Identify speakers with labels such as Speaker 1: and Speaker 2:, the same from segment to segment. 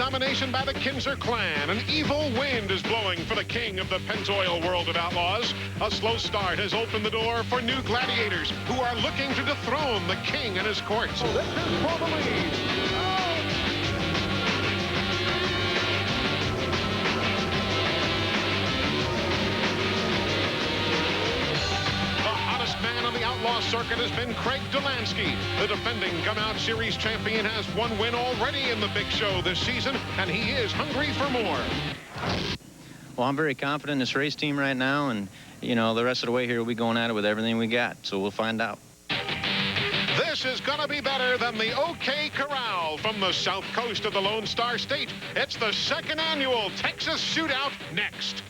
Speaker 1: domination by the Kinser clan. An evil wind is blowing for the king of the Pennzoil world of outlaws. A slow start has opened the door for new gladiators who are looking to dethrone the king and his courts. This is for the lead. Outlaw circuit has been Craig Delansky. The defending Come-Out Series champion has one win already in the big show this season, and he is hungry for more.
Speaker 2: Well, I'm very confident in this race team right now, and, you know, the rest of the way here we'll be going at it with everything we got, so we'll find out.
Speaker 1: This is going to be better than the OK Corral from the south coast of the Lone Star State. It's the second annual Texas Shootout next.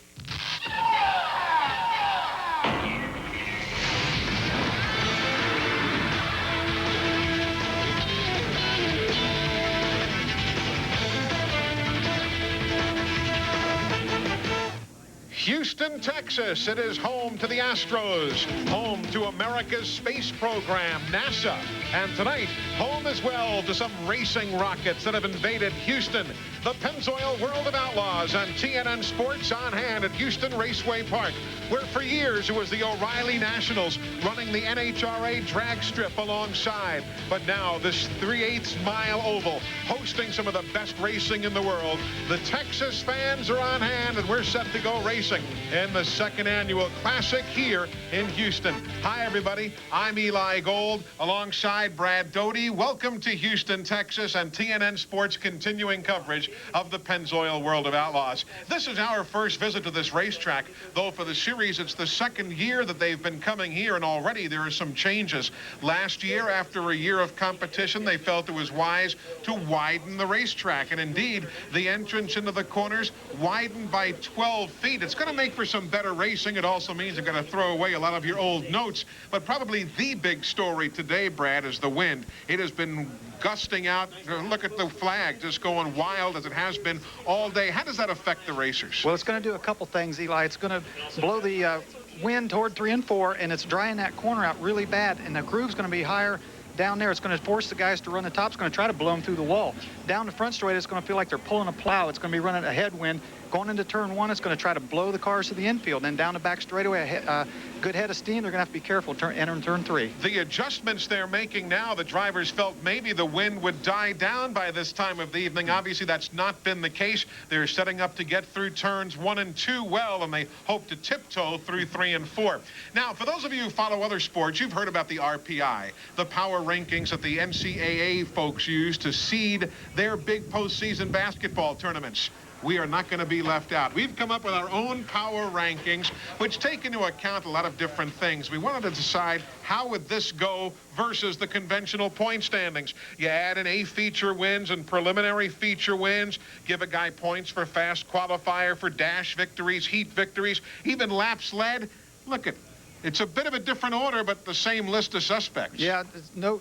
Speaker 1: Houston, Texas. It is home to the Astros, home to America's space program, NASA, and tonight, home as well to some racing rockets that have invaded Houston. The Pennzoil World of Outlaws on TNN Sports on hand at Houston Raceway Park, where for years it was the O'Reilly Nationals running the NHRA drag strip alongside. But now this 3/8 mile oval hosting some of the best racing in the world. The Texas fans are on hand, and we're set to go racing in the second annual Classic here in Houston. Hi, everybody. I'm Eli Gold alongside Brad Doty. Welcome to Houston, Texas, and TNN Sports continuing coverage of the Pennzoil World of Outlaws. This is our first visit to this racetrack, though for the series it's the second year that they've been coming here, and already there are some changes. Last year, after a year of competition, they felt it was wise to widen the racetrack, and indeed the entrance into the corners widened by 12 feet. It's going to make for some better racing. It also means they're going to throw away a lot of your old notes, but probably the big story today, Brad, is the wind. It has been gusting out. Look at the flag just going wild as it has been all day. How does that affect the racers?
Speaker 3: Well, it's going to do a couple things, Eli. It's going to blow the wind toward 3 and 4, and it's drying that corner out really bad, and the groove's going to be higher down there. It's going to force the guys to run the top. It's going to try to blow them through the wall. Down the front straight, it's going to feel like they're pulling a plow. It's going to be running a headwind. Going into turn 1, it's going to try to blow the cars to the infield. Then down the back straightaway, a good head of steam. They're going to have to be careful entering turn 3.
Speaker 1: The adjustments they're making now, the drivers felt maybe the wind would die down by this time of the evening. Obviously, that's not been the case. They're setting up to get through turns 1 and 2 well, and they hope to tiptoe through 3 and 4. Now, for those of you who follow other sports, you've heard about the RPI, the power rankings that the NCAA folks use to seed their big postseason basketball tournaments. We are not going to be left out. We've come up with our own power rankings, which take into account a lot of different things. We wanted to decide how would this go versus the conventional point standings. You add in A feature wins and preliminary feature wins, give a guy points for fast qualifier, for dash victories, heat victories, even laps led. Look at it's a bit of a different order, but the same list of suspects.
Speaker 3: Yeah, no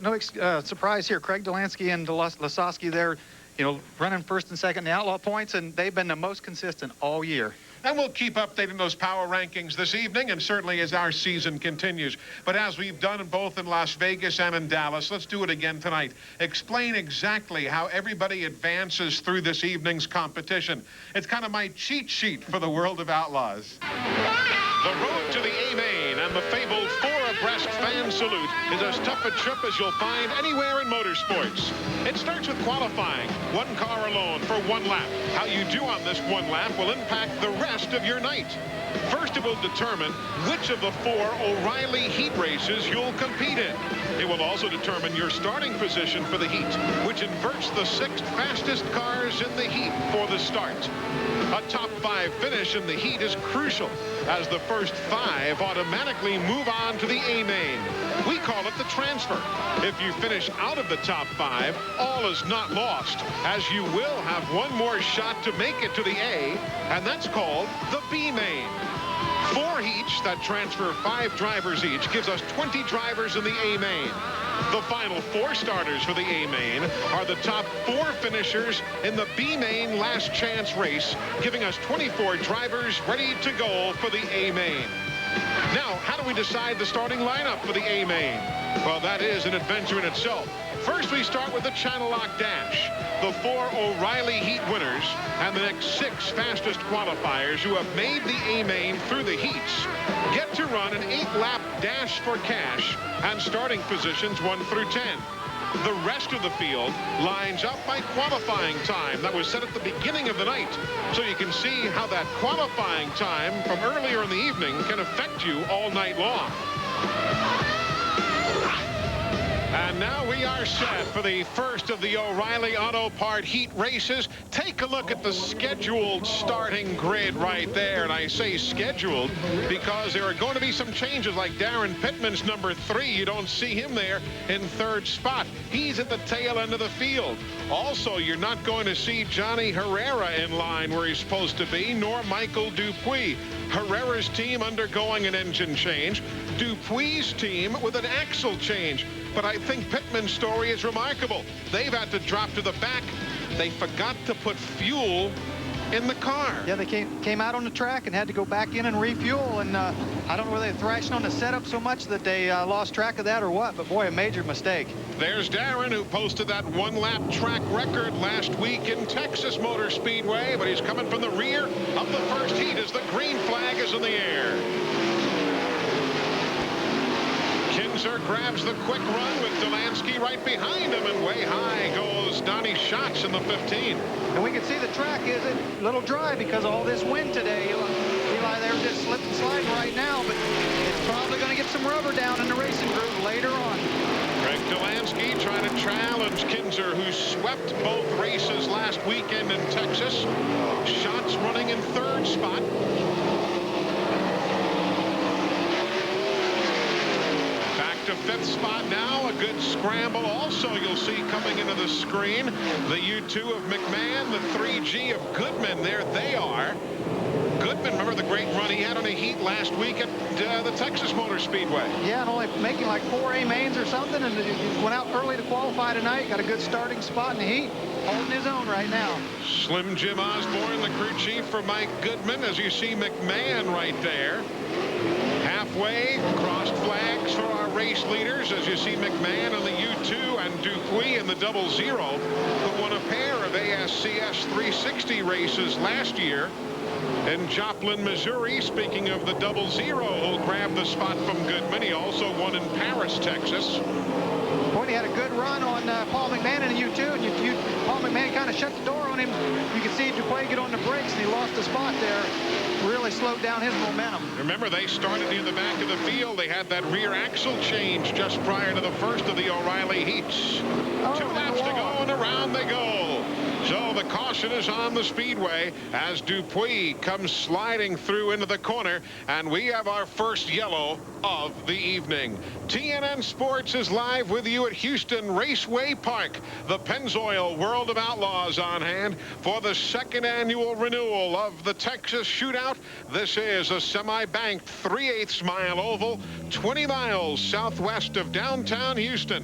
Speaker 3: surprise here. Craig Delansky and Lasowski there, you know, running first and second in the Outlaw points, and they've been the most consistent all year.
Speaker 1: And we'll keep updating those power rankings this evening, and certainly as our season continues. But as we've done both in Las Vegas and in Dallas, let's do it again tonight. Explain exactly how everybody advances through this evening's competition. It's kind of my cheat sheet for the world of outlaws. The road to the A-Main and the fabled 4-abreast fan salute is as tough a trip as you'll find anywhere in motorsports. It starts with qualifying, one car alone for 1 lap. How you do on this 1 lap will impact the rest of your night. First, it will determine which of the 4 O'Reilly heat races you'll compete in. It will also determine your starting position for the heat, which inverts the 6 fastest cars in the heat for the start. A top 5 finish in the heat is crucial, as the first 5 automatically move on to the A-Main. We call it the transfer. If you finish out of the top 5, all is not lost, as you will have one more shot to make it to the A, and that's called the B-Main. 4 heats that transfer 5 drivers each gives us 20 drivers in the A-Main. The final 4 starters for the A-Main are the top 4 finishers in the B-Main last chance race, giving us 24 drivers ready to go for the A-Main. Now, how do we decide the starting lineup for the A main? Well, that is an adventure in itself. First, we start with the Channel Lock Dash. The 4 O'Reilly Heat winners and the next 6 fastest qualifiers who have made the A main through the heats get to run an 8-lap dash for cash and starting positions 1 through 10. The rest of the field lines up by qualifying time that was set at the beginning of the night. So you can see how that qualifying time from earlier in the evening can affect you all night long. And now we are set for the first of the O'Reilly Auto Part Heat races. Take a look at the scheduled starting grid right there. And I say scheduled because there are going to be some changes, like Daryn Pittman's number 3. You don't see him there in 3rd spot. He's at the tail end of the field. Also, you're not going to see Johnny Herrera in line where he's supposed to be, nor Michael Dupuis. Herrera's team undergoing an engine change. Dupuy's team with an axle change. But I think Pittman's story is remarkable. They've had to drop to the back. They forgot to put fuel in the car.
Speaker 3: Yeah, they came out on the track and had to go back in and refuel. And I don't know whether they thrashed on the setup so much that they lost track of that or what. But, boy, a major mistake.
Speaker 1: There's Daryn, who posted that 1-lap track record last week in Texas Motor Speedway. But he's coming from the rear of the first heat as the green flag is in the air. Kinser grabs the quick run with Delansky right behind him, and way high goes Donnie Schatz in the 15.
Speaker 3: And we can see the track is a little dry because of all this wind today. Eli, they're just slip and sliding right now, but it's probably going to get some rubber down in the racing group later on.
Speaker 1: Greg Delansky trying to challenge Kinser, who swept both races last weekend in Texas. Schatz running in 3rd spot. To 5th spot now. A good scramble also you'll see coming into the screen. The U2 of McMahon, the 3G of Goodman. There they are. Goodman, remember the great run he had on a heat last week at the Texas Motor Speedway.
Speaker 3: Yeah, and only making like 4 A mains or something, and he went out early to qualify tonight. Got a good starting spot in the heat. Holding his own right now.
Speaker 1: Slim Jim Osborne, the crew chief for Mike Goodman, as you see McMahon right there. Halfway, crossed flags for our race leaders, as you see McMahon on the U2 and Dupuis in the 00, who won a pair of ASCS 360 races last year in Joplin, Missouri. Speaking of the 00, who'll grab the spot from Goodman. He also won in Paris, Texas.
Speaker 3: Boy, he had a good run on Paul McMahon in the U2, and Paul McMahon kind of shut the door on him. You can see Dupuis get on the brakes, and he lost the spot there. Really slowed down his momentum.
Speaker 1: Remember, they started near the back of the field. They had that rear axle change just prior to the first of the O'Reilly heats. 2 laps to go, and around they go. So the caution is on the speedway as Dupuis comes sliding through into the corner, and we have our first yellow of the evening. TNN Sports is live with you at Houston Raceway Park. The Pennzoil World of Outlaws on hand for the 2nd annual renewal of the Texas Shootout. This is a semi-banked 3/8 mile oval, 20 miles southwest of downtown Houston.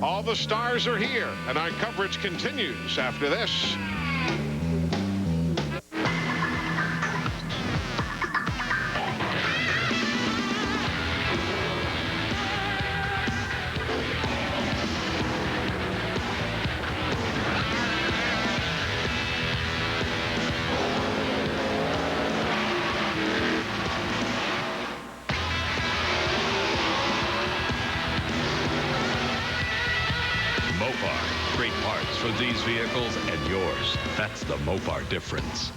Speaker 1: All the stars are here, and our coverage continues after this.
Speaker 4: Great parts for these vehicles and yours. That's the Mopar difference.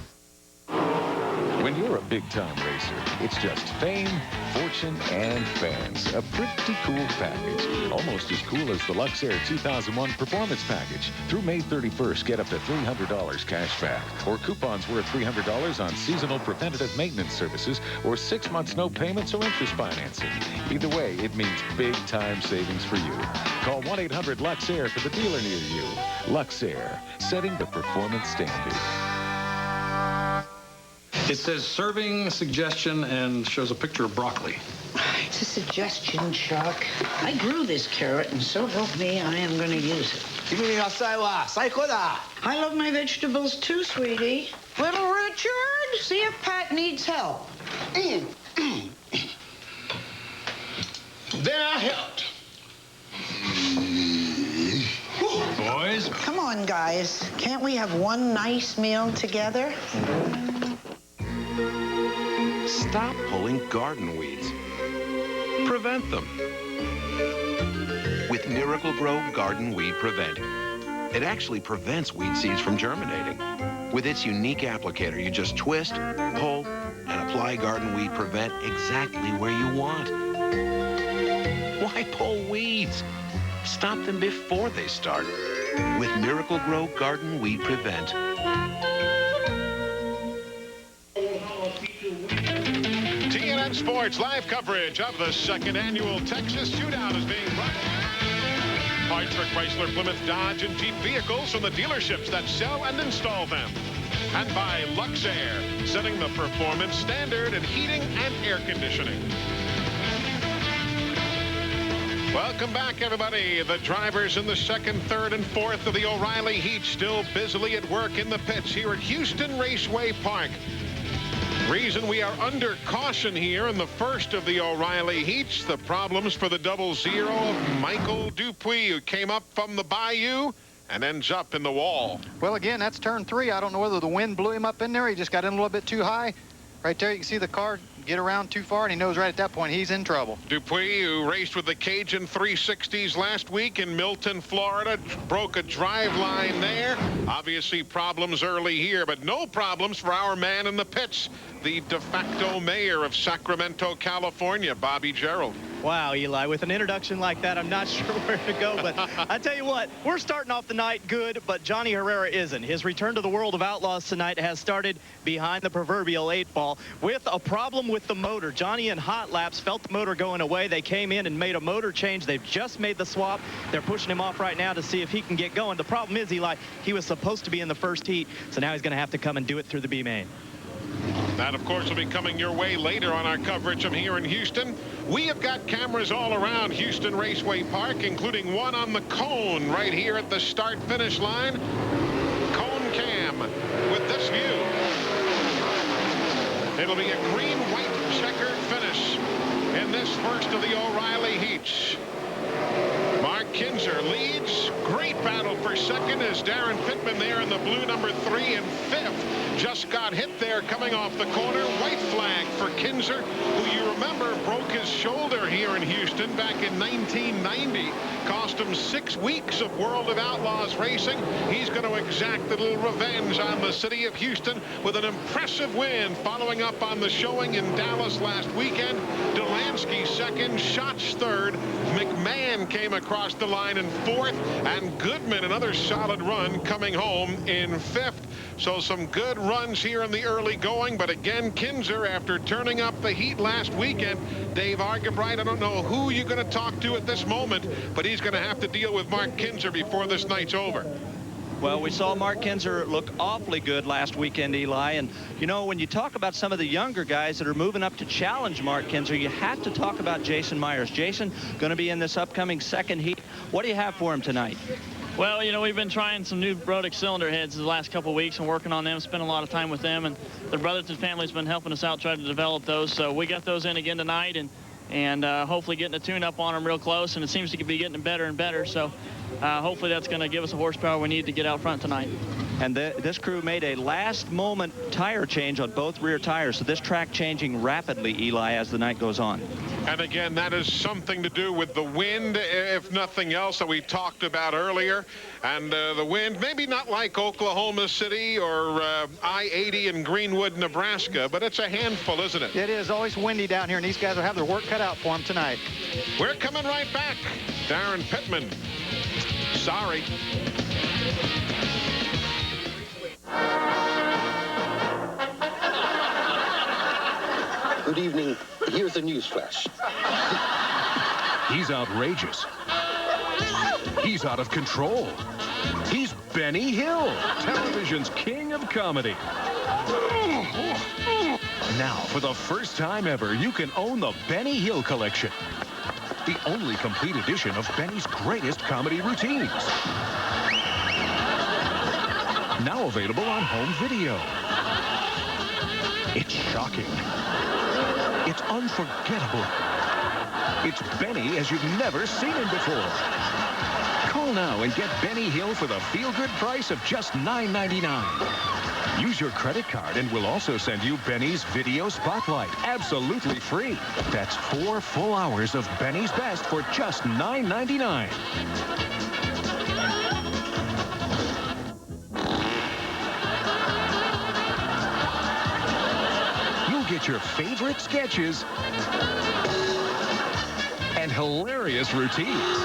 Speaker 5: When you're a big-time racer, it's just fame, fortune, and fans. A pretty cool package. Almost as cool as the Luxair 2001 Performance Package. Through May 31st, get up to $300 cash back. Or coupons worth $300 on seasonal preventative maintenance services, or 6 months no payments or interest financing. Either way, it means big-time savings for you. Call 1-800-LUXAIR for the dealer near you. Luxair, setting the performance standard.
Speaker 6: It says serving suggestion and shows a picture of broccoli.
Speaker 7: It's a suggestion, Chuck. I grew this carrot, and so help me, I am going to use it. I love my vegetables too, sweetie. Little Richard, see if Pat needs help.
Speaker 8: then I helped.
Speaker 4: Boys?
Speaker 7: Come on, guys. Can't we have one nice meal together?
Speaker 9: Stop pulling garden weeds. Prevent them. With Miracle-Gro Garden Weed Prevent. It actually prevents weed seeds from germinating. With its unique applicator, you just twist, pull, and apply Garden Weed Prevent exactly where you want. Why pull weeds? Stop them before they start. With Miracle-Gro Garden Weed Prevent.
Speaker 1: TNN Sports live coverage of the second annual Texas Shootout is being brought to you. Parts for Chrysler, Plymouth, Dodge, and Jeep vehicles from the dealerships that sell and install them. And by Luxair, setting the performance standard in heating and air conditioning. Welcome back, everybody. The drivers in the second, third, and fourth of the O'Reilly Heat still busily at work in the pits here at Houston Raceway Park. Reason we are under caution here in the first of the O'Reilly Heats, the problems for the 00 of Michael Dupuis, who came up from the bayou and ends up in the wall.
Speaker 3: Well, again, that's turn 3. I don't know whether the wind blew him up in there. He just got in a little bit too high. Right there, you can see the car get around too far, and he knows right at that point he's in trouble.
Speaker 1: Dupuis, who raced with the Cajun 360s last week in Milton, Florida, broke a drive line there. Obviously problems early here, but no problems for our man in the pits, the de facto mayor of Sacramento, California, Bobby Gerald.
Speaker 10: Wow, Eli, with an introduction like that, I'm not sure where to go, but I tell you what, we're starting off the night good, but Johnny Herrera isn't. His return to the world of Outlaws tonight has started behind the proverbial 8 ball with a problem with the motor. Johnny in hot laps felt the motor going away. They came in and made a motor change. They've just made the swap. They're pushing him off right now to see if he can get going. The problem is, Eli, he was supposed to be in the first heat, so now he's going to have to come and do it through the B main.
Speaker 1: That, of course, will be coming your way later on our coverage from here in Houston. We have got cameras all around Houston Raceway Park, including one on the cone right here at the start-finish line. Cone cam with this view. It'll be a green-white checkered finish in this first of the O'Reilly Heats. Mark Kinser leads. Great battle for second as Daryn Pittman there in the blue number 3 and 5th. Just got hit there coming off the corner. White flag for Kinser, who you remember broke his shoulder here in Houston back in 1990. Cost him 6 weeks of World of Outlaws racing. He's going to exact a little revenge on the city of Houston with an impressive win following up on the showing in Dallas last weekend. Delansky second, Schatz third. McMahon came across the line in 4th, and Goodman, another solid run, coming home in 5th. So some good runs here in the early going, but again, Kinser, after turning up the heat last weekend, Dave Argabright, I don't know who you're going to talk to at this moment, but he's going to have to deal with Mark Kinser before this night's over.
Speaker 10: Well, we saw Mark Kinser look awfully good last weekend, Eli. And, you know, when you talk about some of the younger guys that are moving up to challenge Mark Kinser, you have to talk about Jason Myers. Jason, going to be in this upcoming second heat. What do you have for him tonight?
Speaker 11: Well, you know, we've been trying some new Brodick cylinder heads the last couple of weeks and working on them, spent a lot of time with them. And the Brotherton family's been helping us out trying to develop those. So we got those in again tonight and hopefully getting a tune-up on them real close. And it seems to be getting better and better. So hopefully that's going to give us the horsepower we need to get out front tonight.
Speaker 10: And this crew made a last-moment tire change on both rear tires, so this track changing rapidly, Eli, as the night goes on.
Speaker 1: And again, that is something to do with the wind, if nothing else, that we talked about earlier. And the wind, maybe not like Oklahoma City or I-80 in Greenwood, Nebraska, but it's a handful, isn't it?
Speaker 3: It is always windy down here, and these guys will have their work cut out for them tonight.
Speaker 1: We're coming right back. Daryn Pittman. Sorry.
Speaker 12: Good evening. Here's a news flash.
Speaker 5: He's outrageous. He's out of control. He's Benny Hill, television's king of comedy. Now, for the first time ever, you can own the Benny Hill collection. The only complete edition of Benny's greatest comedy routines. Now available on home video. It's shocking. It's unforgettable. It's Benny as you've never seen him before. Call now and get Benny Hill for the feel-good price of just $9.99. Use your credit card and we'll also send you Benny's Video Spotlight, absolutely free. That's 4 full hours of Benny's Best for just $9.99. You'll get your favorite sketches and hilarious routines.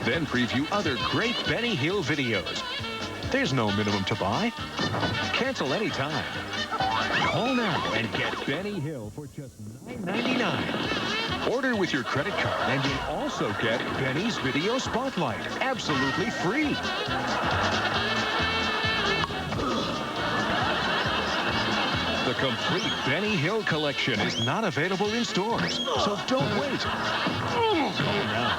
Speaker 5: Then preview other great Benny Hill videos. There's no minimum to buy. Cancel anytime. Call now and get Benny Hill for just $9.99. Order with your credit card and you'll also get Benny's Video Spotlight, absolutely free. The complete Benny Hill collection is not available in stores, so don't wait. Call now.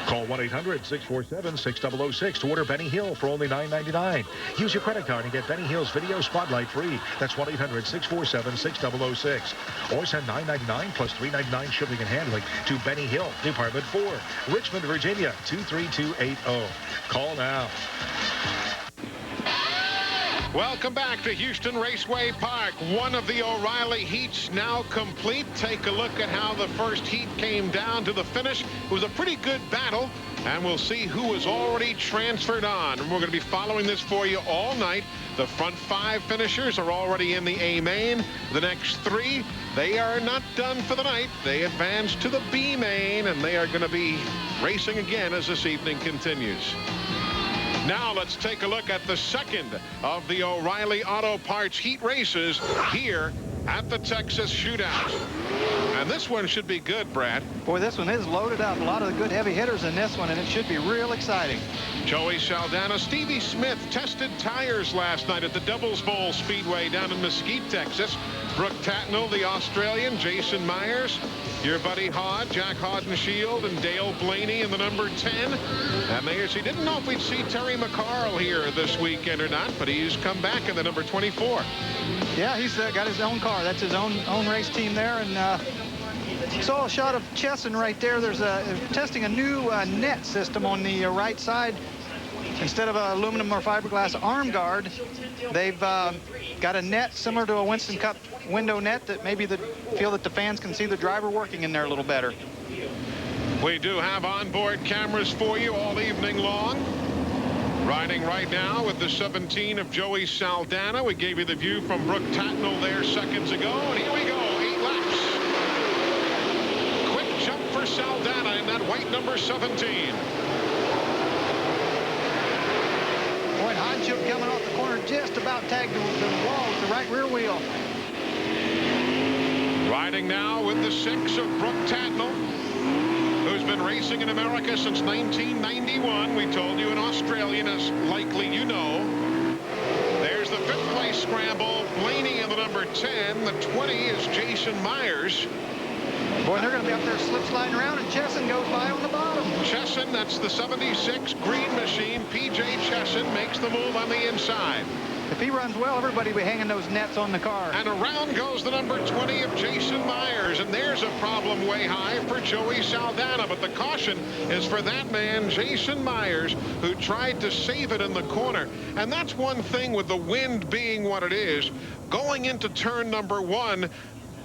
Speaker 1: Call 1-800-647-6006 to order Benny Hill for only $9.99. Use your credit card and get Benny Hill's Video Spotlight free. That's 1-800-647-6006. Or send $9.99 plus $3.99 shipping and handling to Benny Hill, Department 4, Richmond, Virginia, 23280. Call now. Welcome back to Houston Raceway Park. One of the O'Reilly heats now complete. Take a look at how the first heat came down to the finish. It was a pretty good battle, and we'll see who was already transferred on. And we're going to be following this for you all night. The front 5 finishers are already in the A main. The next 3, they are not done for the night. They advance to the B main, and they are going to be racing again as this evening continues. Now let's take a look at the second of the O'Reilly Auto Parts heat races here at the Texas Shootout. And this one should be good, Brad.
Speaker 3: Boy, this one is loaded up. A lot of the good heavy hitters in this one, and it should be real exciting.
Speaker 1: Joey Saldana, Stevie Smith tested tires last night at the Doubles Bowl Speedway down in Mesquite, Texas. Brooke Tatnall, the Australian, Jason Myers, your buddy Hod, Jack Hodenshield, and Dale Blaney in the number 10. Mayors, he didn't know if we'd see Terry McCarl here this weekend or not, but he's come back in the number 24.
Speaker 3: Yeah, he's got his own car. That's his own race team there. And saw a shot of Chesson right there. There's testing a new net system on the right side. Instead of an aluminum or fiberglass arm guard, they've got a net similar to a Winston Cup window net that maybe feel that the fans can see the driver working in there a little better.
Speaker 1: We do have onboard cameras for you all evening long. Riding right now with the 17 of Joey Saldana. We gave you the view from Brooke Tatnall there seconds ago. And here we go, 8 laps. Quick jump for Saldana in that white number 17.
Speaker 3: Boy, Hodgeship coming off the corner just about tagged the wall with the right rear wheel.
Speaker 1: Riding now with the 6 of Brooke Tatnall, who's been racing in America since 1991. We told you an Australian, as likely you know. There's the 5th place scramble. Blaney in the number 10. The 20 is Jason Myers.
Speaker 3: Boy, they're going to be up there slip sliding around, and Chesson goes by on the bottom.
Speaker 1: Chesson, that's the 76 Green Machine. P.J. Chesson makes the move on the inside.
Speaker 3: If he runs well, everybody will be hanging those nets on the car.
Speaker 1: And around goes the number 20 of Jason Myers. And there's a problem way high for Joey Saldana. But the caution is for that man, Jason Myers, who tried to save it in the corner. And that's one thing with the wind being what it is. Going into turn number 1,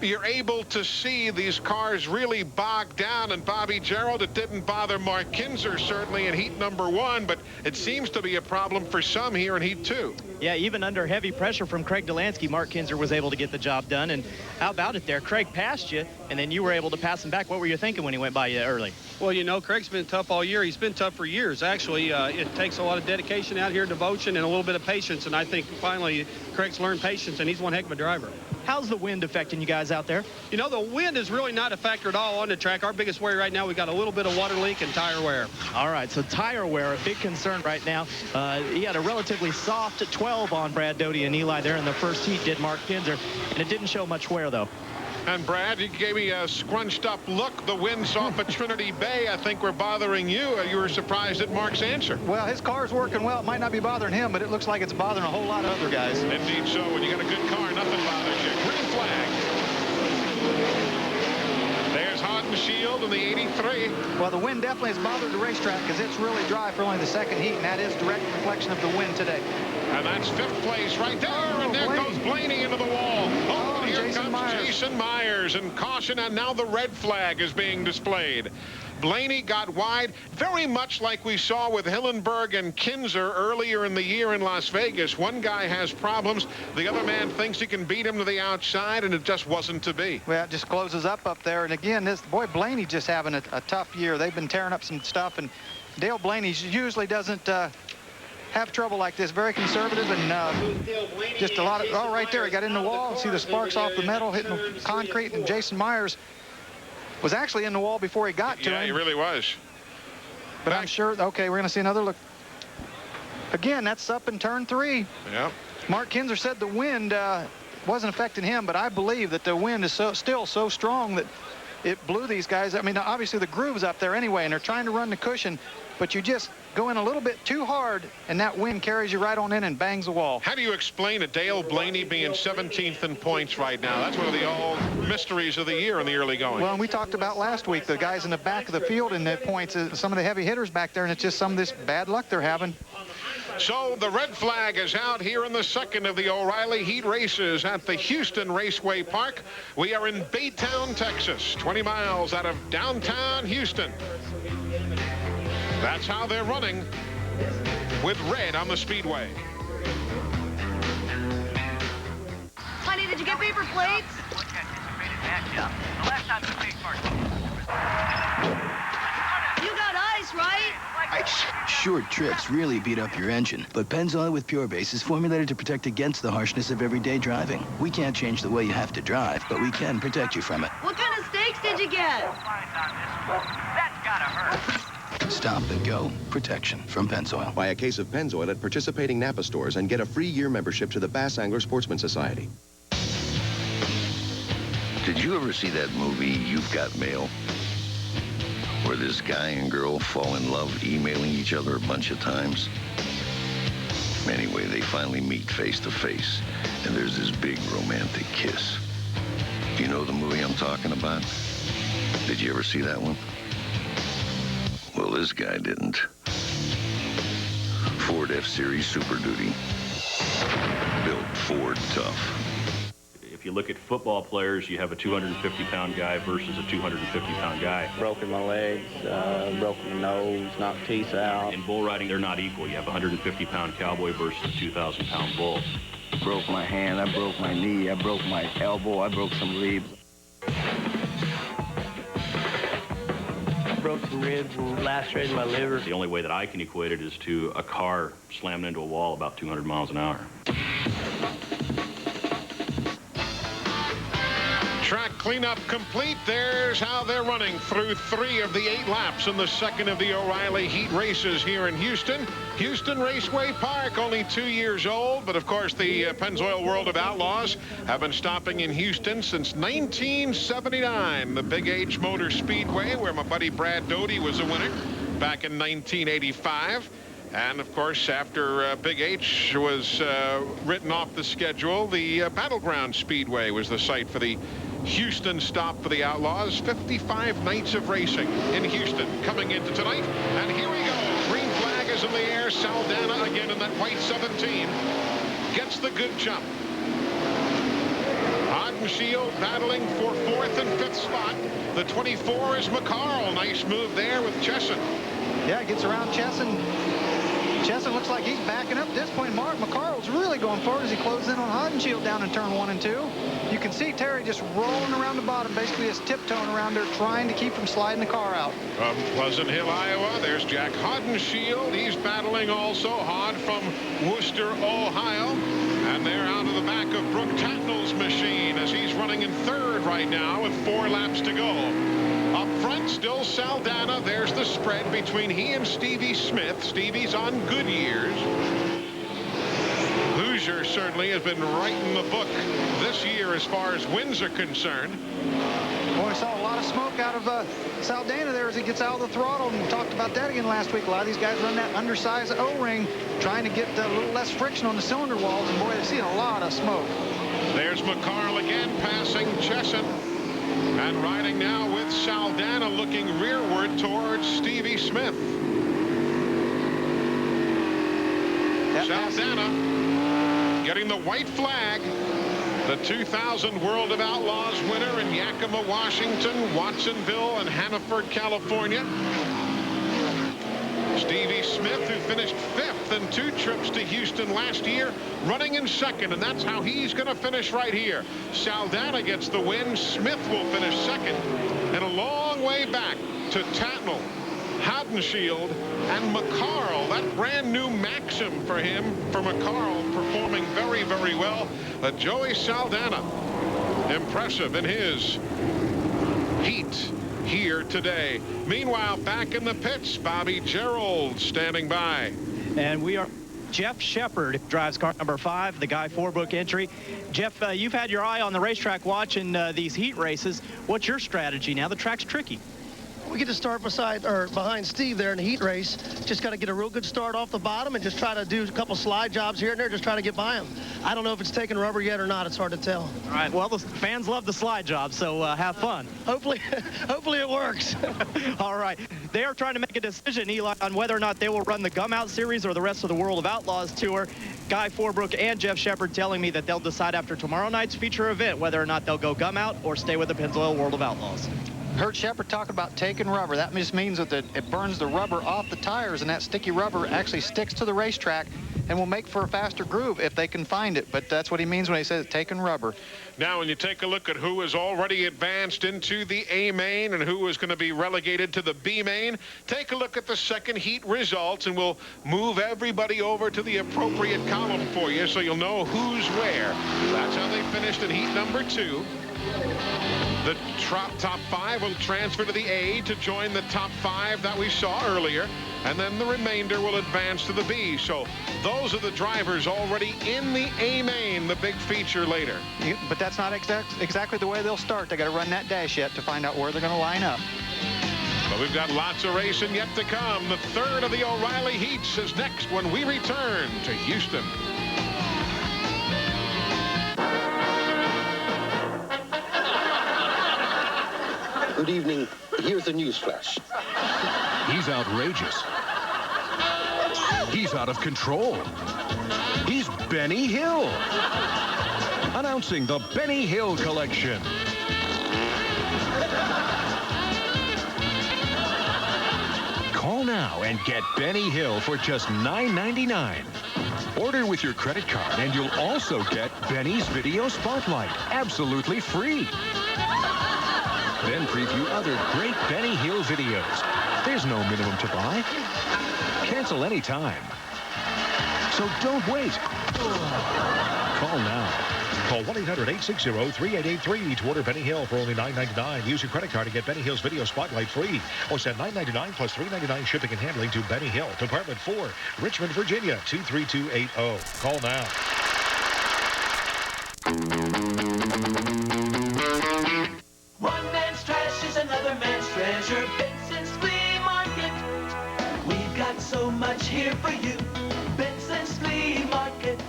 Speaker 1: you're able to see these cars really bogged down. And Bobby Gerald, it didn't bother Mark Kinser, certainly in heat number 1, but it seems to be a problem for some here in heat 2.
Speaker 10: Yeah, even under heavy pressure from Craig Delansky, Mark Kinser was able to get the job done. And how about it there? Craig passed you, and then you were able to pass him back. What were you thinking when he went by you early?
Speaker 6: Well, you know, Craig's been tough all year. He's been tough for years. Actually, it takes a lot of dedication out here, devotion, and a little bit of patience. And I think finally Craig's learned patience, and he's one heck of a driver.
Speaker 10: How's the wind affecting you guys out there?
Speaker 6: You know, the wind is really not a factor at all on the track. Our biggest worry right now, we got a little bit of water leak and tire wear.
Speaker 10: All right, so tire wear, a big concern right now. He had a relatively soft 12 on Brad Doty and Eli there in the first heat, did Mark Kinser, and it didn't show much wear, though.
Speaker 1: And Brad, you gave me a scrunched up look. The winds off at Trinity Bay, I think, were bothering you. You were surprised at Mark's answer.
Speaker 3: Well, his car's working well. It might not be bothering him, but it looks like it's bothering a whole lot of other guys.
Speaker 1: Indeed so. When you got a good car, nothing bothers you. Green flag. Shield in the 83.
Speaker 3: Well, the wind definitely has bothered the racetrack because it's really dry for only the second heat, and that is direct reflection of the wind today.
Speaker 1: And that's 5th place right there, and there goes Blaney into the wall. Oh, here comes Jason Myers, and caution, and now the red flag is being displayed. Blaney got wide, very much like we saw with Hillenburg and Kinser earlier in the year in Las Vegas. One guy has problems, the other man thinks he can beat him to the outside, and it just wasn't to be.
Speaker 3: Well, it just closes up there, and again, this boy Blaney just having a tough year. They've been tearing up some stuff, and Dale Blaney usually doesn't have trouble like this. Very conservative, and just a lot of, oh, right there, he got in the wall. See the sparks off the metal hitting the concrete, and Jason Myers was actually in the wall before he got to him.
Speaker 1: Yeah, he really was.
Speaker 3: But I'm sure, okay, we're going to see another look. Again, that's up in turn 3.
Speaker 1: Yep.
Speaker 3: Mark Kinser said the wind wasn't affecting him, but I believe that the wind is still so strong that it blew these guys. I mean, obviously the groove's up there anyway, and they're trying to run the cushion, but you just go in a little bit too hard, and that wind carries you right on in and bangs the wall.
Speaker 1: How do you explain a Dale Blaney being 17th in points right now? That's one of the old mysteries of the year in the early going.
Speaker 3: Well, and we talked about last week the guys in the back of the field in the points, some of the heavy hitters back there, and it's just some of this bad luck they're having.
Speaker 1: So the red flag is out here in the second of the O'Reilly Heat races at the Houston Raceway Park. We are in Baytown, Texas, 20 miles out of downtown Houston. That's how they're running with red on the speedway.
Speaker 8: Honey, did you get paper plates? You got ice, right?
Speaker 13: Short trips really beat up your engine, but Pennzoil with Pure Base is formulated to protect against the harshness of everyday driving. We can't change the way you have to drive, but we can protect you from it.
Speaker 8: What kind of steaks did you get?
Speaker 14: That's gotta hurt.
Speaker 13: Stop and go. Protection from Pennzoil.
Speaker 15: Buy a case of Pennzoil at participating Napa stores and get a free year membership to the Bass Angler Sportsman Society.
Speaker 16: Did you ever see that movie, You've Got Mail? Where this guy and girl fall in love emailing each other a bunch of times? Anyway, they finally meet face to face, and there's this big romantic kiss. Do you know the movie I'm talking about? Did you ever see that one? Well, this guy didn't. Ford F-Series Super Duty. Built Ford tough.
Speaker 17: If you look at football players, you have a 250-pound guy versus a 250-pound guy.
Speaker 18: Broken my legs, broken my nose, knocked teeth out.
Speaker 17: In bull riding, they're not equal. You have a 150-pound cowboy versus a 2,000-pound bull.
Speaker 18: Broke my hand, I broke my knee, I broke my elbow, I broke some ribs.
Speaker 19: Broke some ribs and lacerated my liver.
Speaker 17: The only way that I can equate it is to a car slamming into a wall about 200 miles an hour.
Speaker 1: Track cleanup complete. There's how they're running through 3 of the 8 laps in the second of the O'Reilly Heat races here in Houston. Houston Raceway Park, only 2 years old, but of course the Pennzoil World of Outlaws have been stopping in Houston since 1979. The Big H Motor Speedway, where my buddy Brad Doty was a winner back in 1985. And, of course, after Big H was written off the schedule, the Battleground Speedway was the site for the Houston stop for the Outlaws. 55 nights of racing in Houston coming into tonight. And here we go. Green flag is in the air. Saldana again in that white 17. Gets the good jump. Shield battling for 4th and 5th spot. The 24 is McCarl. Nice move there with Chesson.
Speaker 3: Yeah, gets around Chesson. Chesson looks like he's backing up at this point. Mark McCarl's really going forward as he closes in on Shield down in turn 1 and 2. You can see Terry just rolling around the bottom, basically just tiptoeing around there, trying to keep from sliding the car out.
Speaker 1: From Pleasant Hill, Iowa, there's Jack Shield. He's battling also hard from Worcester, Ohio. And they're out of the back of Brooke Tatnall's machine as he's running in 3rd right now with 4 laps to go. Up front, still Saldana. There's the spread between he and Stevie Smith. Stevie's on good years. Hoosier certainly has been writing the book this year as far as wins are concerned.
Speaker 3: Boy, I saw a lot of smoke out of Saldana there as he gets out of the throttle, and we talked about that again last week. A lot of these guys run that undersized O-ring, trying to get a little less friction on the cylinder walls, and boy, they've seen a lot of smoke.
Speaker 1: There's McCarl again, passing Chesson. And riding now with Saldana, looking rearward towards Stevie Smith. Saldana getting the white flag. The 2000 World of Outlaws winner in Yakima, Washington, Watsonville, and Hannaford, California. Stevie Smith, who finished 5th in 2 trips to Houston last year, running in 2nd, and that's how he's going to finish right here. Saldana gets the win. Smith will finish 2nd, and a long way back to Tatnall, Haudenschild, and McCarl. That brand new Maxim for him, for McCarl, performing very, very well. Joey Saldana, impressive in his heat here today. Meanwhile, back in the pits, Bobby Gerald standing by.
Speaker 10: And we are Jeff Shepard drives car number 5, the Guy Forbook entry. Jeff, you've had your eye on the racetrack watching these heat races. What's your strategy now? The track's tricky.
Speaker 20: We get to start behind Steve there in the heat race. Just got to get a real good start off the bottom and just try to do a couple slide jobs here and there, just trying to get by him. I don't know if it's taking rubber yet or not. It's hard to tell.
Speaker 10: All right. Well, the fans love the slide job, so have fun.
Speaker 20: Hopefully it works.
Speaker 10: All right. They are trying to make a decision, Eli, on whether or not they will run the Gum Out Series or the rest of the World of Outlaws Tour. Guy Forbook and Jeff Shepard telling me that they'll decide after tomorrow night's feature event whether or not they'll go Gum Out or stay with the Pennzoil World of Outlaws.
Speaker 3: Heard Shepard talking about taking rubber. That just means that it burns the rubber off the tires, and that sticky rubber actually sticks to the racetrack and will make for a faster groove if they can find it. But that's what he means when he says taking rubber.
Speaker 1: Now, when you take a look at who has already advanced into the A main and who is going to be relegated to the B main, take a look at the second heat results, and we'll move everybody over to the appropriate column for you so you'll know who's where. That's how they finished in heat number 2. The top 5 will transfer to the A to join the top 5 that we saw earlier, and then the remainder will advance to the B. So those are the drivers already in the A main, the big feature later.
Speaker 3: But that's not exactly the way they'll start. They got to run that dash yet to find out where they're going to line up.
Speaker 1: But we've got lots of racing yet to come. The third of the O'Reilly heats is next when we return to Houston.
Speaker 12: Good evening. Here's a news flash.
Speaker 5: He's outrageous. He's out of control. He's Benny Hill. Announcing the Benny Hill Collection. Call now and get Benny Hill for just $9.99. Order with your credit card and you'll also get Benny's Video Spotlight, absolutely free. Then preview other great Benny Hill videos. There's no minimum to buy. Cancel anytime. So don't wait. Call now.
Speaker 21: Call 1-800-860-3883 to order Benny Hill for only $9.99. Use your credit card to get Benny Hill's Video Spotlight free. Or send $9.99 plus $3.99 shipping and handling to Benny Hill, Department 4, Richmond, Virginia, 23280. Call now.
Speaker 22: One man's trash is another man's treasure. Benson's Flea Market. We've got so much here for you. Benson's Flea Market.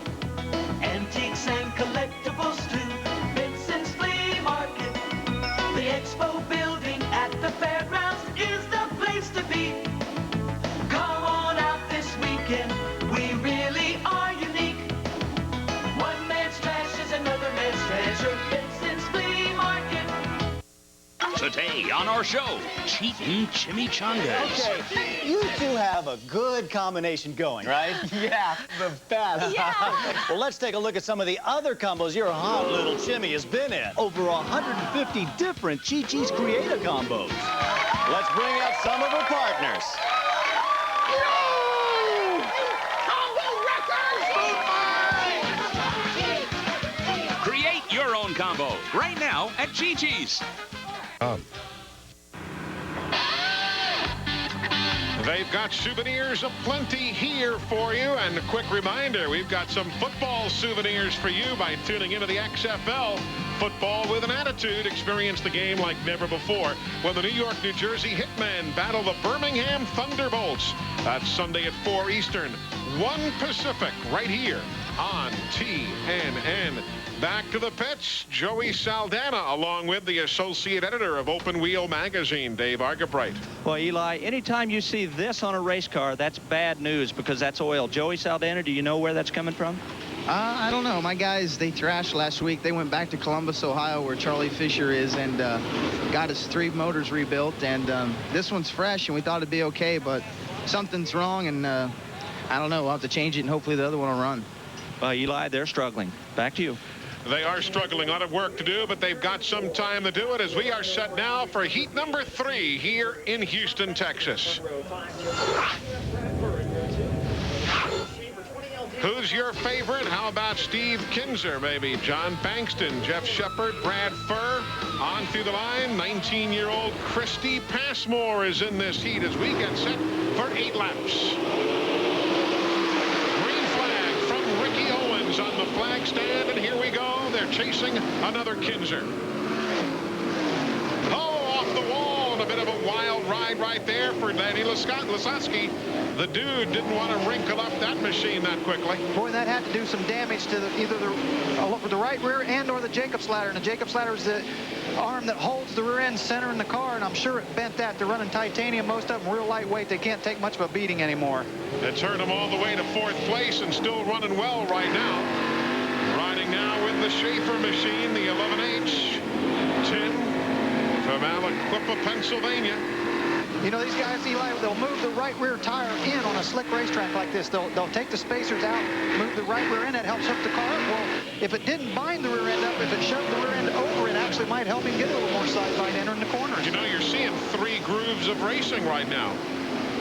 Speaker 22: Antiques and collectibles too. Benson's Flea Market. The expo building at the fairgrounds is the place to be. Come on out this weekend. We really are unique. One man's trash is another man's treasure. Benson's Flea Market.
Speaker 23: Today on our show, cheating chimichangas.
Speaker 24: Okay, you two have a good combination going, right?
Speaker 25: Yeah, the best.
Speaker 24: Yeah. Well, let's take a look at some of the other combos your hot little Chimmy has been in. Over 150 different Chi-Chi's Creator combos. Let's bring out some of her partners.
Speaker 23: Create your own combo right now at Chi-Chi's.
Speaker 1: They've got souvenirs aplenty here for you. And a quick reminder, we've got some football souvenirs for you by tuning into the XFL. Football with an attitude. Experience the game like never before when the New York, New Jersey Hitmen battle the Birmingham Thunderbolts. That's Sunday at 4 Eastern, 1 Pacific, right here on TNN. Back to the pits, Joey Saldana, along with the associate editor of Open Wheel magazine, Dave Argabright.
Speaker 10: Well, Eli, anytime you see this on a race car, that's bad news because that's oil. Joey Saldana, do you know where that's coming from?
Speaker 2: I don't know. My guys, they thrashed last week. They went back to Columbus, Ohio, where Charlie Fisher is, and got his 3 motors rebuilt. And this one's fresh, and we thought it'd be okay, but something's wrong, and I don't know. We'll have to change it, and hopefully the other one will run.
Speaker 10: Well, Eli, they're struggling. Back to you.
Speaker 1: They are struggling, a lot of work to do, but they've got some time to do it as we are set now for heat number 3 here in Houston, Texas. Who's your favorite? How about Steve Kinser, maybe? John Bankston, Jeff Shepard, Brad Furr. On through the line, 19-year-old Christy Passmore is in this heat as we get set for 8 laps. Green flag from Ricky Owens on the flag stand, and here we go. They're chasing another Kinser. Oh, off the wall, and a bit of a wild ride right there for Danny Lasowski. The dude didn't want to wrinkle up that machine that quickly.
Speaker 3: Boy, that had to do some damage to either the right rear end or the Jacobs ladder. And the Jacobs ladder is the arm that holds the rear end center in the car, and I'm sure it bent that. They're running titanium, most of them real lightweight. They can't take much of a beating anymore.
Speaker 1: It's hurt them all the way to 4th place and still running well right now. Riding now with the Schaefer machine, the 11H. Tim from Aliquippa, Pennsylvania.
Speaker 3: You know, these guys, Eli, they'll move the right rear tire in on a slick racetrack like this. They'll take the spacers out, move the right rear end. That helps hook the car up. Well, if it didn't bind the rear end up, if it shoved the rear end over, it actually might help him get a little more side bite entering the corners.
Speaker 1: You know, you're seeing 3 grooves of racing right now.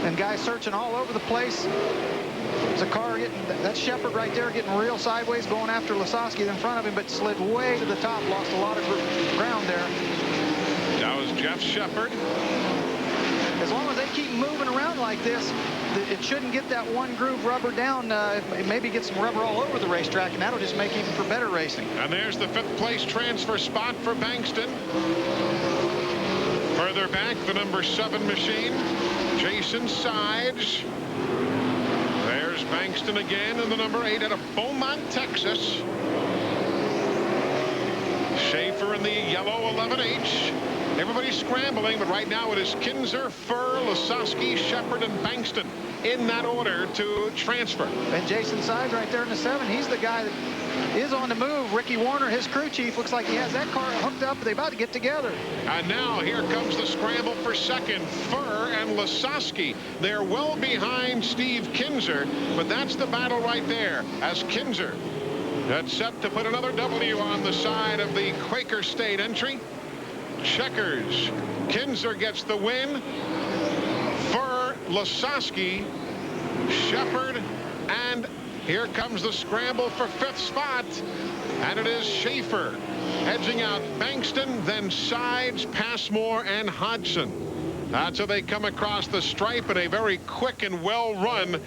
Speaker 3: And guys searching all over the place. There's a car getting, that's Shepard right there getting real sideways, going after Lasowski in front of him, but slid way to the top, lost a lot of ground there.
Speaker 1: That was Jeff Shepard.
Speaker 3: As long as they keep moving around like this, it shouldn't get that one groove rubber down. Maybe get some rubber all over the racetrack, and that'll just make even for better racing.
Speaker 1: And there's the 5th place transfer spot for Bankston. Further back, the number 7 machine, Jason Sides. There's Bankston again in the number 8 out of Beaumont, Texas. Schaefer in the yellow 11H. Everybody's scrambling, but right now it is Kinser, Furr, Lasowski, Shepard, and Bankston in that order to transfer.
Speaker 3: And Jason Sides right there in the 7. He's the guy that is on the move. Ricky Warner, his crew chief, looks like he has that car hooked up. They're about to get together.
Speaker 1: And now here comes the scramble for 2nd. Furr and Lasowski. They're well behind Steve Kinser, but that's the battle right there as Kinser that's set to put another W on the side of the Quaker State entry. Checkers. Kinser gets the win. Furr, Lasowski, Shepard, and here comes the scramble for 5th spot. And it is Schaefer edging out Bankston, then Sides, Passmore, and Hodgson. That's how they come across the stripe in a very quick and well-run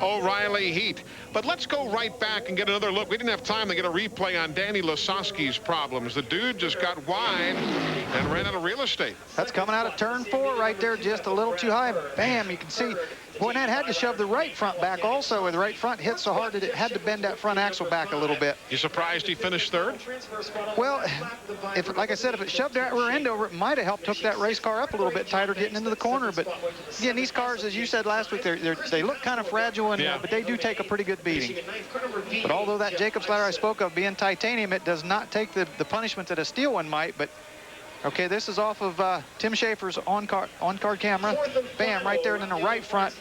Speaker 1: O'Reilly heat. But let's go right back and get another look. We didn't have time to get a replay on Danny Lasowski's problems. The dude just got wide and ran out of real estate.
Speaker 3: That's coming out of turn 4 right there, just a little too high. Bam, you can see. Boy, that had to shove the right front back also, where the right front hit so hard that it had to bend that front axle back a little bit.
Speaker 1: You surprised he finished 3rd?
Speaker 3: Well, like I said, if it shoved that rear end over, it might have helped hook that race car up a little bit tighter getting into the corner. But again, these cars, as you said last week, they look kind of fragile, and, but they do take a pretty good beating. But although that Jacobs ladder I spoke of being titanium, it does not take the punishment that a steel one might. But okay, this is off of Tim Schaefer's on-card camera. Bam, right there in the right front.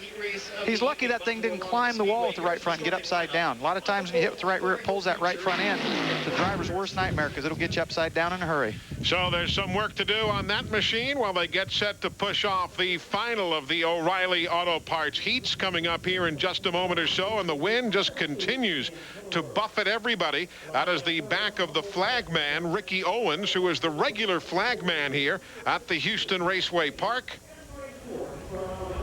Speaker 3: He's lucky that thing didn't climb the wall with the right front and get upside down. A lot of times when you hit with the right rear, it pulls that right front end. It's the driver's worst nightmare because it'll get you upside down in a hurry.
Speaker 1: So there's some work to do on that machine while they get set to push off the final of the O'Reilly Auto Parts heats coming up here in just a moment or so. And the wind just continues to buffet everybody. That is the back of the flagman, Ricky Owens, who is the regular flagman here at the Houston Raceway Park.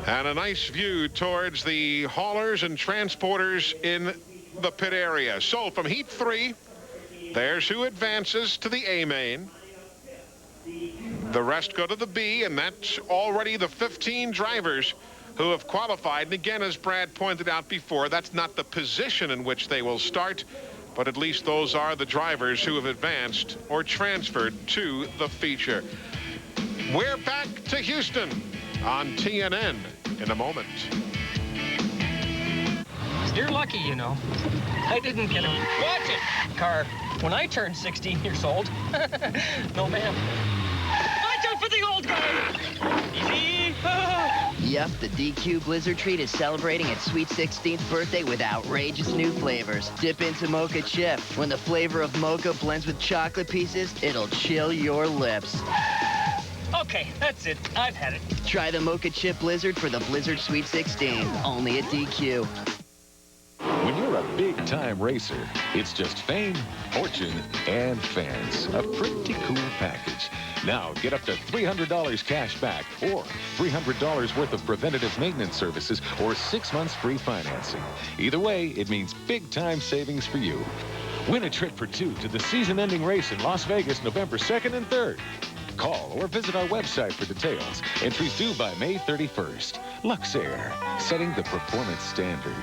Speaker 1: And a nice view towards the haulers and transporters in the pit area. So from heat 3, there's who advances to the A main. The rest go to the B, and that's already the 15 drivers who have qualified. And again, as Brad pointed out before, that's not the position in which they will start. but at least those are the drivers who have advanced or transferred to the feature. We're back to Houston on TNN in a moment.
Speaker 4: You're lucky, you know. I didn't get a car when I turned 16 years old. No, ma'am. Watch out for the old guy. Easy.
Speaker 6: Yep, the DQ Blizzard Treat is celebrating its sweet 16th birthday with outrageous new flavors. Dip into Mocha Chip. When the flavor of mocha blends with chocolate pieces, it'll chill your lips.
Speaker 4: Okay, that's it. I've had it.
Speaker 6: Try the Mocha Chip Blizzard for the Blizzard Sweet 16, only at DQ.
Speaker 5: When you're a big-time racer, it's just fame, fortune, and fans. A pretty cool package. Now, get up to $300 cash back or $300 worth of preventative maintenance services or 6 months free financing. Either way, it means big-time savings for you. Win a trip for two to the season-ending race in Las Vegas, November 2nd and 3rd. Call or visit our website for details. Entries due by May 31st. Luxair, setting the performance standard.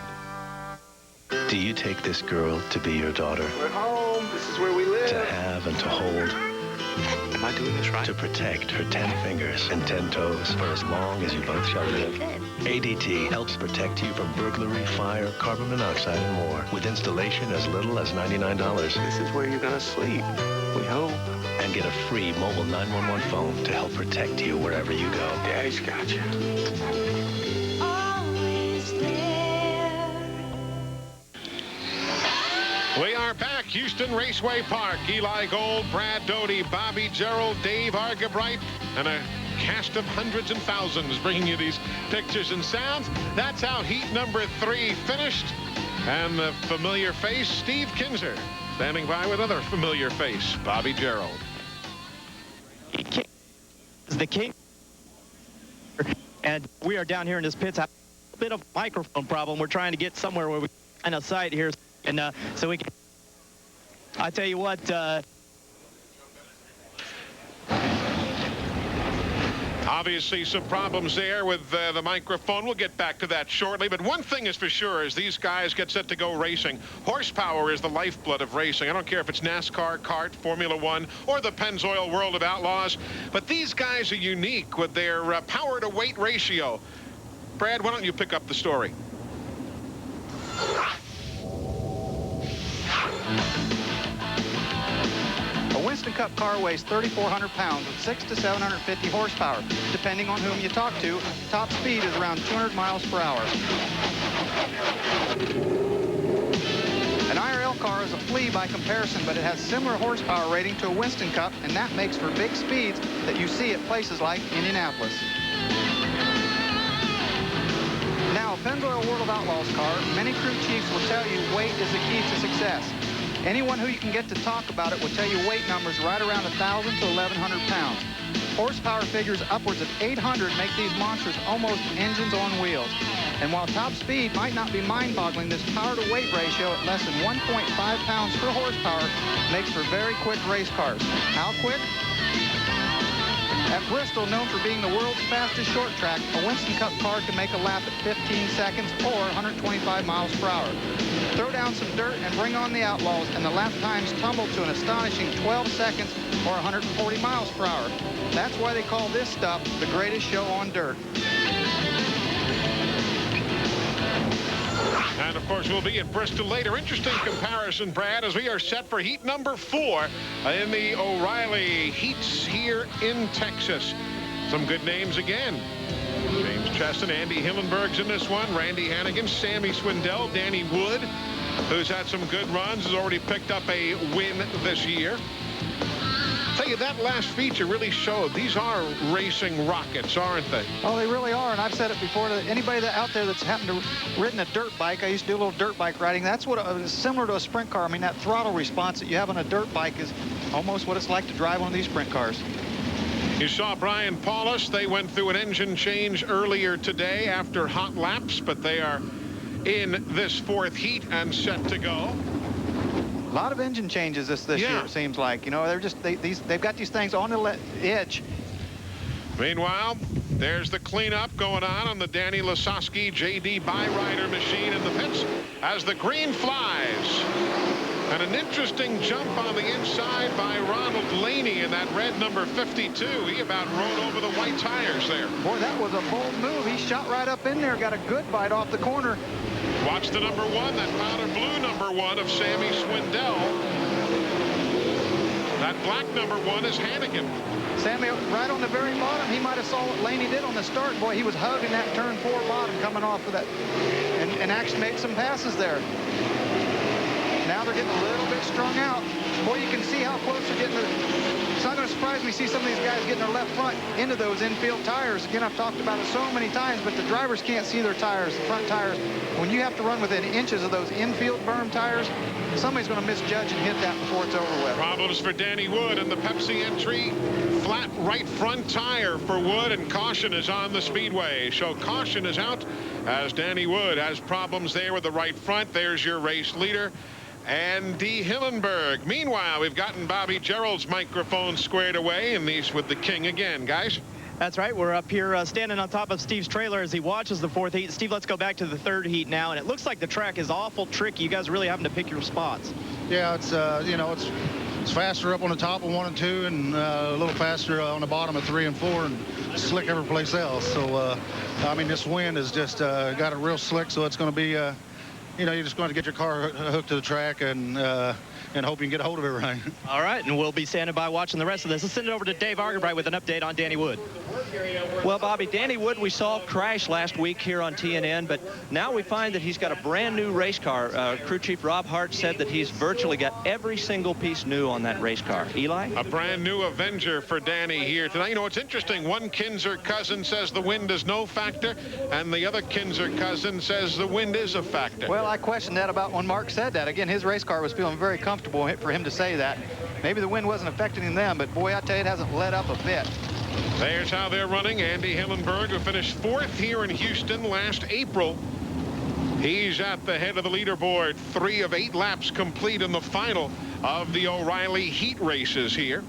Speaker 13: Do you take this girl to be your daughter?
Speaker 7: We're home. This is where we live.
Speaker 13: To have and to hold.
Speaker 7: Am I doing this right?
Speaker 13: To protect her 10 fingers and 10 toes for as long as you both shall live. ADT helps protect you from burglary, fire, carbon monoxide, and more. With installation as little as $99.
Speaker 7: This is where you're going to sleep. We hope.
Speaker 13: And get a free mobile 911 phone to help protect you wherever you go.
Speaker 7: Daddy's got you.
Speaker 1: We are back, Houston Raceway Park. Eli Gold, Brad Doty, Bobby Gerald, Dave Argabright, and a cast of hundreds and thousands bringing you these pictures and sounds. That's how heat number 3 finished. And the familiar face, Steve Kinser, standing by with another familiar face, Bobby Gerald.
Speaker 10: The king. And we are down here in this pits. A bit of a microphone problem. We're trying to get somewhere where we find a site here. And so we can, I tell you what,
Speaker 1: obviously some problems there with the microphone. We'll get back to that shortly. But one thing is for sure, as these guys get set to go racing, horsepower is the lifeblood of racing. I don't care if it's NASCAR, kart, Formula One, or the Pennzoil World of Outlaws. But these guys are unique with their power to weight ratio. Brad, why don't you pick up the story?
Speaker 3: A Winston Cup car weighs 3,400 pounds with 600 to 750 horsepower. Depending on whom you talk to, top speed is around 200 miles per hour. An IRL car is a flea by comparison, but it has similar horsepower rating to a Winston Cup, and that makes for big speeds that you see at places like Indianapolis. Now, a Pennzoil World of Outlaws car, many crew chiefs will tell you weight is the key to success. Anyone who you can get to talk about it will tell you weight numbers right around 1,000 to 1,100 pounds. Horsepower figures upwards of 800 make these monsters almost engines on wheels. And while top speed might not be mind-boggling, this power-to-weight ratio at less than 1.5 pounds per horsepower makes for very quick race cars. How quick? At Bristol, known for being the world's fastest short track, a Winston Cup car can make a lap at 15 seconds or 125 miles per hour. Throw down some dirt and bring on the Outlaws, and the lap times tumble to an astonishing 12 seconds or 140 miles per hour. That's why they call this stuff the greatest show on dirt.
Speaker 1: And, of course, we'll be at Bristol later. Interesting comparison, Brad, as we are set for heat number 4 in the O'Reilly heats here in Texas. Some good names again. James Cheston, Andy Hillenburg's in this one. Randy Hannigan, Sammy Swindell, Danny Wood, who's had some good runs, has already picked up a win this year. Tell you, that last feature really showed these are racing rockets, aren't they?
Speaker 3: Oh, they really are, and I've said it before to anybody out there that's happened to ridden a dirt bike. I used to do a little dirt bike riding. That's what is similar to a sprint car. I mean, that throttle response that you have on a dirt bike is almost what it's like to drive one of these sprint cars.
Speaker 1: You saw Brian Paulus. They went through an engine change earlier today after hot laps, but they are in this 4th heat and set to go.
Speaker 3: A lot of engine changes this year, it seems like. You know, they're just they've got these things on the edge.
Speaker 1: Meanwhile, there's the cleanup going on the Danny Lasowski JD Byrider machine in the pits as the green flies. And an interesting jump on the inside by Ronald Laney in that red number 52. He about rode over the white tires there.
Speaker 3: Boy, that was a bold move. He shot right up in there, got a good bite off the corner.
Speaker 1: Watch the number 1, that powder blue number 1 of Sammy Swindell. That black number 1 is Hannigan.
Speaker 3: Sammy right on the very bottom. He might have saw what Laney did on the start. Boy, he was hugging that turn 4 bottom coming off of that and actually made some passes there. Now they're getting a little bit strung out. Boy, you can see how close they're getting. It's not going to surprise me to see some of these guys getting their left front into those infield tires. Again, I've talked about it so many times, but the drivers can't see their tires, the front tires. When you have to run within inches of those infield berm tires, somebody's going to misjudge and hit that before it's over with.
Speaker 1: Problems for Danny Wood in the Pepsi entry. Flat right front tire for Wood, and caution is on the speedway. So caution is out as Danny Wood has problems there with the right front. There's your race leader, Andy Hillenburg. Meanwhile, we've gotten Bobby Gerald's microphone squared away, and these with the king again, guys.
Speaker 10: That's right. We're up here standing on top of Steve's trailer as he watches the 4th heat. Steve, let's go back to the 3rd heat now, and it looks like the track is awful tricky. You guys really having to pick your spots.
Speaker 8: Yeah, it's you know, it's faster up on the top of 1 and 2, and a little faster on the bottom of 3 and 4, and slick every place else. So I mean, this wind has just got it real slick, so it's going to be you know, you're just going to get your car hooked to the track and hope you can get a hold of it right.
Speaker 10: All right, and we'll be standing by watching the rest of this. Let's send it over to Dave Argerbright with an update on Danny Wood.
Speaker 9: Well, Bobby, Danny Wood we saw crash last week here on TNN, but now we find that he's got a brand new race car. Crew Chief Rob Hart said that he's virtually got every single piece new on that race car. Eli?
Speaker 1: A brand new Avenger for Danny here tonight. You know, it's interesting. One Kinser cousin says the wind is no factor, and the other Kinser cousin says the wind is a factor.
Speaker 3: Well, I questioned that about when Mark said that. Again, his race car was feeling very comfortable for him to say that. Maybe the wind wasn't affecting them, but boy, I tell you, it hasn't let up a bit.
Speaker 1: There's how they're running. Andy Hillenburg, who finished 4th here in Houston last April. He's at the head of the leaderboard. 3 of 8 laps complete in the final of the O'Reilly heat races here.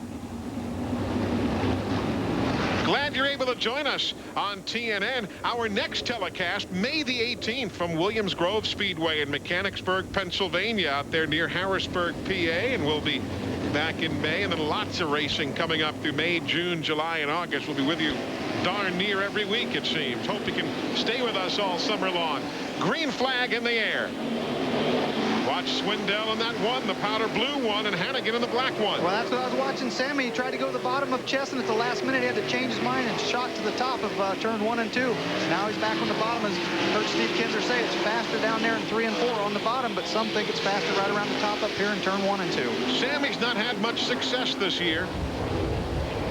Speaker 1: Glad you're able to join us on TNN. Our next telecast, May the 18th, from Williams Grove Speedway in Mechanicsburg, Pennsylvania, out there near Harrisburg, PA, and we'll be back in May, and then lots of racing coming up through May, June, July, and August. We'll be with you darn near every week, it seems. Hope you can stay with us all summer long. Green flag in the air. Watch Swindell in that 1, the powder blue 1, and Hannigan in the black 1.
Speaker 3: Well, that's what I was watching. Sammy, he tried to go to the bottom of Chesson at the last minute. He had to change his mind and shot to the top of turn 1 and 2. Now he's back on the bottom. As Coach Steve Kinser say, it's faster down there in 3 and 4 on the bottom, but some think it's faster right around the top up here in turn 1 and 2.
Speaker 1: Sammy's not had much success this year.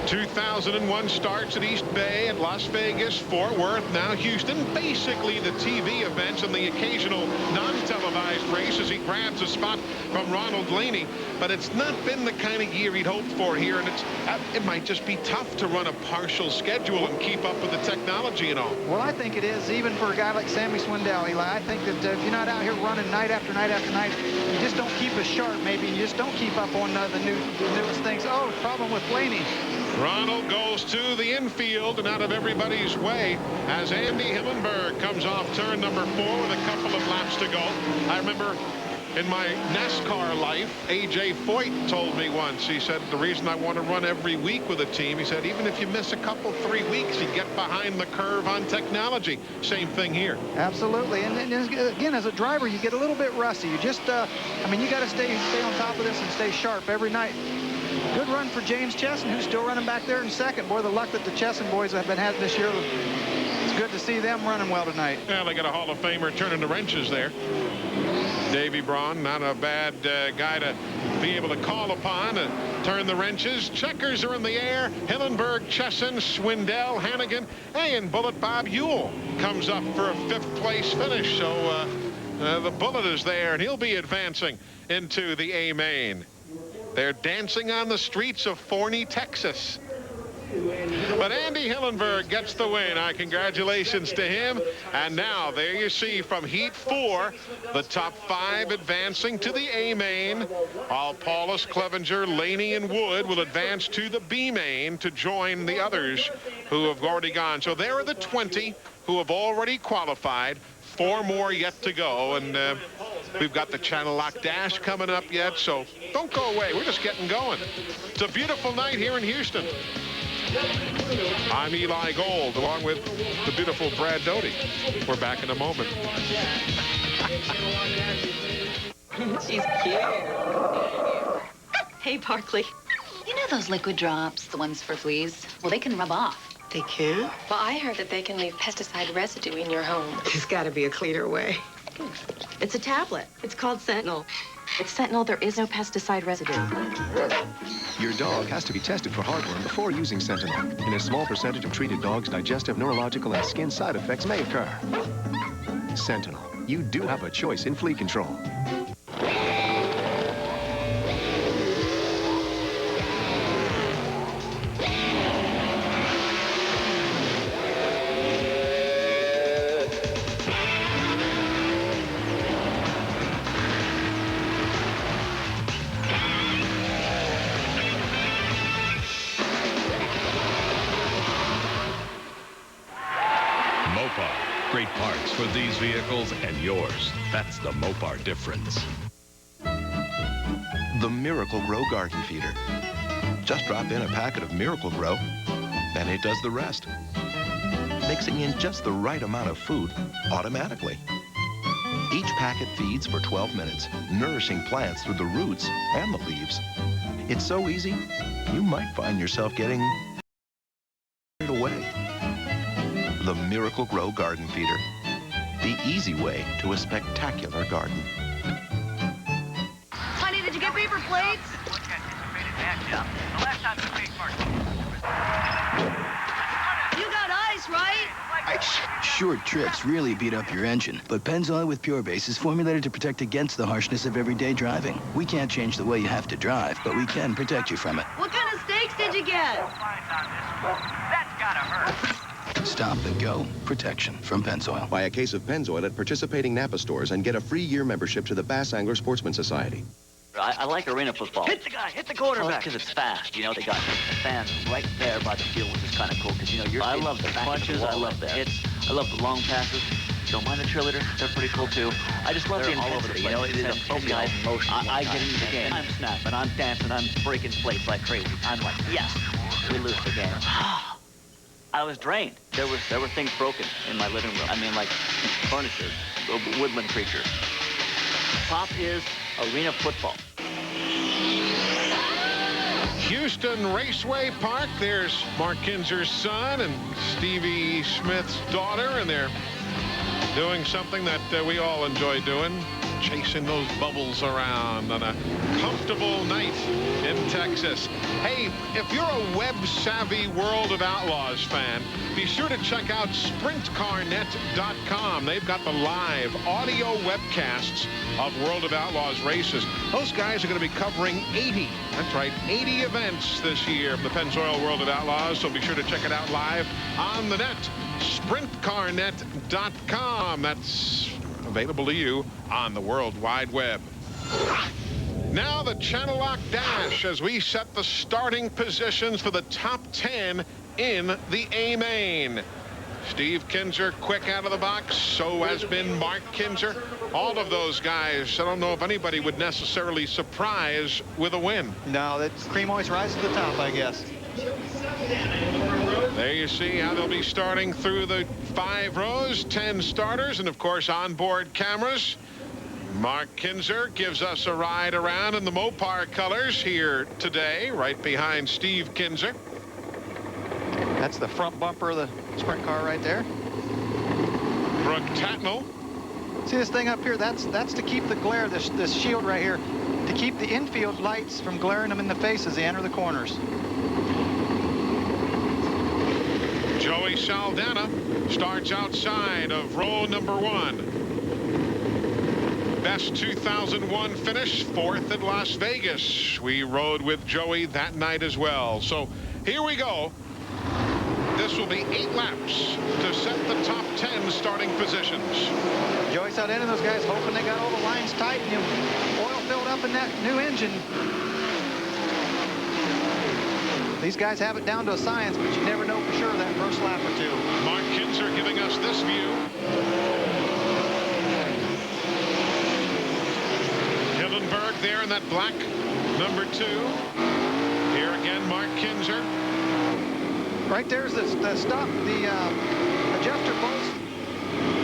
Speaker 1: 2001 starts at East Bay, at Las Vegas, Fort Worth, now Houston. Basically the TV events and the occasional non-televised races. He grabs a spot from Ronald Laney, but it's not been the kind of year he'd hoped for here, and it might just be tough to run a partial schedule and keep up with the technology and all.
Speaker 3: Well, I think it is, even for a guy like Sammy Swindell, Eli. I think that if you're not out here running night after night after night, you just don't keep as sharp, maybe. You just don't keep up on the newest things. Oh, problem with Laney.
Speaker 1: Ronald goes to the infield and out of everybody's way as Andy Hillenburg comes off turn number 4 with a couple of laps to go. I remember in my NASCAR life, A.J. Foyt told me once, he said, the reason I want to run every week with a team, he said, even if you miss a couple, 3 weeks, you get behind the curve on technology. Same thing here.
Speaker 3: Absolutely. And again, as a driver, you get a little bit rusty. You just, I mean, you got to stay on top of this and stay sharp every night. Good run for James Chesson, who's still running back there in second. Boy, the luck that the Chesson boys have been having this year. It's good to see them running well tonight.
Speaker 1: Yeah, they got a Hall of Famer turning the wrenches there. Davey Braun, not a bad guy to be able to call upon and turn the wrenches. Checkers are in the air. Hillenburg, Chesson, Swindell, Hannigan, and Bullet Bob Ewell comes up for a 5th place finish. So the Bullet is there, and he'll be advancing into the A-Main. They're dancing on the streets of Forney, Texas. But Andy Hillenburg gets the win. Congratulations to him. And now there you see from Heat 4, the top 5 advancing to the A-Main. While Paulus, Clevenger, Laney, and Wood will advance to the B-Main to join the others who have already gone. So there are the 20 who have already qualified. 4 more yet to go. And We've got the Channel Lock Dash coming up yet, so don't go away. We're just getting going. It's a beautiful night here in Houston. I'm Eli Gold, along with the beautiful Brad Doty. We're back in a moment.
Speaker 11: She's cute. Hey, Barkley. You know those liquid drops, the ones for fleas? Well, they can rub off.
Speaker 14: They can?
Speaker 11: Well, I heard that they can leave pesticide residue in your home.
Speaker 14: There's got to be a cleaner way. It's a tablet. It's called Sentinel.
Speaker 11: With Sentinel, there is no pesticide residue.
Speaker 15: Your dog has to be tested for heartworm before using Sentinel. In a small percentage of treated dogs, digestive, neurological, and skin side effects may occur. Sentinel. You do have a choice in flea control.
Speaker 16: Great parts for these vehicles and yours. That's the Mopar difference.
Speaker 15: The Miracle Grow Garden Feeder. Just drop in a packet of Miracle Grow, and it does the rest. Mixing in just the right amount of food automatically. Each packet feeds for 12 minutes, nourishing plants through the roots and the leaves. It's so easy, you might find yourself getting carried away. The Miracle Grow Garden Feeder. The easy way to a spectacular garden.
Speaker 18: Honey, did you get paper plates? You got ice, right?
Speaker 13: Short trips really beat up your engine, but Pennzoil with Pure Base is formulated to protect against the harshness of everyday driving. We can't change the way you have to drive, but we can protect you from it.
Speaker 18: What kind of steaks did you get?
Speaker 26: That's gotta hurt.
Speaker 13: Stop and go. Protection from Pennzoil.
Speaker 15: Buy a case of Pennzoil at participating Napa stores and get a free year membership to the Bass Angler Sportsman Society.
Speaker 27: I like arena football.
Speaker 26: Hit the guy, hit the quarterback.
Speaker 27: Because it's fast. You know, they got the fans right there by the field, which is kind of cool. Because, you know, I love the punches. I love the hits. I love the long passes. Don't mind the cheerleader. They're pretty cool, too. I just love the intensity. You know, it is a focus. I get into the game. I'm snapping. I'm dancing. I'm breaking plates like crazy. I'm like, yes, we lose the game. I was drained. There were things broken in my living room. I mean, like furniture, woodland creatures. Pop is arena football.
Speaker 1: Houston Raceway Park. There's Mark Kinser's son and Stevie Smith's daughter, and they're doing something that we all enjoy doing, chasing those bubbles around on a comfortable night in Texas. Hey, if you're a web-savvy World of Outlaws fan, be sure to check out sprintcarnet.com. They've got the live audio webcasts of World of Outlaws races. Those guys are going to be covering 80, that's right, 80 events this year of the Pennzoil World of Outlaws, so be sure to check it out live on the net. sprintcarnet.com. That's available to you on the World Wide Web. Now the Channel Lock Dash as we set the starting positions for the top 10 in the A-Main. Steve Kinser quick out of the box. So has been Mark Kinser. All of those guys, I don't know if anybody would necessarily surprise with a win.
Speaker 3: No, that cream always rises to the top, I guess.
Speaker 1: There you see how they'll be starting through the 5 rows, 10 starters, and of course onboard cameras. Mark Kinser gives us a ride around in the Mopar colors here today, right behind Steve Kinser.
Speaker 3: That's the front bumper of the sprint car right there.
Speaker 1: Brooke Tatnell.
Speaker 3: See this thing up here? That's to keep the glare, this shield right here, to keep the infield lights from glaring them in the face as they enter the corners.
Speaker 1: Joey Saldana starts outside of row number 1. Best 2001 finish, 4th at Las Vegas. We rode with Joey that night as well. So here we go. This will be 8 laps to set the top 10 starting positions.
Speaker 3: Joey Saldana and those guys hoping they got all the lines tight and oil filled up in that new engine. These guys have it down to a science, but you never know for sure that first lap or two.
Speaker 1: Mark Kinser giving us this view. there in that black number 2. Here again, Mark Kinser.
Speaker 3: Right there's the stop, the adjuster bolts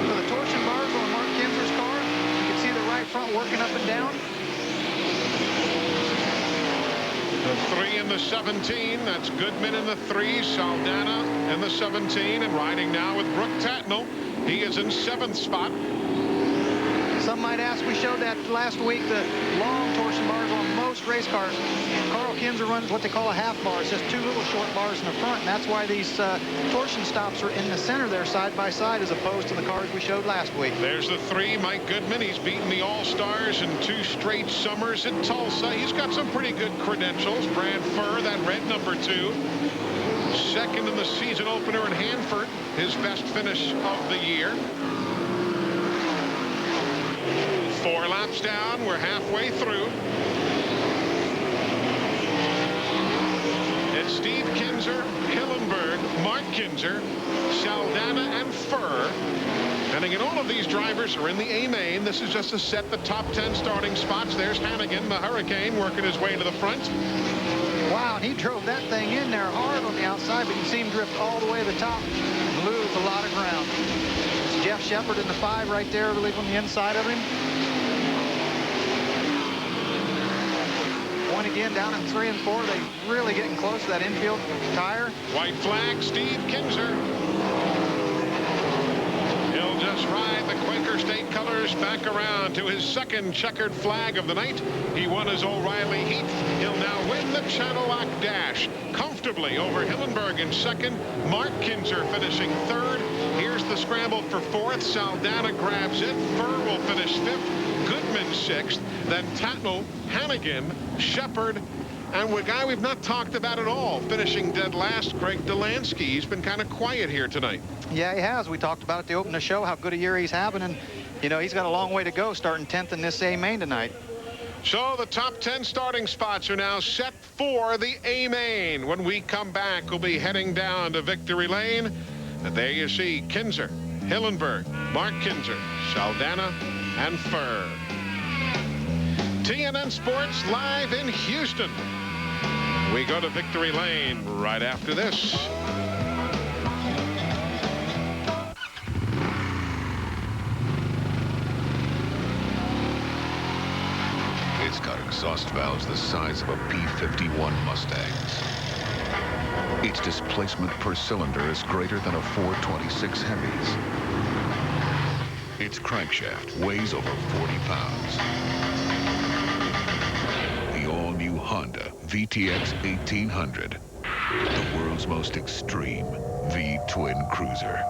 Speaker 3: for the torsion bars on Mark Kinser's car. You can see the right front working up and down.
Speaker 1: The 3 and the 17, that's Goodman in the 3, Saldana in the 17, and riding now with Brooke Tatnall. He is in 7th spot.
Speaker 3: Some might ask, we showed that last week, the long torsion bars on most race cars. Carl Kinser runs what they call a half bar. It's just 2 little short bars in the front, and that's why these torsion stops are in the center there, side by side, as opposed to the cars we showed last week.
Speaker 1: There's the 3, Mike Goodman. He's beaten the All-Stars in 2 straight summers in Tulsa. He's got some pretty good credentials. Brad Furr, that red number 2. Second in the season opener in Hanford, his best finish of the year. 4 laps down, we're halfway through. It's Steve Kinser, Hillenburg, Mark Kinser, Saldana, and Furr. And again, all of these drivers are in the A main. This is just to set the top 10 starting spots. There's Hannigan, the Hurricane, working his way to the front.
Speaker 3: Wow, and he drove that thing in there hard on the outside, but you see him drift all the way to the top and lose a lot of ground. It's Jeff Shepard in the 5 right there, I believe, on the inside of him. Point again down in 3 and 4. They really getting close to that infield tire.
Speaker 1: White flag, Steve Kinser. He'll just ride the Quaker State colors back around to his 2nd checkered flag of the night. He won his O'Reilly heat. He'll now win the Channel Lock Dash comfortably over Hillenburg in 2nd. Mark Kinser finishing 3rd. Here's the scramble for 4th. Saldana grabs it. Furr will finish 5th. Goodman 6th. Then Tatnall, Hannigan, Shepard, and a guy we've not talked about at all, finishing dead last, Craig Delansky. He's been kind of quiet here tonight.
Speaker 3: Yeah, he has. We talked about at the open of the show how good a year he's having, and, you know, he's got a long way to go starting 10th in this A main tonight.
Speaker 1: So the top 10 starting spots are now set for the A main. When we come back, we'll be heading down to Victory Lane. And there you see Kinser, Hillenburg, Mark Kinser, Saldana, and Furr. TNN Sports live in Houston. We go to Victory Lane right after this.
Speaker 12: It's got exhaust valves the size of a P-51 Mustang's. Its displacement per cylinder is greater than a 426 Heavy's. Its crankshaft weighs over 40 pounds. The all-new Honda VTX 1800, the world's most extreme V-twin cruiser.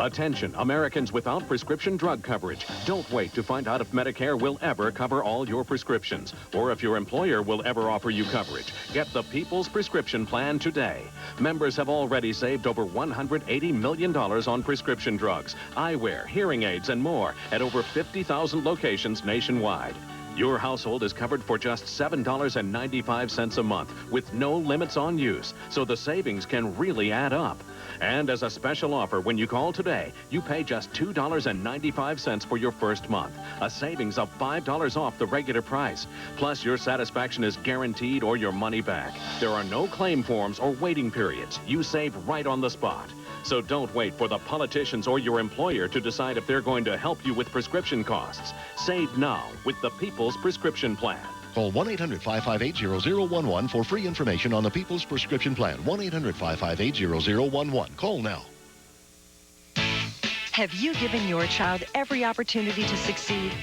Speaker 16: Attention, Americans without prescription drug coverage. Don't wait to find out if Medicare will ever cover all your prescriptions, or if your employer will ever offer you coverage. Get the People's Prescription Plan today. Members have already saved over $180 million on prescription drugs, eyewear, hearing aids, and more at over 50,000 locations nationwide. Your household is covered for just $7.95 a month with no limits on use, so the savings can really add up. And as a special offer, when you call today, you pay just $2.95 for your first month, a savings of $5 off the regular price. Plus, your satisfaction is guaranteed or your money back. There are no claim forms or waiting periods. You save right on the spot. So don't wait for the politicians or your employer to decide if they're going to help you with prescription costs. Save now with the People's Prescription Plan.
Speaker 17: Call 1-800-558-0011 for free information on the People's Prescription Plan. 1-800-558-0011. Call now.
Speaker 19: Have you given your child every opportunity to succeed?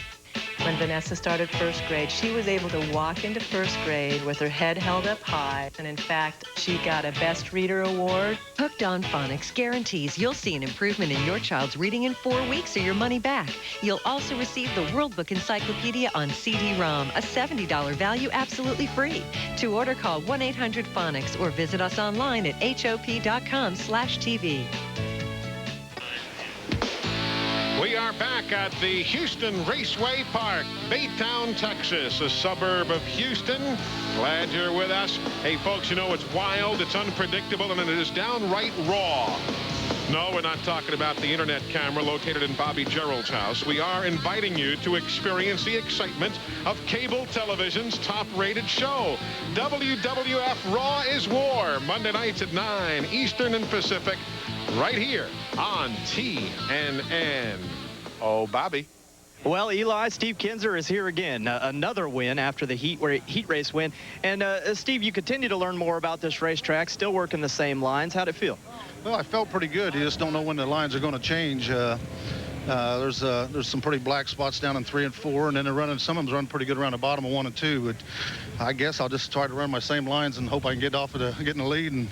Speaker 19: When Vanessa started first grade, she was able to walk into first grade with her head held up high. And in fact, she got a Best Reader Award.
Speaker 20: Hooked on Phonics guarantees you'll see an improvement in your child's reading in 4 weeks or your money back. You'll also receive the World Book Encyclopedia on CD-ROM, a $70 value absolutely free. To order, call 1-800-PHONICS or visit us online at hop.com/TV.
Speaker 1: We are back at the Houston Raceway Park, Baytown, Texas, a suburb of Houston. Glad you're with us. Hey, folks, you know, it's wild, it's unpredictable, and it is downright raw. No, we're not talking about the internet camera located in Bobby Gerald's house. We are inviting you to experience the excitement of cable television's top-rated show. WWF Raw is War, Monday nights at 9 Eastern and Pacific, right here on TNN. Oh, Bobby.
Speaker 10: Well, Eli, Steve Kinser is here again. Another win after the heat race win. And, Steve, you continue to learn more about this racetrack, still working the same lines. How'd it feel?
Speaker 8: Well, I felt pretty good. You just don't know when the lines are going to change. There's some pretty black spots down in 3 and 4, and then they're running, some of them's running pretty good around the bottom of 1 and 2. But I guess I'll just try to run my same lines and hope I can get in the lead and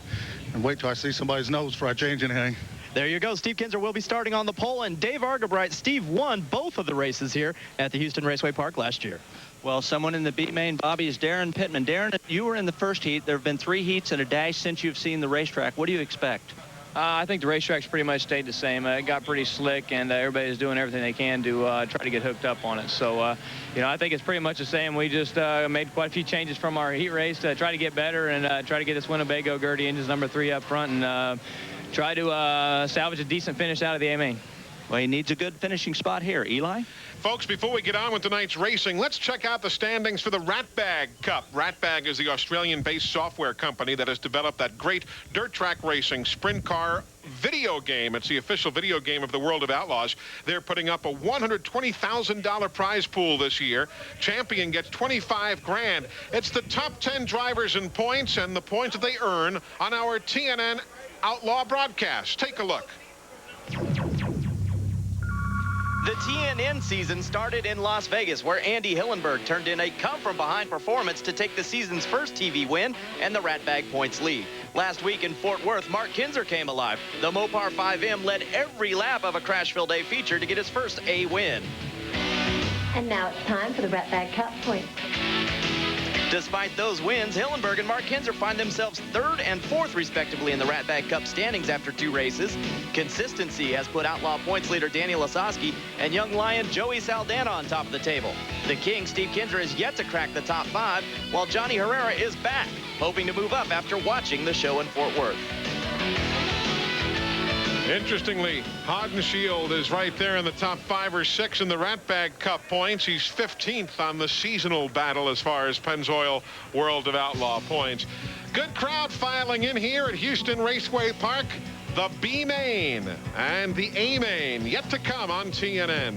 Speaker 8: wait till I see somebody's nose before I change anything.
Speaker 10: There you go. Steve Kinser will be starting on the pole, and Dave Argabright. Steve won both of the races here at the Houston Raceway Park last year.
Speaker 9: Well, someone in the B main, Bobby, is Daryn Pittman. Daryn, you were in the first heat. There have been 3 heats and a dash since you've seen the racetrack. What do you expect?
Speaker 2: I think the racetrack's pretty much stayed the same. It got pretty slick, and everybody's doing everything they can to try to get hooked up on it. So, you know, I think it's pretty much the same. We just made quite a few changes from our heat race to try to get better and try to get this Winnebago Gertie engines number 3 up front and try to salvage a decent finish out of the A main.
Speaker 9: Well, he needs a good finishing spot here. Eli?
Speaker 1: Folks, before we get on with tonight's racing, let's check out the standings for the Ratbag Cup. Ratbag is the Australian-based software company that has developed that great dirt track racing sprint car video game. It's the official video game of the World of Outlaws. They're putting up a $120,000 prize pool this year. Champion gets $25 grand. It's the top 10 drivers in points and the points that they earn on our TNN Outlaw broadcast. Take a look.
Speaker 10: The TNN season started in Las Vegas, where Andy Hillenburg turned in a come-from-behind performance to take the season's first TV win and the Ratbag points lead. Last week in Fort Worth, Mark Kinser came alive. The Mopar 5M led every lap of a crash-filled A feature to get his first A win.
Speaker 4: And now it's time for the Ratbag Cup points.
Speaker 10: Despite those wins, Hillenburg and Mark Kinser find themselves 3rd and 4th, respectively, in the Ratbag Cup standings after 2 races. Consistency has put Outlaw points leader Danny Lasowski and young Lion Joey Saldana on top of the table. The King, Steve Kinser, is yet to crack the top 5, while Johnny Herrera is back, hoping to move up after watching the show in Fort Worth.
Speaker 1: Interestingly, Haudenschild is right there in the top 5 or 6 in the Ratbag Cup points. He's 15th on the seasonal battle as far as Pennzoil World of Outlaw points. Good crowd filing in here at Houston Raceway Park. The B main and the A main yet to come on TNN.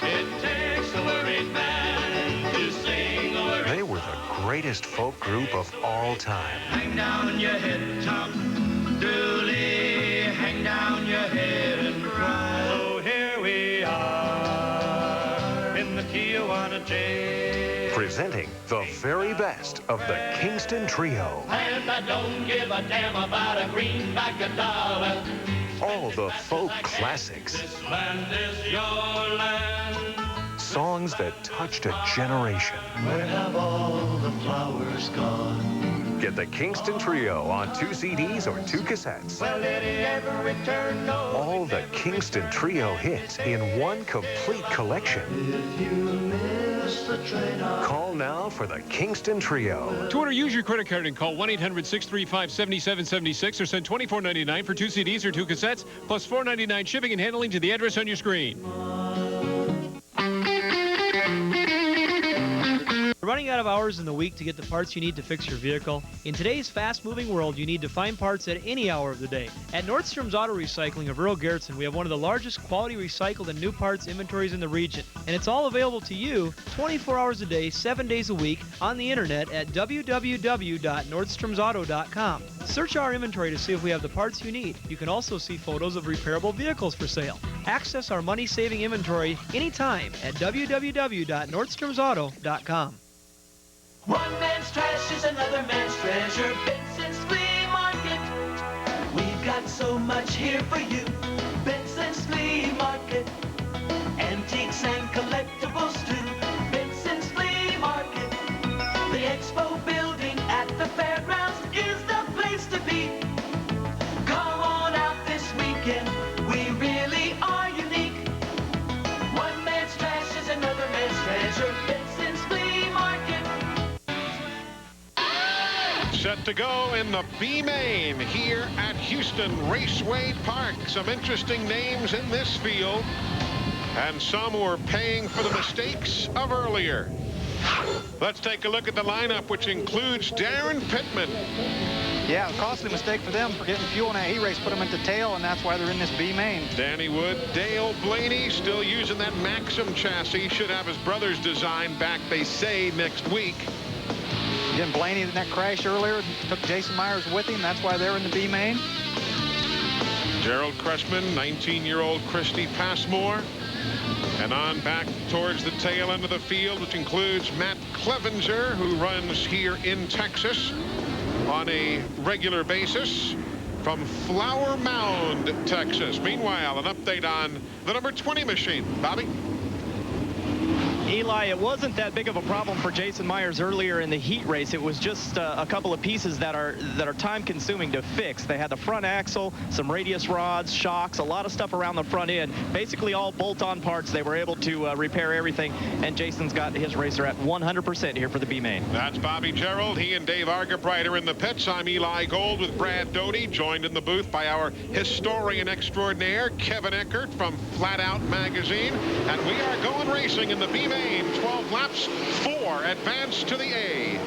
Speaker 21: It takes a worried man to sing a worried.
Speaker 22: They were the greatest folk group of all time.
Speaker 21: Hang down your head, Tom. Dooley, hang down your head and cry. So here we are in the Tijuana jail.
Speaker 22: Presenting the very best of the Kingston Trio.
Speaker 21: And I don't give a damn about a greenback $1.
Speaker 22: All the folk classics.
Speaker 21: This land is your land.
Speaker 22: Songs that touched a generation.
Speaker 21: Where have all the flowers gone?
Speaker 22: Get the Kingston Trio on 2 CDs or 2 cassettes.
Speaker 21: Well, did he ever return? No.
Speaker 22: All the Kingston Trio hits in one complete collection.
Speaker 21: If you miss the train,
Speaker 22: call now for the Kingston Trio.
Speaker 23: To order, use your credit card and call 1-800-635-7776 or send $24.99 for 2 CDs or 2 cassettes, plus $4.99 shipping and handling to the address on your screen.
Speaker 24: Running out of hours in the week to get the parts you need to fix your vehicle? In today's fast-moving world, you need to find parts at any hour of the day. At Nordstrom's Auto Recycling of Earl Garrettson, we have one of the largest quality recycled and new parts inventories in the region. And it's all available to you 24 hours a day, 7 days a week on the internet at www.nordstromsauto.com. Search our inventory to see if we have the parts you need. You can also see photos of repairable vehicles for sale. Access our money-saving inventory anytime at www.nordstromsauto.com.
Speaker 21: One man's trash is another man's treasure. Benson's Flea Market. We've got so much here for you. Benson's Flea Market. Antiques and collectibles too. Benson's Flea Market. The expo building at the fairgrounds is the place to be. Come on out this weekend. We really are unique. One man's trash is another man's treasure. Benson's Flea Market.
Speaker 1: Set to go in the B main here at Houston Raceway Park. Some interesting names in this field, and some who are paying for the mistakes of earlier. Let's take a look at the lineup, which includes Daryn Pittman.
Speaker 3: Yeah, a costly mistake for them for getting fuel in that heat race, put them into tail, and that's why they're in this B main.
Speaker 1: Danny Wood, Dale Blaney, still using that Maxim chassis. Should have his brother's design back, they say, next week.
Speaker 3: Again, Blaney in that crash earlier took Jason Myers with him. That's why they're in the B main.
Speaker 1: Gerald Cressman, 19-year-old Christy Passmore. And on back towards the tail end of the field, which includes Matt Clevenger, who runs here in Texas on a regular basis from Flower Mound, Texas. Meanwhile, an update on the number 20 machine. Bobby?
Speaker 10: Eli, it wasn't that big of a problem for Jason Myers earlier in the heat race. It was just a couple of pieces that are time-consuming to fix. They had the front axle, some radius rods, shocks, a lot of stuff around the front end. Basically all bolt-on parts. They were able to repair everything, and Jason's got his racer at 100% here for the B main.
Speaker 1: That's Bobby Gerald. He and Dave Argabright are in the pits. I'm Eli Gold with Brad Doty, joined in the booth by our historian extraordinaire, Kevin Eckert from Flat Out Magazine. And we are going racing in the B main. 12 laps, 4 advance to the A.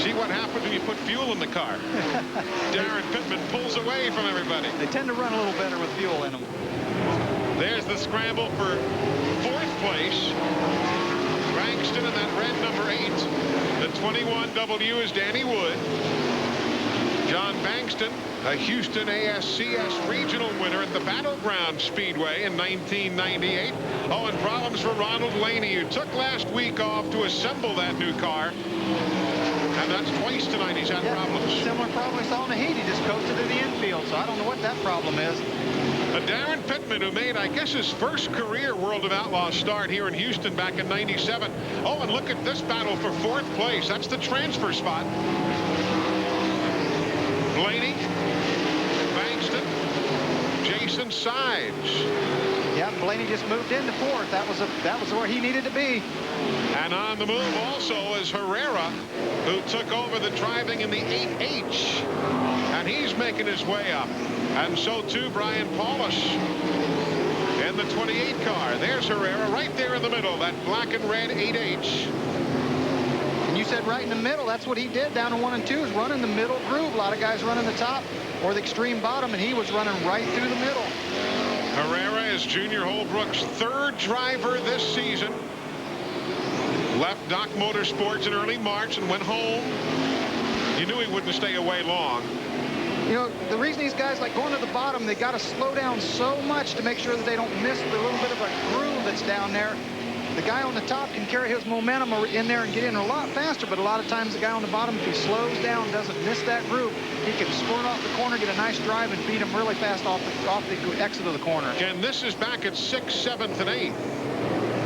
Speaker 1: See what happens when you put fuel in the car. Daryn Pittman pulls away from everybody.
Speaker 3: They tend to run a little better with fuel in them.
Speaker 1: There's the scramble for 4th place. Bankston in that red number 8. The 21W is Danny Wood. John Bankston, a Houston ASCS regional winner at the Battleground Speedway in 1998. Oh, and problems for Ronald Laney, who took last week off to assemble that new car. And that's twice tonight he's had problems.
Speaker 3: Similar problem we saw in the heat. He just coasted to the infield, so I don't know what that problem is.
Speaker 1: Daryn Pittman, who made, I guess, his first career World of Outlaws start here in Houston back in '97. Oh, and look at this battle for 4th place. That's the transfer spot. Blaney, Bankston, Jason Sides.
Speaker 3: Yeah, Blaney just moved into 4th. That was where he needed to be.
Speaker 1: And on the move also is Herrera, who took over the driving in the 8H. And he's making his way up. And so too Brian Paulus in the 28 car. There's Herrera right there in the middle, that black and red 8H.
Speaker 3: And you said right in the middle. That's what he did down in 1 and 2, is running the middle groove. A lot of guys running the top or the extreme bottom, and he was running right through the middle.
Speaker 1: Herrera is Junior Holbrook's 3rd driver this season. Left Doc Motorsports in early March and went home. You knew he wouldn't stay away long.
Speaker 3: You know, the reason these guys like going to the bottom, they got to slow down so much to make sure that they don't miss the little bit of a groove that's down there. The guy on the top can carry his momentum in there and get in a lot faster, but a lot of times the guy on the bottom, if he slows down, doesn't miss that groove, he can squirt off the corner, get a nice drive, and beat him really fast off the exit of the corner.
Speaker 1: And this is back at 6th, 7th, and 8th.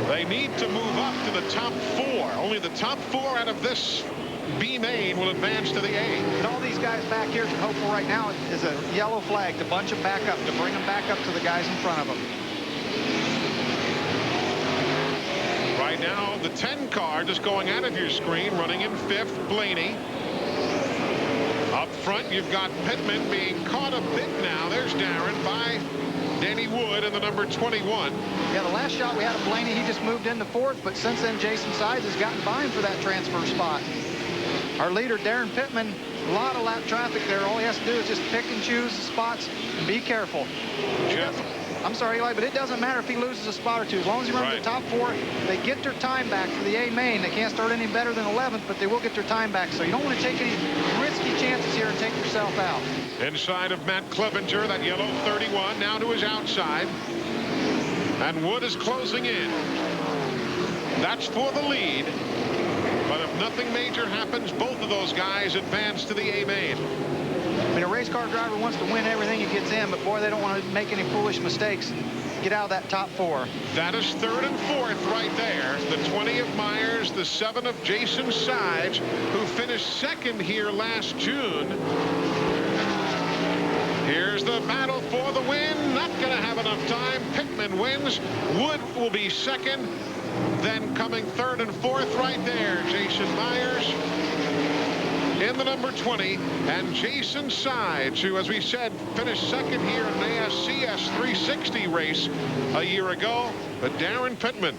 Speaker 1: They need to move up to the top 4. Only the top 4 out of this B main will advance to the A.
Speaker 3: And all these guys back here can hope for right now is a yellow flag to bunch them back up, to bring them back up to the guys in front of them.
Speaker 1: Right now, the 10 car just going out of your screen, running in 5th, Blaney. Up front, you've got Pittman being caught a bit now. There's Daryn by Danny Wood in the number 21.
Speaker 3: Yeah, the last shot we had of Blaney, he just moved into 4th, but since then, Jason Sides has gotten by him for that transfer spot. Our leader, Daryn Pittman, a lot of lap traffic there. All he has to do is just pick and choose the spots and be careful. I'm sorry, Eli, but it doesn't matter if he loses a spot or 2. As long as he runs the top 4, they get their time back for the A main. They can't start any better than 11th, but they will get their time back. So you don't want to take any risky chances here and take yourself out.
Speaker 1: Inside of Matt Clevenger, that yellow 31, now to his outside. And Wood is closing in. That's for the lead. But if nothing major happens, both of those guys advance to the A main.
Speaker 3: I mean, a race car driver wants to win everything he gets in, but boy, they don't want to make any foolish mistakes and get out of that top 4.
Speaker 1: That is 3rd and 4th right there. The 20 of Myers, the 7 of Jason Sides, who finished 2nd here last June. Here's the battle for the win. Not going to have enough time. Pittman wins. Wood will be 2nd. Then coming third and fourth right there, Jason Myers in the number 20, and Jason Sides, who, as we said, finished second here in an ASCS 360 race a year ago. But Daryn Pittman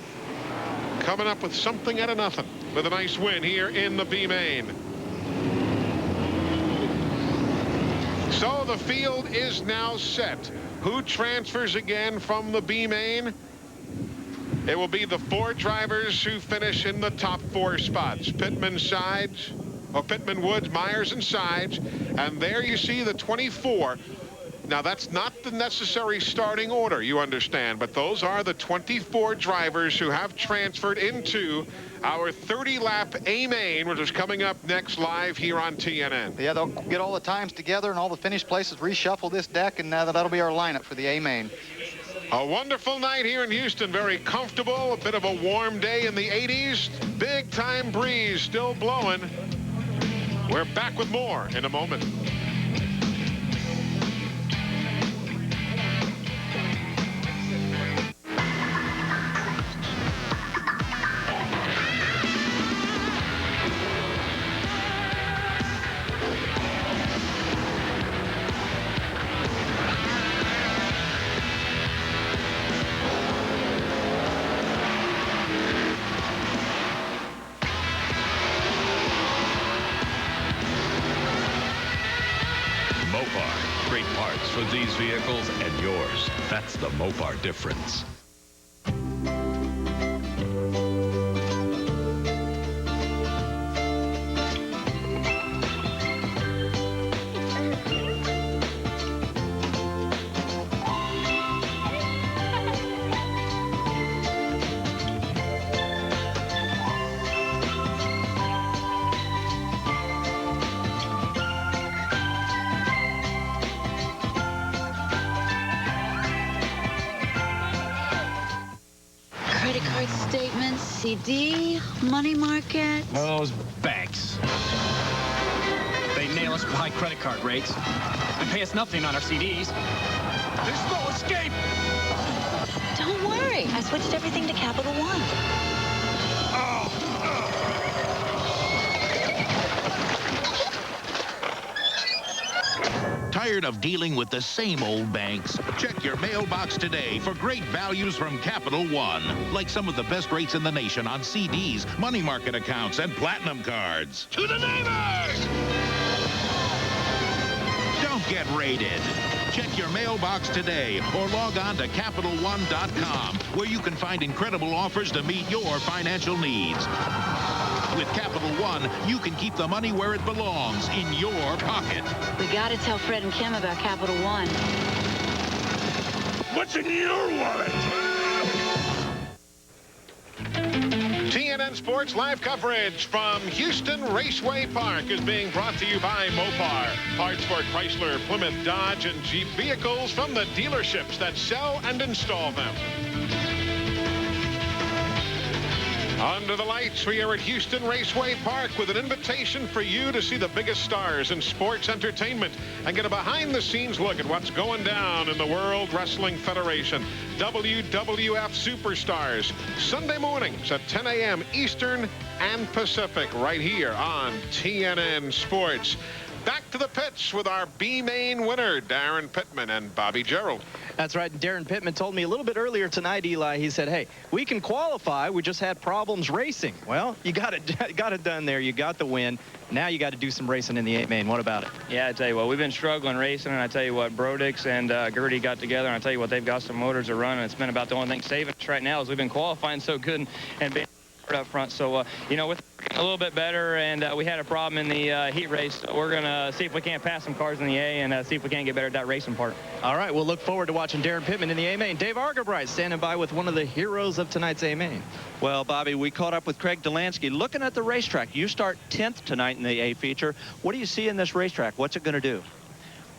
Speaker 1: coming up with something out of nothing with a nice win here in the B main. So the field is now set. Who transfers again from the B main? It will be the 4 drivers who finish in the top 4 spots. Pittman, Sides, or Pittman, Woods, Myers, and Sides. And there you see the 24. Now, that's not the necessary starting order, you understand, but those are the 24 drivers who have transferred into our 30-lap A main, which is coming up next live here on TNN.
Speaker 3: Yeah, they'll get all the times together and all the finish places, reshuffle this deck, and that'll be our lineup for the A main.
Speaker 1: A wonderful night here in Houston, very comfortable, a bit of a warm day in the 80s, big time breeze still blowing. We're back with more in a moment.
Speaker 5: Great parts for these vehicles and yours. That's the Mopar difference.
Speaker 6: Credit card statements, CD, money market.
Speaker 7: Those banks. They nail us with high credit card rates and pay us nothing on our CDs. There's no escape!
Speaker 6: Don't worry. I switched everything to Capital One.
Speaker 11: Tired of dealing with the same old banks? Check your mailbox today for great values from Capital One, like some of the best rates in the nation on CDs, money market accounts, and platinum cards. To the neighbors! Don't get raided. Check your mailbox today or log on to CapitalOne.com, where you can find incredible offers to meet your financial needs. With Capital One, you can keep the money where it belongs, in your pocket.
Speaker 6: We gotta tell Fred and Kim about Capital One.
Speaker 11: What's in your wallet?
Speaker 1: TNN Sports live coverage from Houston Raceway Park is being brought to you by Mopar. Parts for Chrysler, Plymouth, Dodge, and Jeep vehicles from the dealerships that sell and install them. Under the lights, we are at Houston Raceway Park with an invitation for you to see the biggest stars in sports entertainment and get a behind-the-scenes look at what's going down in the World Wrestling Federation. WWF Superstars, Sunday mornings at 10 a.m. Eastern and Pacific, right here on TNN Sports. Back to the pits with our B-main winner, Daryn Pittman and Bobby Gerald.
Speaker 10: That's right. Daryn Pittman told me a little bit earlier tonight, Eli, he said, hey, we can qualify. We just had problems racing. Well, you got it done there. You got the win. Now you got to do some racing in the 8 main. What about it?
Speaker 2: Yeah, I tell you what, we've been struggling racing, and I tell you what, Brodix and Gertie got together, and I tell you what, they've got some motors to run, and it's been about the only thing saving us right now is we've been qualifying so good and being up front. So, you know, with a little bit better, and we had a problem in the heat race. We're going to see if we can't pass some cars in the A and see if we can't get better at that racing part.
Speaker 10: All right, we'll look forward to watching Daryn Pittman in the A main. Dave Argerbright standing by with one of the heroes of tonight's A main.
Speaker 9: Well, Bobby, we caught up with Craig Delansky. Looking at the racetrack, you start 10th tonight in the A feature. What do you see in this racetrack? What's it going to do?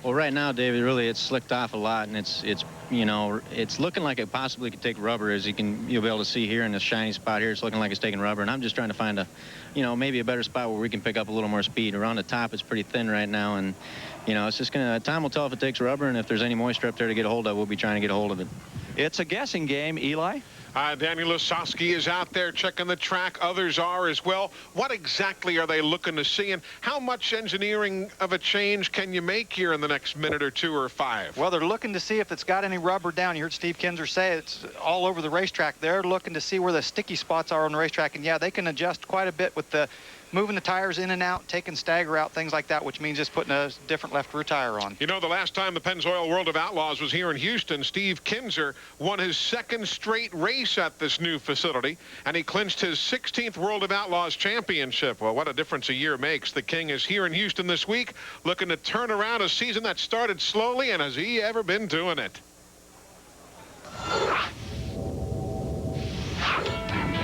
Speaker 14: Well, right now, David, really, it's slicked off a lot, and it's you know, it's looking like it possibly could take rubber, as you'll be able to see here in this shiny spot here. It's looking like it's taking rubber, and I'm just trying to find a, you know, maybe a better spot where we can pick up a little more speed. Around the top, it's pretty thin right now, and you know, it's just gonna, time will tell if it takes rubber, and if there's any moisture up there to get a hold of, we'll be trying to get a hold of it.
Speaker 9: It's a guessing game, Eli.
Speaker 1: Danny Lasowski is out there checking the track. Others are as well. What exactly are they looking to see, and how much engineering of a change can you make here in the next minute or 2 or 5?
Speaker 3: Well, they're looking to see if it's got any rubber down. You heard Steve Kinser say it's all over the racetrack. They're looking to see where the sticky spots are on the racetrack, and yeah, they can adjust quite a bit with the moving the tires in and out, taking stagger out, things like that, which means just putting a different left rear tire on.
Speaker 1: You know, the last time the Pennzoil World of Outlaws was here in Houston, Steve Kinser won his 2nd straight race at this new facility, and he clinched his 16th World of Outlaws championship. Well, what a difference a year makes. The King is here in Houston this week, looking to turn around a season that started slowly, and has he ever been doing it?
Speaker 12: The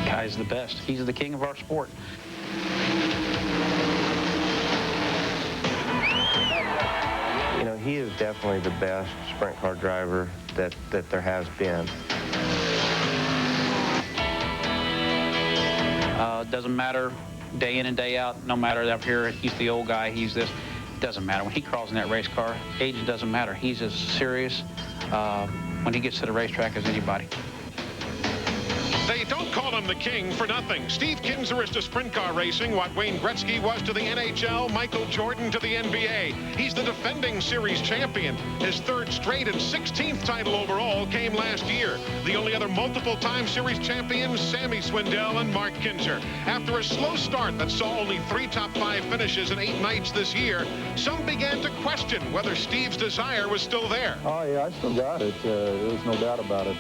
Speaker 12: guy's the best. He's the king of our sport.
Speaker 13: You know, he is definitely the best sprint car driver that there has been.
Speaker 12: Doesn't matter day in and day out, no matter up here, he's the old guy, he's this. It doesn't matter. When he crawls in that race car, age doesn't matter. He's as serious when he gets to the racetrack as anybody.
Speaker 1: They don't call him the King for nothing. Steve Kinser is to sprint car racing what Wayne Gretzky was to the NHL, Michael Jordan to the NBA. He's the defending series champion. His 3rd straight and 16th title overall came last year. The only other multiple-time series champions, Sammy Swindell and Mark Kinser. After a slow start that saw only 3 top 5 finishes in 8 nights this year, some began to question whether Steve's desire was still there.
Speaker 15: Oh, yeah, I still got it. There's no doubt about it.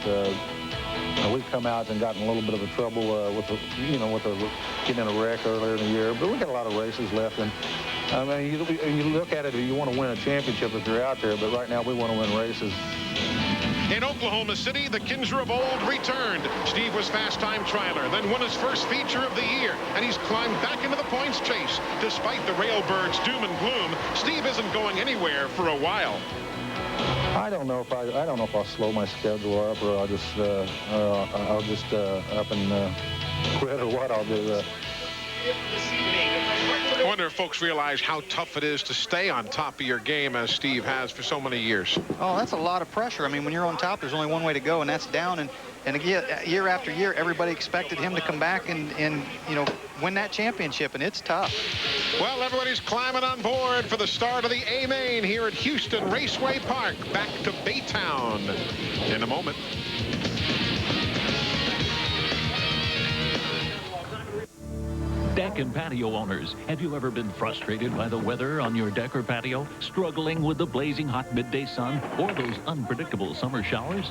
Speaker 15: We've come out and gotten a little bit of a trouble with getting in a wreck earlier in the year, but we got a lot of races left. And I mean, you look at it, you want to win a championship if you're out there, but right now we want to win races.
Speaker 1: In Oklahoma City, the Kinser of old returned. Steve was fast time trialer, then won his first feature of the year, and he's climbed back into the points chase. Despite the Railbirds' doom and gloom, Steve isn't going anywhere for a while.
Speaker 15: I don't know if I'll slow my schedule up, or I'll just up and quit, or what I'll do.
Speaker 1: I wonder if folks realize how tough it is to stay on top of your game as Steve has for so many years.
Speaker 3: Oh, that's a lot of pressure. I mean, when you're on top, there's only one way to go, and that's down. And again, year after year, everybody expected him to come back and you know, win that championship, and it's tough.
Speaker 1: Well, everybody's climbing on board for the start of the A-Main here at Houston Raceway Park. Back to Baytown in a moment.
Speaker 5: Deck and patio owners, have you ever been frustrated by the weather on your deck or patio? Struggling with the blazing hot midday sun or those unpredictable summer showers?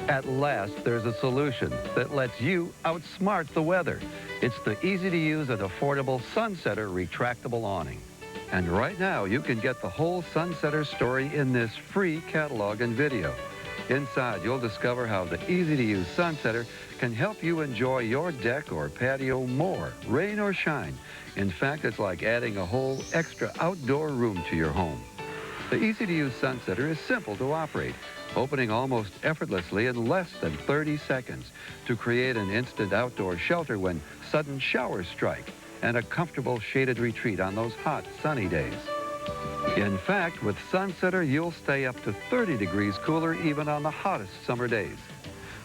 Speaker 18: At last, there's a solution that lets you outsmart the weather. It's the easy-to-use and affordable Sunsetter retractable awning. And right now, you can get the whole Sunsetter story in this free catalog and video. Inside, you'll discover how the easy-to-use Sunsetter can help you enjoy your deck or patio more, rain or shine. In fact, it's like adding a whole extra outdoor room to your home. The easy-to-use Sunsetter is simple to operate, opening almost effortlessly in less than 30 seconds to create an instant outdoor shelter when sudden showers strike and a comfortable shaded retreat on those hot, sunny days. In fact, with Sunsetter, you'll stay up to 30 degrees cooler even on the hottest summer days.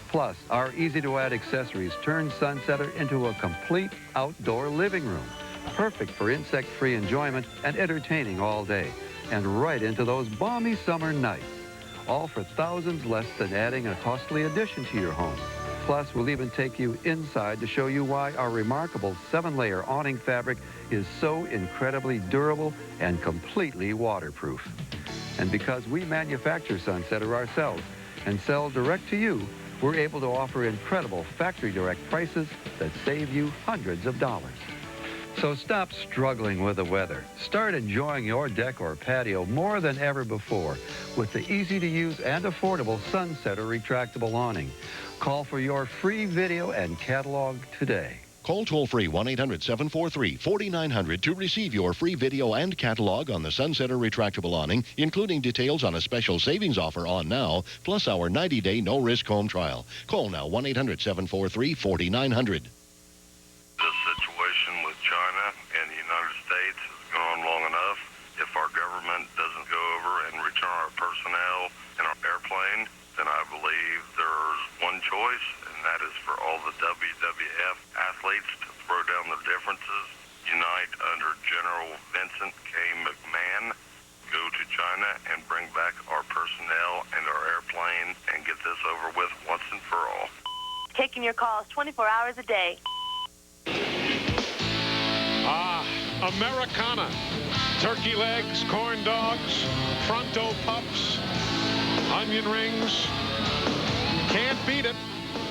Speaker 18: Plus, our easy-to-add accessories turn Sunsetter into a complete outdoor living room, perfect for insect-free enjoyment and entertaining all day, and right into those balmy summer nights. All for thousands less than adding a costly addition to your home. Plus, we'll even take you inside to show you why our remarkable 7-layer awning fabric is so incredibly durable and completely waterproof. And because we manufacture Sunsetter ourselves and sell direct to you, we're able to offer incredible factory direct prices that save you hundreds of dollars. So stop struggling with the weather. Start enjoying your deck or patio more than ever before with the easy-to-use and affordable Sunsetter retractable awning. Call for your free video and catalog today.
Speaker 17: Call toll-free 1-800-743-4900 to receive your free video and catalog on the Sunsetter retractable awning, including details on a special savings offer on now, plus our 90-day no-risk home trial. Call now 1-800-743-4900.
Speaker 25: The situation with China and the United States has gone on long enough. If our government doesn't go over and return our personnel and our airplane, then I believe there's one choice, and that is for all the WWF athletes to throw down the differences, unite under General Vincent K. McMahon, go to China and bring back our personnel and our airplane and get this over with once and for all.
Speaker 6: Taking your calls 24 hours a day.
Speaker 1: Americana. Turkey legs, corn dogs, Pronto pups, onion rings. Can't beat it.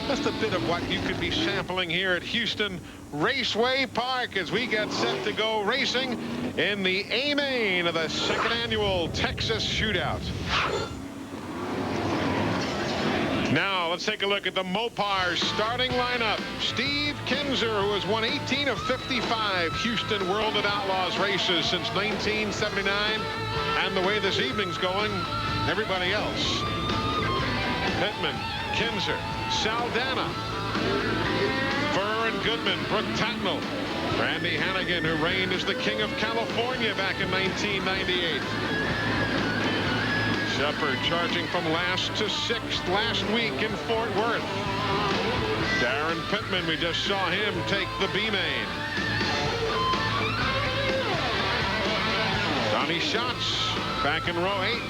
Speaker 1: Just a bit of what you could be sampling here at Houston Raceway Park as we get set to go racing in the A-Main of the second annual Texas Shootout. Now, let's take a look at the Mopar's starting lineup. Steve Kinser, who has won 18 of 55 Houston World of Outlaws races since 1979. And the way this evening's going, everybody else. Pittman, Kinser, Saldana, Burr and Goodman, Brooke Tatnall, Randy Hannigan, who reigned as the King of California back in 1998. Shepard charging from last to sixth last week in Fort Worth. Daryn Pittman, we just saw him take the B-Main. Donnie Schatz back in row 8.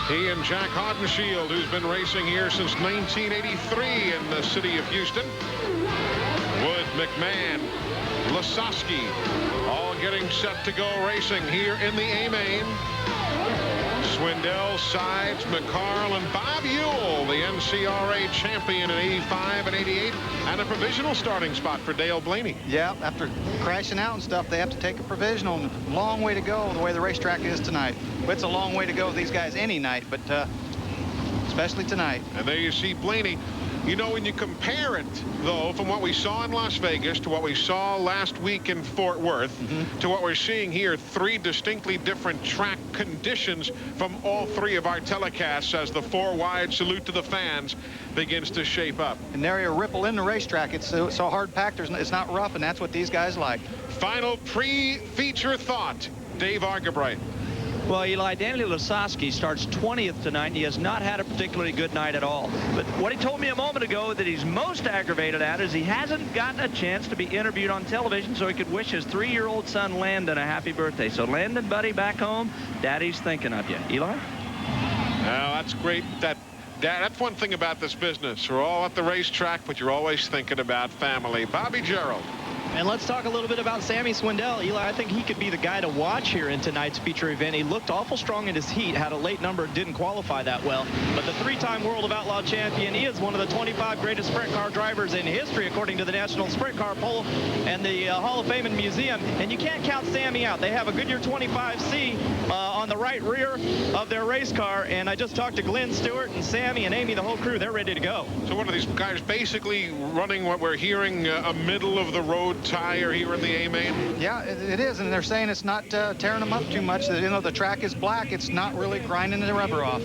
Speaker 1: He and Jack Haudenschild, who's been racing here since 1983 in the city of Houston. Wood, McMahon, Lasowski, all getting set to go racing here in the A-Main. Swindell, Sides, McCarl, and Bob Ewell, the NCRA champion in 85 and 88, and a provisional starting spot for Dale Blaney.
Speaker 3: Yeah, after crashing out and stuff, they have to take a provisional. Long way to go the way the racetrack is tonight. It's a long way to go with these guys any night, but especially tonight.
Speaker 1: And there you see Blaney. You know, when you compare it, though, from what we saw in Las Vegas to what we saw last week in Fort Worth to what we're seeing here, 3 distinctly different track conditions from all 3 of our telecasts as the 4-wide salute to the fans begins to shape up.
Speaker 3: And there you ripple in the racetrack. It's so hard packed. It's not rough, and that's what these guys like.
Speaker 1: Final pre-feature thought, Dave Argabright.
Speaker 9: Well, Eli, Danny Lasowski starts 20th tonight, and he has not had a particularly good night at all. But what he told me a moment ago that he's most aggravated at is he hasn't gotten a chance to be interviewed on television so he could wish his 3-year-old son Landon a happy birthday. So Landon, buddy, back home, Daddy's thinking of you. Eli?
Speaker 1: Well, that's great. That's one thing about this business. We're all at the racetrack, but you're always thinking about family. Bobby Gerald.
Speaker 10: And let's talk a little bit about Sammy Swindell. Eli, I think he could be the guy to watch here in tonight's feature event. He looked awful strong in his heat, had a late number, didn't qualify that well. But the 3-time World of Outlaw champion, he is one of the 25 greatest sprint car drivers in history, according to the National Sprint Car Poll and the Hall of Fame and Museum. And you can't count Sammy out. They have a Goodyear 25C on the right rear of their race car. And I just talked to Glenn Stewart and Sammy and Amy, the whole crew. They're ready to go.
Speaker 1: So what are these guys basically running what we're hearing a middle-of-the-road tire here in the A-Main?
Speaker 3: Yeah, it is, and they're saying it's not tearing them up too much. You know, the track is black. It's not really grinding the rubber off.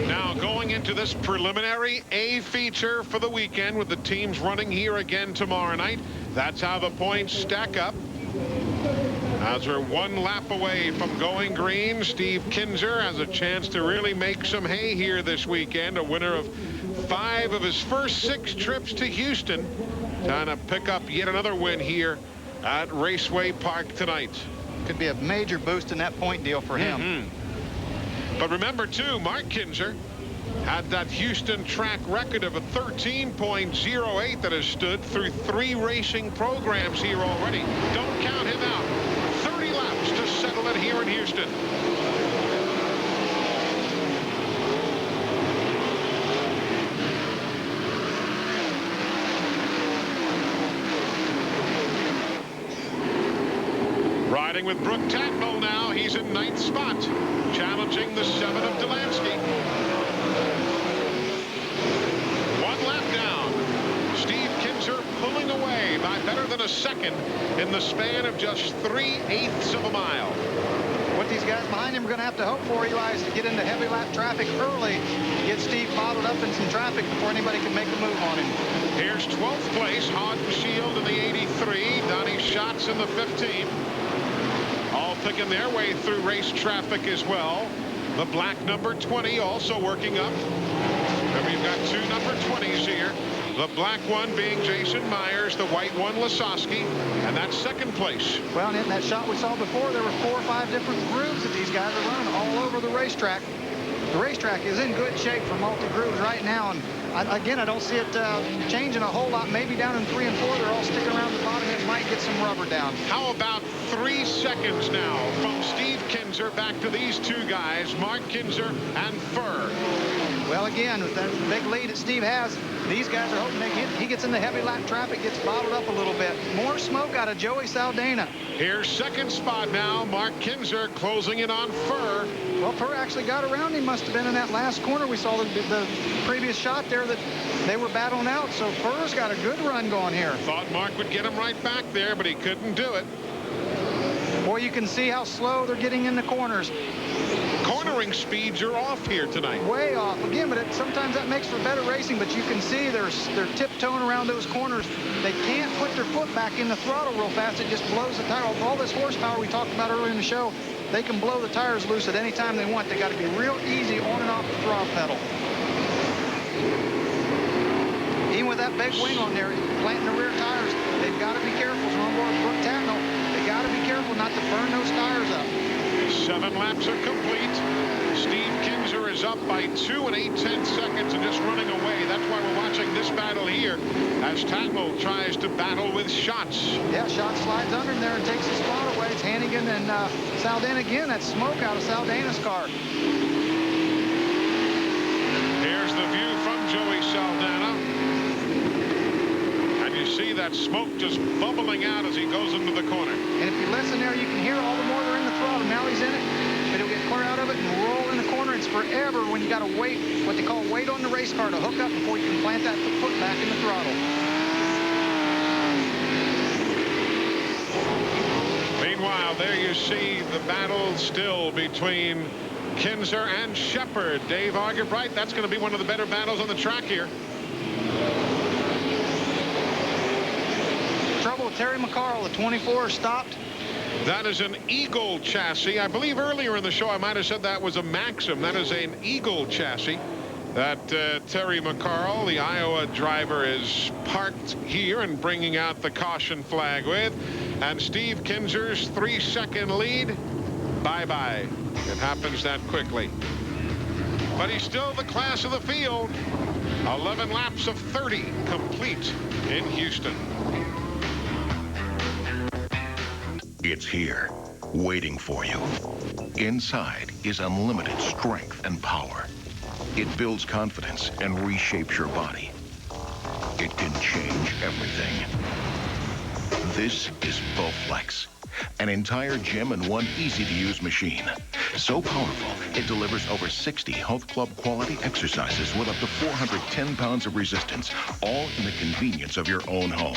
Speaker 1: Now, going into this preliminary A feature for the weekend with the teams running here again tomorrow night. That's how the points stack up. As we're 1 lap away from going green, Steve Kinser has a chance to really make some hay here this weekend. A winner of 5 of his first 6 trips to Houston. Trying to pick up yet another win here at Raceway Park tonight.
Speaker 3: Could be a major boost in that point deal for him.
Speaker 1: But remember, too, Mark Kinser had that Houston track record of a 13.08 that has stood through 3 racing programs here already. Don't count him out. 30 laps to settle it here in Houston. Riding with Brooke Tatnall now. He's in 9th spot, challenging the 7 of Delansky. 1 lap down. Steve Kinser pulling away by better than a second in the span of just 3/8 of a mile.
Speaker 3: What these guys behind him are going to have to hope for, Eli, is to get into heavy lap traffic early, get Steve bottled up in some traffic before anybody can make a move on him.
Speaker 1: Here's 12th place, Haudenschild in the 83, Donnie Schatz in the 15. All picking their way through race traffic as well. The black number 20 also working up. And we've got two number 20s here. The black one being Jason Myers, the white one Lasowski, and that's second place.
Speaker 3: Well, and in that shot we saw before, there were 4 or 5 different grooves that these guys are running all over the racetrack. The racetrack is in good shape for multi-grooves right now, and again, I don't see it changing a whole lot. Maybe down in 3 and 4, they're all sticking around the bottom. It might get some rubber down.
Speaker 1: How about 3 seconds now from Steve Kinser back to these two guys, Mark Kinser and Furr.
Speaker 3: Well, again, with that big lead that Steve has, these guys are hoping he gets in the heavy lap traffic, gets bottled up a little bit. More smoke out of Joey Saldana.
Speaker 1: Here's second spot now. Mark Kinser closing in on Furr.
Speaker 3: Well, Furr actually got around him. Must have been in that last corner. We saw the previous shot there that they were battling out. So Furr's got a good run going here.
Speaker 1: Thought Mark would get him right back there, but he couldn't do it.
Speaker 3: Boy, you can see how slow they're getting in the corners.
Speaker 1: Cornering speeds are off here tonight.
Speaker 3: Way off. Again, but sometimes that makes for better racing, but you can see they're tiptoeing around those corners. They can't put their foot back in the throttle real fast. It just blows the tire. With all this horsepower we talked about earlier in the show, they can blow the tires loose at any time they want. They got to be real easy on and off the throttle pedal. Even with that big wing on there, planting the rear tires, they've got to be careful. So on board Brooke Tatnall, they got to be careful not to burn those tires up.
Speaker 1: 7 laps are complete. Steve Kinser is up by 2 8/10 seconds and just running away. That's why we're watching this battle here as Tatnall tries to battle with Schatz.
Speaker 3: Yeah, Schatz slides under him there and takes the spot away. It's Hannigan and Saldana again. That smoke out of Saldana's car.
Speaker 1: Here's the view from Joey Saldana. And you see that smoke just bubbling out as he goes into the corner.
Speaker 3: And if you listen there, you can hear all the more they're in the throttle. Now he's in it, but he'll get clear out of it and roll in the corner. It's forever when you got to wait, what they call wait on the race car to hook up before you can plant that foot back in the throttle.
Speaker 1: Meanwhile, there you see the battle still between Kinser and Shepard. Dave Argerbright, that's going to be one of the better battles on the track here.
Speaker 3: Trouble with Terry McCarl, the 24 stopped.
Speaker 1: That is an Eagle chassis. I believe earlier in the show I might have said that was a Maxim. That is an Eagle chassis that Terry McCarl, the Iowa driver, is parked here and bringing out the caution flag with. And Steve Kinser's 3-second lead, bye-bye. It happens that quickly. But he's still the class of the field. 11 laps of 30 complete in Houston.
Speaker 11: It's here, waiting for you. Inside is unlimited strength and power. It builds confidence and reshapes your body. It can change everything. This is Bowflex, an entire gym in one easy-to-use machine. So powerful, it delivers over 60 health club quality exercises with up to 410 pounds of resistance, all in the convenience of your own home.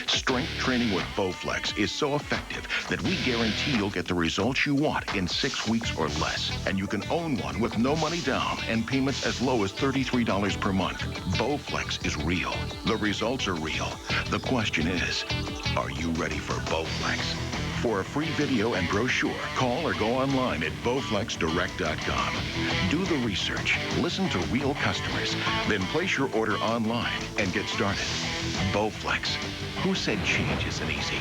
Speaker 11: Strength training with Bowflex is so effective that we guarantee you'll get the results you want in 6 weeks or less. And you can own one with no money down and payments as low as $33 per month. Bowflex is real. The results are real. The question is, are you ready for Bowflex? For a free video and brochure, call or go online at bowflexdirect.com. Do the research, listen to real customers, then place your order online and get started. Bowflex. Who said change isn't easy?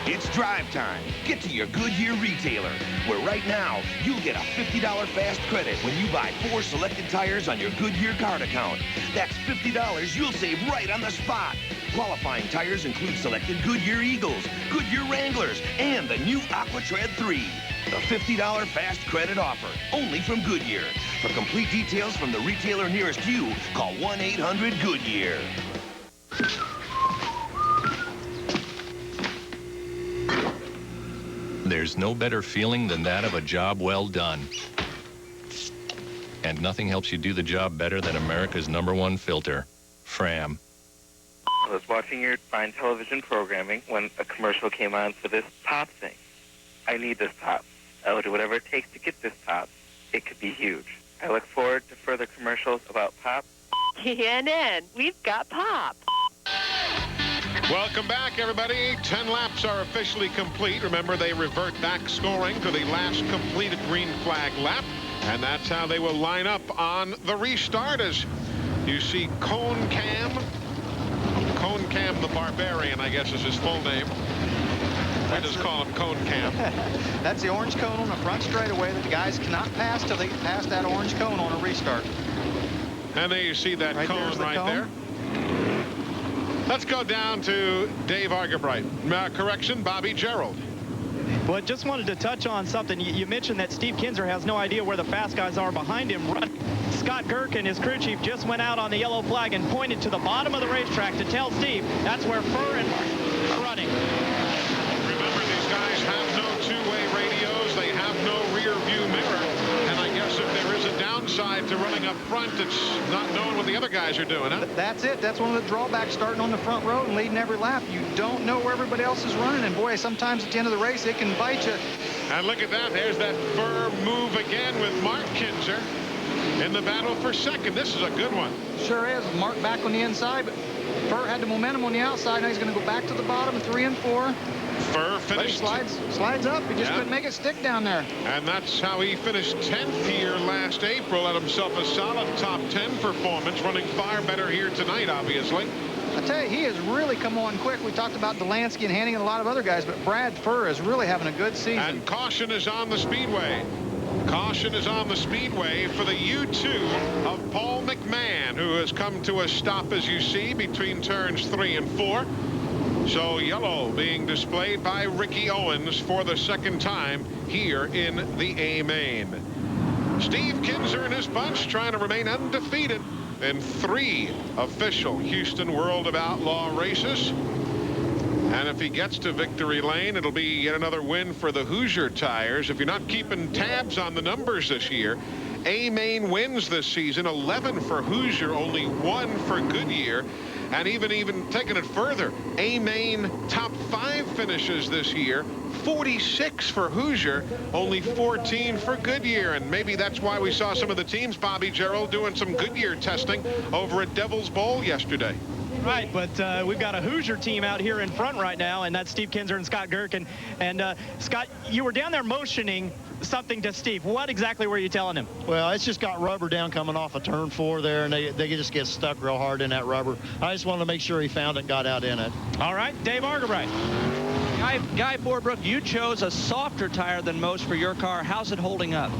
Speaker 4: It's drive time. Get to your Goodyear retailer, where right now you'll get a $50 fast credit when you buy 4 selected tires on your Goodyear card account. That's $50 you'll save right on the spot. Qualifying tires include selected Goodyear Eagles, Goodyear Wranglers, and the new AquaTread 3. The $50 fast credit offer, only from Goodyear. For complete details from the retailer nearest you, call 1-800-GOODYEAR.
Speaker 8: There's no better feeling than that of a job well done. And nothing helps you do the job better than America's #1 filter, Fram.
Speaker 16: I was watching your fine television programming when a commercial came on for this pop thing. I need this pop. I will do whatever it takes to get this pop. It could be huge. I look forward to further commercials about pop.
Speaker 6: CNN, we've got pop.
Speaker 1: Welcome back, everybody. 10 laps are officially complete. Remember, they revert back scoring to the last completed green flag lap. And that's how they will line up on the restart, as you see Cone Cam the Barbarian, I guess is his full name. We just call him Cone Cam.
Speaker 3: That's the orange cone on the front straightaway that the guys cannot pass till they pass that orange cone on a restart.
Speaker 1: And there you see that cone right there. Let's go down to Dave Argabright. Correction, Bobby Gerald.
Speaker 10: Well, just wanted to touch on something. You mentioned that Steve Kinser has no idea where the fast guys are behind him running. Scott Gherkin, his crew chief, just went out on the yellow flag and pointed to the bottom of the racetrack to tell Steve that's where Furr and Mark are running.
Speaker 1: Remember, these guys have no two-way radios. They have no rear view mirror. And I guess if there is a downside to running up front, it's not knowing what the other guys are doing, huh?
Speaker 3: That's it. That's one of the drawbacks starting on the front row and leading every lap. You don't know where everybody else is running. And boy, sometimes at the end of the race, it can bite you.
Speaker 1: And look at that. There's that Furr move again with Mark Kinser in the battle for second. This is a good one.
Speaker 3: Sure is. Mark back on the inside, but Furr had the momentum on the outside. Now he's going to go back to the bottom, 3 and 4.
Speaker 1: Furr finished.
Speaker 3: But he slides up. He just couldn't make it stick down there.
Speaker 1: And that's how he finished 10th here last April. Had himself a solid top 10 performance, running far better here tonight, obviously.
Speaker 3: I tell you, he has really come on quick. We talked about Delansky and Hanning and a lot of other guys, but Brad Furr is really having a good season.
Speaker 1: And caution is on the speedway. Caution is on the speedway for the U2 of Paul McMahon, who has come to a stop, as you see, between turns 3 and 4. So yellow being displayed by Ricky Owens for the second time here in the A main. Steve Kinser and his bunch trying to remain undefeated in 3 official Houston World of Outlaw races. And if he gets to victory lane, it'll be yet another win for the Hoosier Tires. If you're not keeping tabs on the numbers this year, A-Main wins this season, 11 for Hoosier, only 1 for Goodyear. And even taking it further, A-Main top 5 finishes this year, 46 for Hoosier, only 14 for Goodyear. And maybe that's why we saw some of the teams, Bobby Gerald, doing some Goodyear testing over at Devil's Bowl yesterday.
Speaker 10: Right, but we've got a Hoosier team out here in front right now, and that's Steve Kinser and Scott Gherkin. And Scott, you were down there motioning something to Steve. What exactly were you telling him?
Speaker 19: Well, it's just got rubber down coming off of turn 4 there, and they just get stuck real hard in that rubber. I just wanted to make sure he found it, got out in it.
Speaker 10: All right, Dave Argabright.
Speaker 9: Guy Borbrook, you chose a softer tire than most for your car. How's it holding up?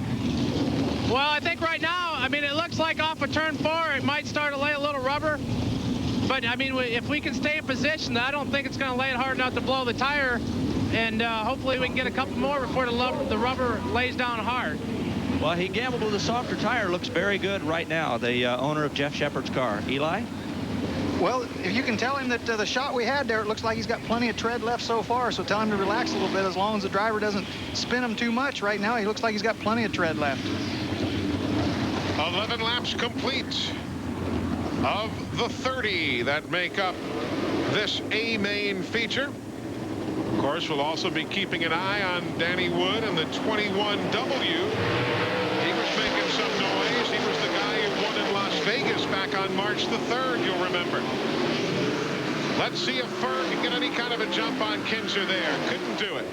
Speaker 2: Well, I think right now, I mean, it looks like off of turn 4, it might start to lay a little rubber. But, I mean, if we can stay in position, I don't think it's going to lay it hard enough to blow the tire. And hopefully we can get a couple more before the rubber lays down hard.
Speaker 9: Well, he gambled with a softer tire. Looks very good right now, the owner of Jeff Shepard's car. Eli?
Speaker 3: Well, if you can tell him that the shot we had there, it looks like he's got plenty of tread left so far. So tell him to relax a little bit as long as the driver doesn't spin him too much. Right now, he looks like he's got plenty of tread left.
Speaker 1: 11 laps complete of the 30 that make up this A-Main feature. Of course, we'll also be keeping an eye on Danny Wood and the 21W. He was making some noise. He was the guy who won in Las Vegas back on March the 3rd, you'll remember. Let's see if Furr can get any kind of a jump on Kinser there. Couldn't do it.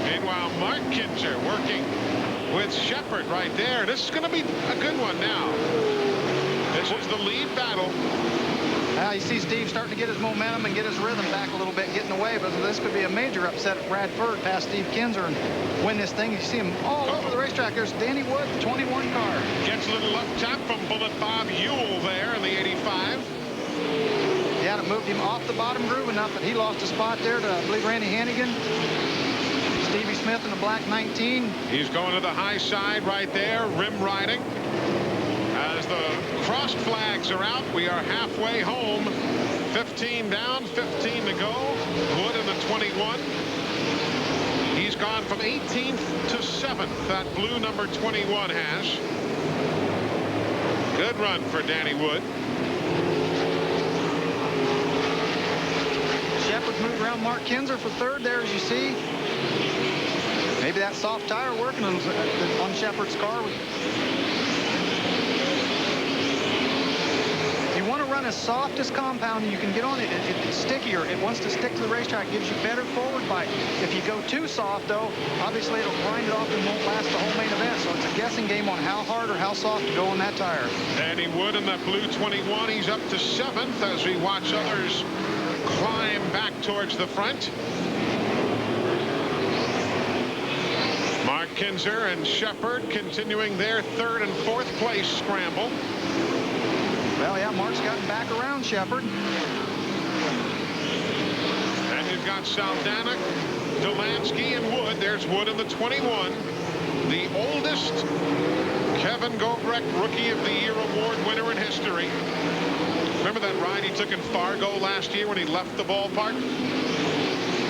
Speaker 1: Meanwhile, Mark Kinser working with Shepard right there. This is going to be a good one now. This is the lead battle.
Speaker 3: You see Steve starting to get his momentum and get his rhythm back a little bit, getting away, but this could be a major upset if Brad Furr passed Steve Kinser and win this thing. You see him all over the racetrack. There's Danny Wood, 21 car.
Speaker 1: Gets a little left tap from Bullet Bob Ewell there in the 85.
Speaker 3: Yeah, it moved him off the bottom groove enough that he lost a spot there to, I believe, Randy Hannigan. Stevie Smith in the black 19.
Speaker 1: He's going to the high side right there, rim riding. As the crossed flags are out, we are halfway home. 15 down, 15 to go. Wood in the 21. He's gone from 18th to 7th. That blue number 21 has. Good run for Danny Wood.
Speaker 3: Shepard's moved around Mark Kinser for 3rd there, as you see. Maybe that soft tire working on Shepard's car. You want to run run as soft as compound you can get on it. It's stickier. It wants to stick to the racetrack. Gives you better forward bite. If you go too soft, though, obviously it'll grind it off and won't last the whole main event. So it's a guessing game on how hard or how soft to go on that tire.
Speaker 1: Danny Wood in that blue 21. He's up to 7th as we watch others climb back towards the front. Mark Kinser and Shepard continuing their 3rd and 4th place scramble.
Speaker 3: Well, yeah, Mark's gotten back around Shepard.
Speaker 1: And you've got Saldana, Delansky, and Wood. There's Wood in the 21. The oldest Kevin Gobrecht Rookie of the Year award winner in history. Remember that ride he took in Fargo last year when he left the ballpark?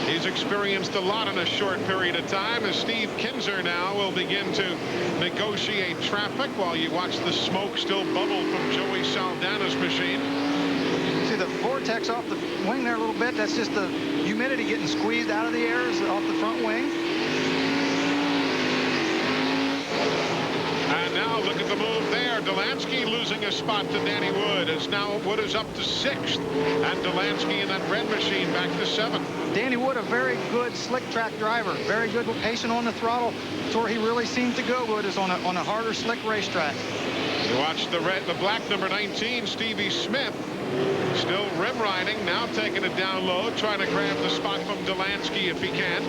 Speaker 1: He's experienced a lot in a short period of time as Steve Kinser now will begin to negotiate traffic while you watch the smoke still bubble from Joey Saldana's machine.
Speaker 3: See the vortex off the wing there a little bit. That's just the humidity getting squeezed out of the air off the front wing.
Speaker 1: And now look at the move there. Delansky losing a spot to Danny Wood as now Wood is up to 6th. And Delansky in that red machine back to 7th.
Speaker 3: Danny Wood, a very good slick track driver. Very good, patient on the throttle. It's where he really seems to go, Wood, is on a harder, slick racetrack.
Speaker 1: You watch the black number 19, Stevie Smith. Still rim riding, now taking it down low, trying to grab the spot from Delansky if he can.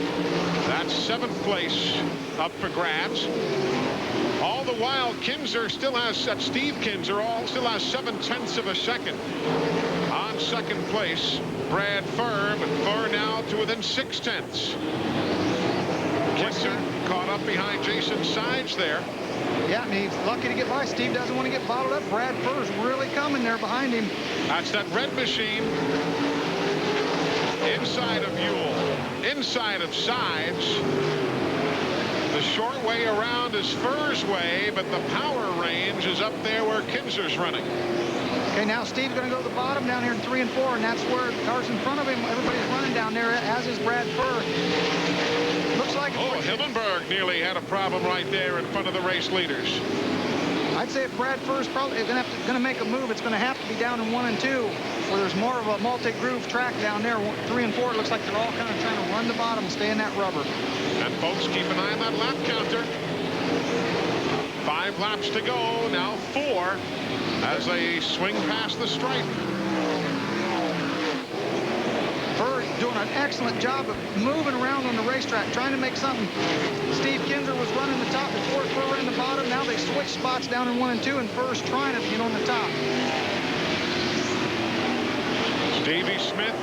Speaker 1: That's 7th place up for grabs. All the while, Kinser still has, Steve Kinser still has 7/10 of a second. On 2nd place, Brad Furr, but Furr now to within 6/10. Kinser caught up behind Jason Sides there.
Speaker 3: Yeah, I mean, he's lucky to get by. Steve doesn't want to get bottled up. Brad Furr's really coming there behind him.
Speaker 1: That's that red machine. Inside of Buell. Inside of Sides. The short way around is Furr's way, but the power range is up there where Kinser's running.
Speaker 3: Okay, now Steve's going to go to the bottom down here in 3 and 4, and that's where the cars in front of him, everybody's running down there, as is Brad Furr. Looks like...
Speaker 1: Oh, Hillenburg nearly had a problem right there in front of the race leaders.
Speaker 3: I'd say if Brad Furr's probably going to make a move, it's going to have to be down in 1 and 2, where there's more of a multi-groove track down there. 3 and 4, it looks like they're all kind of trying to run the bottom and stay in that rubber.
Speaker 1: And folks, keep an eye on that lap counter. 5 laps to go, now 4, as they swing past the stripe.
Speaker 3: Furr doing an excellent job of moving around on the racetrack, trying to make something. Steve Kinser was running the top before Furr ran the bottom. Now they switch spots down in 1 and 2, and Furr's trying to get on the top.
Speaker 1: Stevie Smith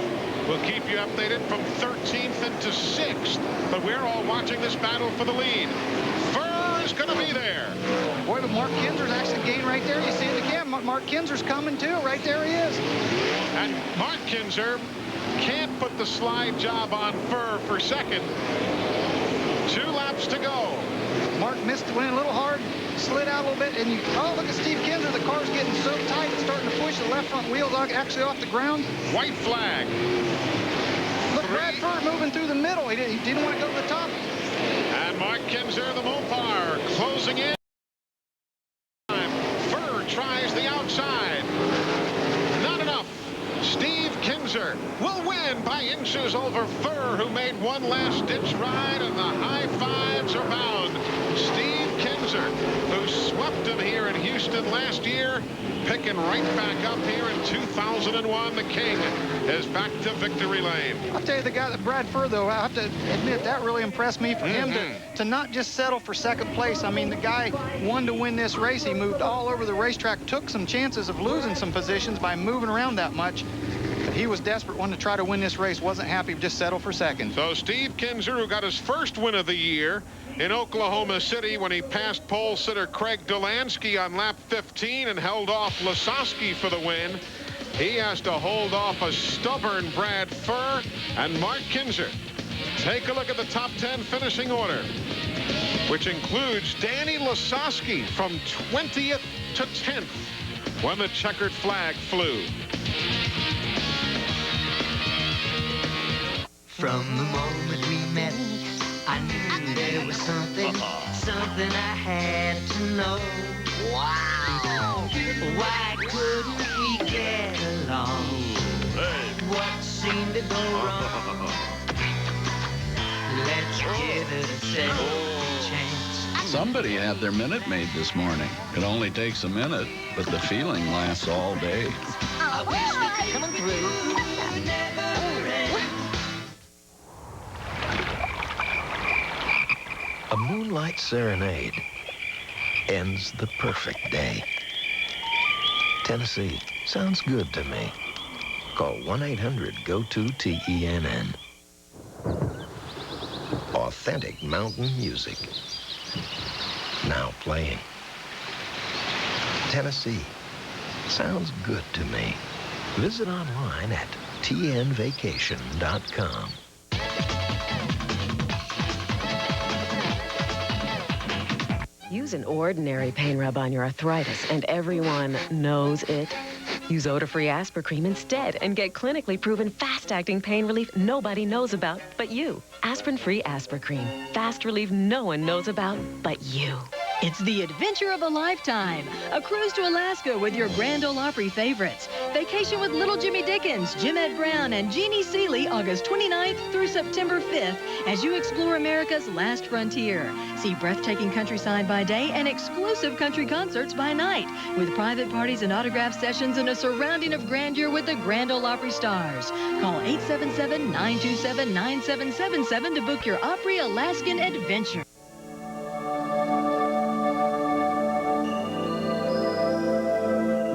Speaker 1: will keep you updated from 13th into 6th, but we're all watching this battle for the lead. Furr is going to be there.
Speaker 3: Boy, but Mark Kinser's actually gained right there. You see it again. Mark Kinser's coming too. Right there he is.
Speaker 1: And Mark Kinser can't put the slide job on Furr for 2nd. 2 laps to go.
Speaker 3: Mark missed, went a little hard, slid out a little bit, and oh, look at Steve Kinser. The car's getting so tight, it's starting to push the left front wheels actually off the ground.
Speaker 1: White flag.
Speaker 3: Look, Brad Furr moving through the middle. He didn't want to go to the top.
Speaker 1: And Mark Kinser, the Mopar, closing in. Furr tries the outside. Not enough. Steve Kinser will win by inches over Furr, who made one last-ditch ride, and the high fives are bound. Steve Kinser, who swept him here in Houston last year, picking right back up here in 2001. The King is back to victory lane.
Speaker 3: I'll tell you, the guy, Brad Furr, though, I have to admit, that really impressed me for him to not just settle for 2nd place. I mean, the guy won to win this race. He moved all over the racetrack, took some chances of losing some positions by moving around that much. But he was desperate, wanted to try to win this race, wasn't happy, just settle for 2nd.
Speaker 1: So Steve Kinser, who got his first win of the year in Oklahoma City when he passed pole sitter Craig Delansky on lap 15 and held off Lasowski for the win. He has to hold off a stubborn Brad Furr and Mark Kinser. Take a look at the top 10 finishing order, which includes Danny Lasowski from 20th to 10th when the checkered flag flew.
Speaker 20: From the moment we met, I knew there was something I had to know. Wow! Why couldn't we get along? What seemed to go wrong? Let's give it a second chance.
Speaker 7: Somebody had their Minute Maid this morning. It only takes a minute, but the feeling lasts all day.
Speaker 20: Coming through.
Speaker 21: A moonlight serenade ends the perfect day. Tennessee sounds good to me. Call 1-800-GO-TO-TENN. Authentic mountain music. Now playing. Tennessee sounds good to me. Visit online at tnvacation.com.
Speaker 22: Use an ordinary pain rub on your arthritis, and everyone knows it. Use odor-free Aspirin instead and get clinically proven fast-acting pain relief nobody knows about but you. Aspirin-free Aspirin. Fast relief no one knows about but you.
Speaker 23: It's the adventure of a lifetime. A cruise to Alaska with your Grand Ole Opry favorites. Vacation with Little Jimmy Dickens, Jim Ed Brown, and Jeannie Seeley, August 29th through September 5th, as you explore America's last frontier. See breathtaking countryside by day and exclusive country concerts by night, with private parties and autograph sessions and a surrounding of grandeur with the Grand Ole Opry stars. Call 877-927-9777 to book your Opry Alaskan adventure.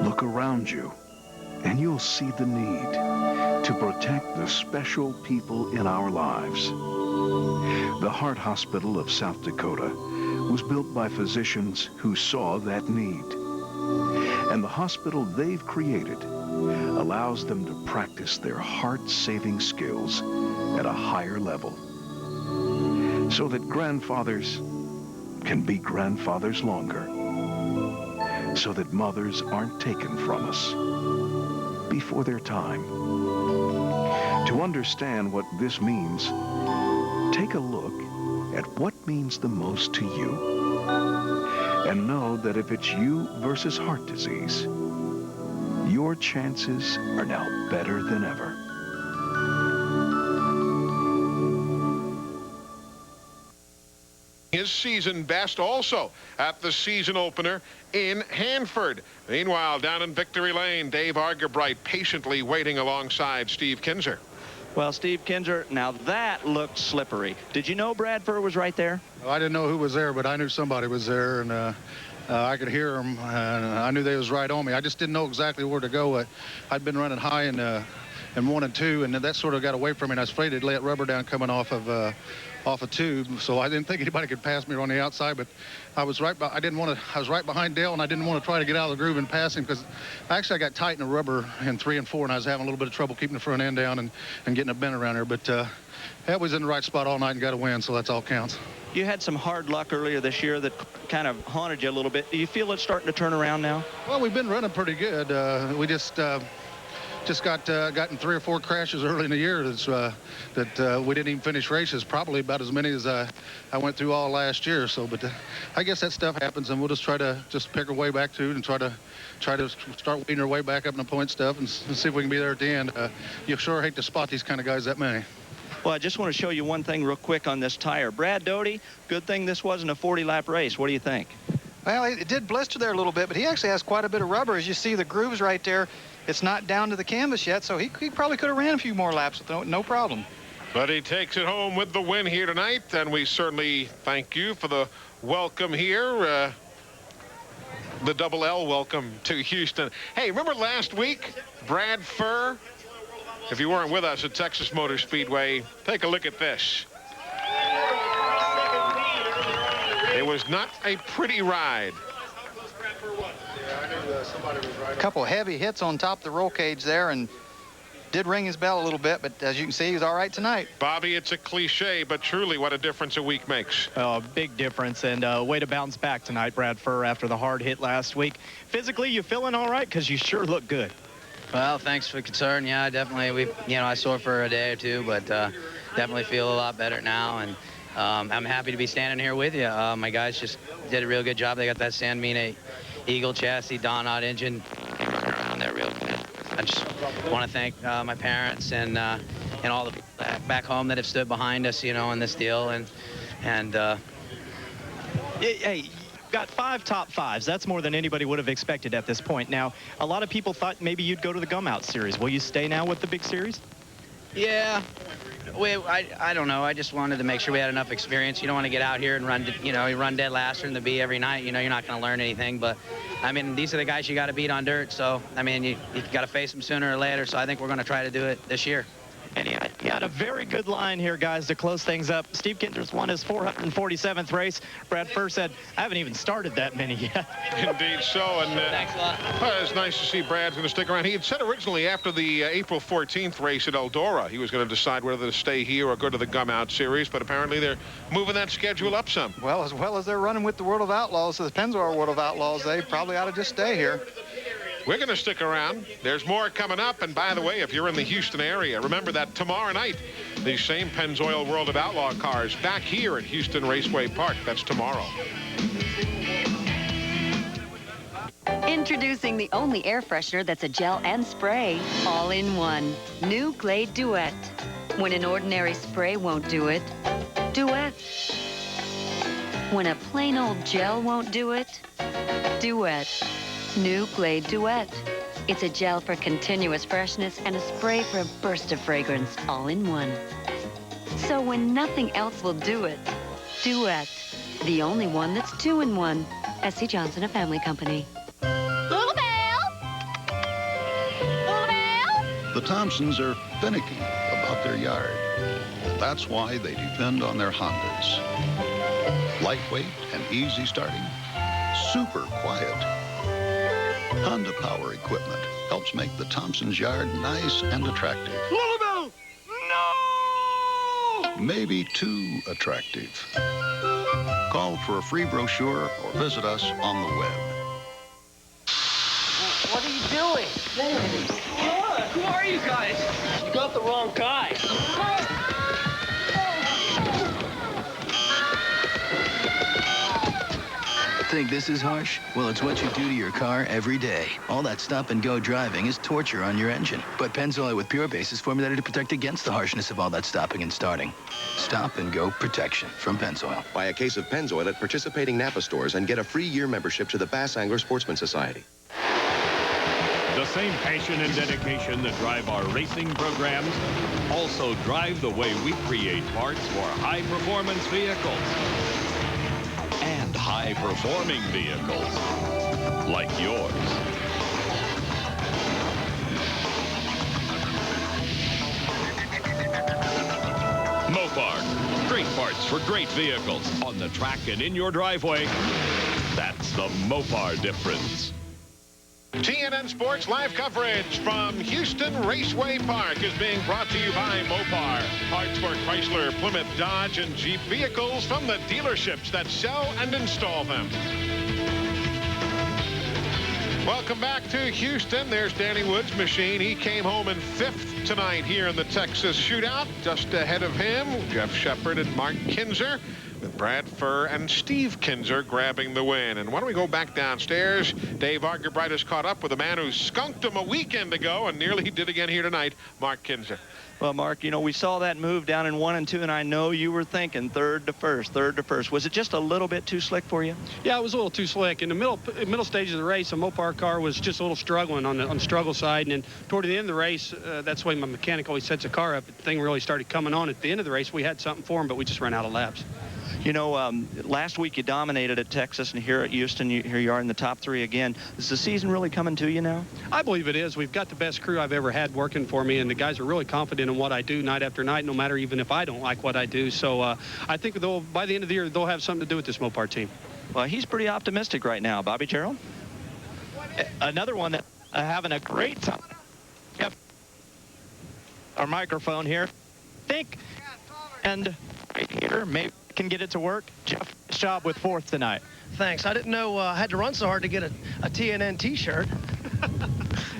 Speaker 24: Look around you, and you'll see the need to protect the special people in our lives. The Heart Hospital of South Dakota was built by physicians who saw that need. And the hospital they've created allows them to practice their heart-saving skills at a higher level, so that grandfathers can be grandfathers longer, so that mothers aren't taken from us before their time. To understand what this means, take a look at what means the most to you. And know that if it's you versus heart disease, your chances are now better than ever.
Speaker 1: His season best also at the season opener in Hanford. Meanwhile, down in Victory Lane, Dave Argerbright patiently waiting alongside Steve Kinser.
Speaker 9: Well, Steve Kinser, now that looked slippery. Did you know Brad Furr was right there?
Speaker 15: Well, I didn't know who was there, but I knew somebody was there, and I could hear them, and I knew they was right on me. I just didn't know exactly where to go. I'd been running high in 1 and 2, and that sort of got away from me, and I was afraid they'd let rubber down coming off a tube, so I didn't think anybody could pass me on the outside, but I was right behind Dale, and I didn't want to try to get out of the groove and pass him, because I got tight in the rubber in 3 and 4, and I was having a little bit of trouble keeping the front end down and getting a bend around there, but I was in the right spot all night and got a win, so that's all counts.
Speaker 9: You had some hard luck earlier this year that kind of haunted you a little bit. Do you feel it's starting to turn around now?
Speaker 15: Well, we've been running pretty good. We just got in 3 or 4 crashes early in the year that we didn't even finish races, probably about as many as I went through all last year. So, but I guess that stuff happens, and we'll just try to pick our way back to it and try to start weeding our way back up in the point stuff and see if we can be there at the end. You sure hate to spot these kind of guys that many.
Speaker 9: Well, I just want to show you one thing real quick on this tire. Brad Doty, good thing this wasn't a 40-lap race. What do you think?
Speaker 3: Well, it did blister there a little bit, but he actually has quite a bit of rubber. As you see the grooves right there, it's not down to the canvas yet, so he probably could have ran a few more laps with no problem.
Speaker 1: But he takes it home with the win here tonight, and we certainly thank you for the welcome here. The double L welcome to Houston. Hey, remember last week, Brad Furr? If you weren't with us at Texas Motor Speedway, take a look at this. It was not a pretty ride.
Speaker 3: A couple heavy hits on top of the roll cage there, and did ring his bell a little bit, but as you can see, he was all right tonight.
Speaker 1: Bobby, it's a cliche, but truly what a difference a week makes.
Speaker 10: Oh, big difference, and way to bounce back tonight, Brad Furr, after the hard hit last week. Physically, you feeling all right? Because you sure look good.
Speaker 26: Well, thanks for the concern. Yeah, definitely. I sore for a day or two, but definitely feel a lot better now, and I'm happy to be standing here with you. My guys just did a real good job. They got that San Mine Eagle chassis, Donut engine, running around there real good. I just want to thank my parents and all the people back home that have stood behind us, you know, in this deal.
Speaker 10: Hey, you've got 5 top 5s. That's more than anybody would have expected at this point. Now, a lot of people thought maybe you'd go to the Gum Out Series. Will you stay now with the big series?
Speaker 26: Yeah. I don't know. I just wanted to make sure we had enough experience. You don't want to get out here and run, you know, you run dead last in the B every night. You know, you're not going to learn anything. But, I mean, these are the guys you got to beat on dirt. So, I mean, you got to face them sooner or later. So I think we're going to try to do it this year.
Speaker 10: And he had a very good line here, guys, to close things up. Steve Kinser's won his 447th race. Brad Furr said, I haven't even started that many yet.
Speaker 1: Indeed so. And
Speaker 26: thanks a lot.
Speaker 1: It's nice to see Brad's going to stick around. He had said originally after the April 14th race at Eldora, he was going to decide whether to stay here or go to the Gum Out Series, but apparently they're moving that schedule up some.
Speaker 3: Well as they're running with the World of Outlaws, the Pennzoil World of Outlaws, they probably ought to just stay here.
Speaker 1: We're going to stick around. There's more coming up. And by the way, if you're in the Houston area, remember that tomorrow night, these same Pennzoil World of Outlaw cars back here at Houston Raceway Park. That's tomorrow.
Speaker 23: Introducing the only air freshener that's a gel and spray, all in one. New Glade Duet. When an ordinary spray won't do it, Duet. When a plain old gel won't do it, Duet. New Glade Duet. It's a gel for continuous freshness and a spray for a burst of fragrance, all in one. So when nothing else will do it, Duet. The only one that's 2-in-1. S.C. Johnson, a family company.
Speaker 5: Little Belle! Little Belle!
Speaker 12: The Thompsons are finicky about their yard. That's why they depend on their Hondas. Lightweight and easy starting. Super quiet. Honda Power equipment helps make the Thompsons' yard nice and attractive.
Speaker 5: Little Belle! No!
Speaker 12: Maybe too attractive. Call for a free brochure or visit us on the web.
Speaker 5: What are you doing? Look, who are you guys? You got the wrong guy.
Speaker 13: Think this is harsh? Well, it's what you do to your car every day. All that stop-and-go driving is torture on your engine. But Pennzoil with Pure Base is formulated to protect against the harshness of all that stopping and starting. Stop-and-go protection from Pennzoil.
Speaker 14: Buy a case of Pennzoil at participating Napa stores and get a free year membership to the Bass Angler Sportsman Society.
Speaker 17: The same passion and dedication that drive our racing programs also drive the way we create parts for high-performance vehicles. And high-performing vehicles like yours. Mopar, great parts for great vehicles on the track and in your driveway. That's the Mopar difference.
Speaker 1: TNN Sports live coverage from Houston Raceway Park is being brought to you by Mopar. Parts for Chrysler, Plymouth, Dodge, and Jeep vehicles from the dealerships that sell and install them. Welcome back to Houston. There's Danny Wood's machine. He came home in 5th tonight here in the Texas Shootout. Just ahead of him, Jeff Shepard and Mark Kinser, with Brad Furr and Steve Kinser grabbing the win. And why don't we go back downstairs? Dave Argerbright has caught up with a man who skunked him a weekend ago and nearly did again here tonight, Mark Kinser.
Speaker 9: Well, Mark, you know, we saw that move down in 1 and 2, and I know you were thinking third to first. Was it just a little bit too slick for you?
Speaker 18: Yeah, it was a little too slick. In the middle stage of the race, a Mopar car was just a little struggling on the struggle side, and then toward the end of the race, that's the way my mechanic always sets a car up. The thing really started coming on at the end of the race. We had something for him, but we just ran out of laps.
Speaker 9: You know, last week you dominated at Texas, and here at Houston, here you are in the top 3 again. Is the season really coming to you now?
Speaker 18: I believe it is. We've got the best crew I've ever had working for me, and the guys are really confident in what I do night after night, no matter even if I don't like what I do. So I think by the end of the year, they'll have something to do with this Mopar team.
Speaker 9: Well, he's pretty optimistic right now. Bobby Gerald?
Speaker 10: Another one that having a great time. Yep. Our microphone here. Think, and right here, maybe can get it to work. Jeff, job with 4th tonight.
Speaker 5: Thanks. I didn't know I had to run so hard to get a TNN T-shirt.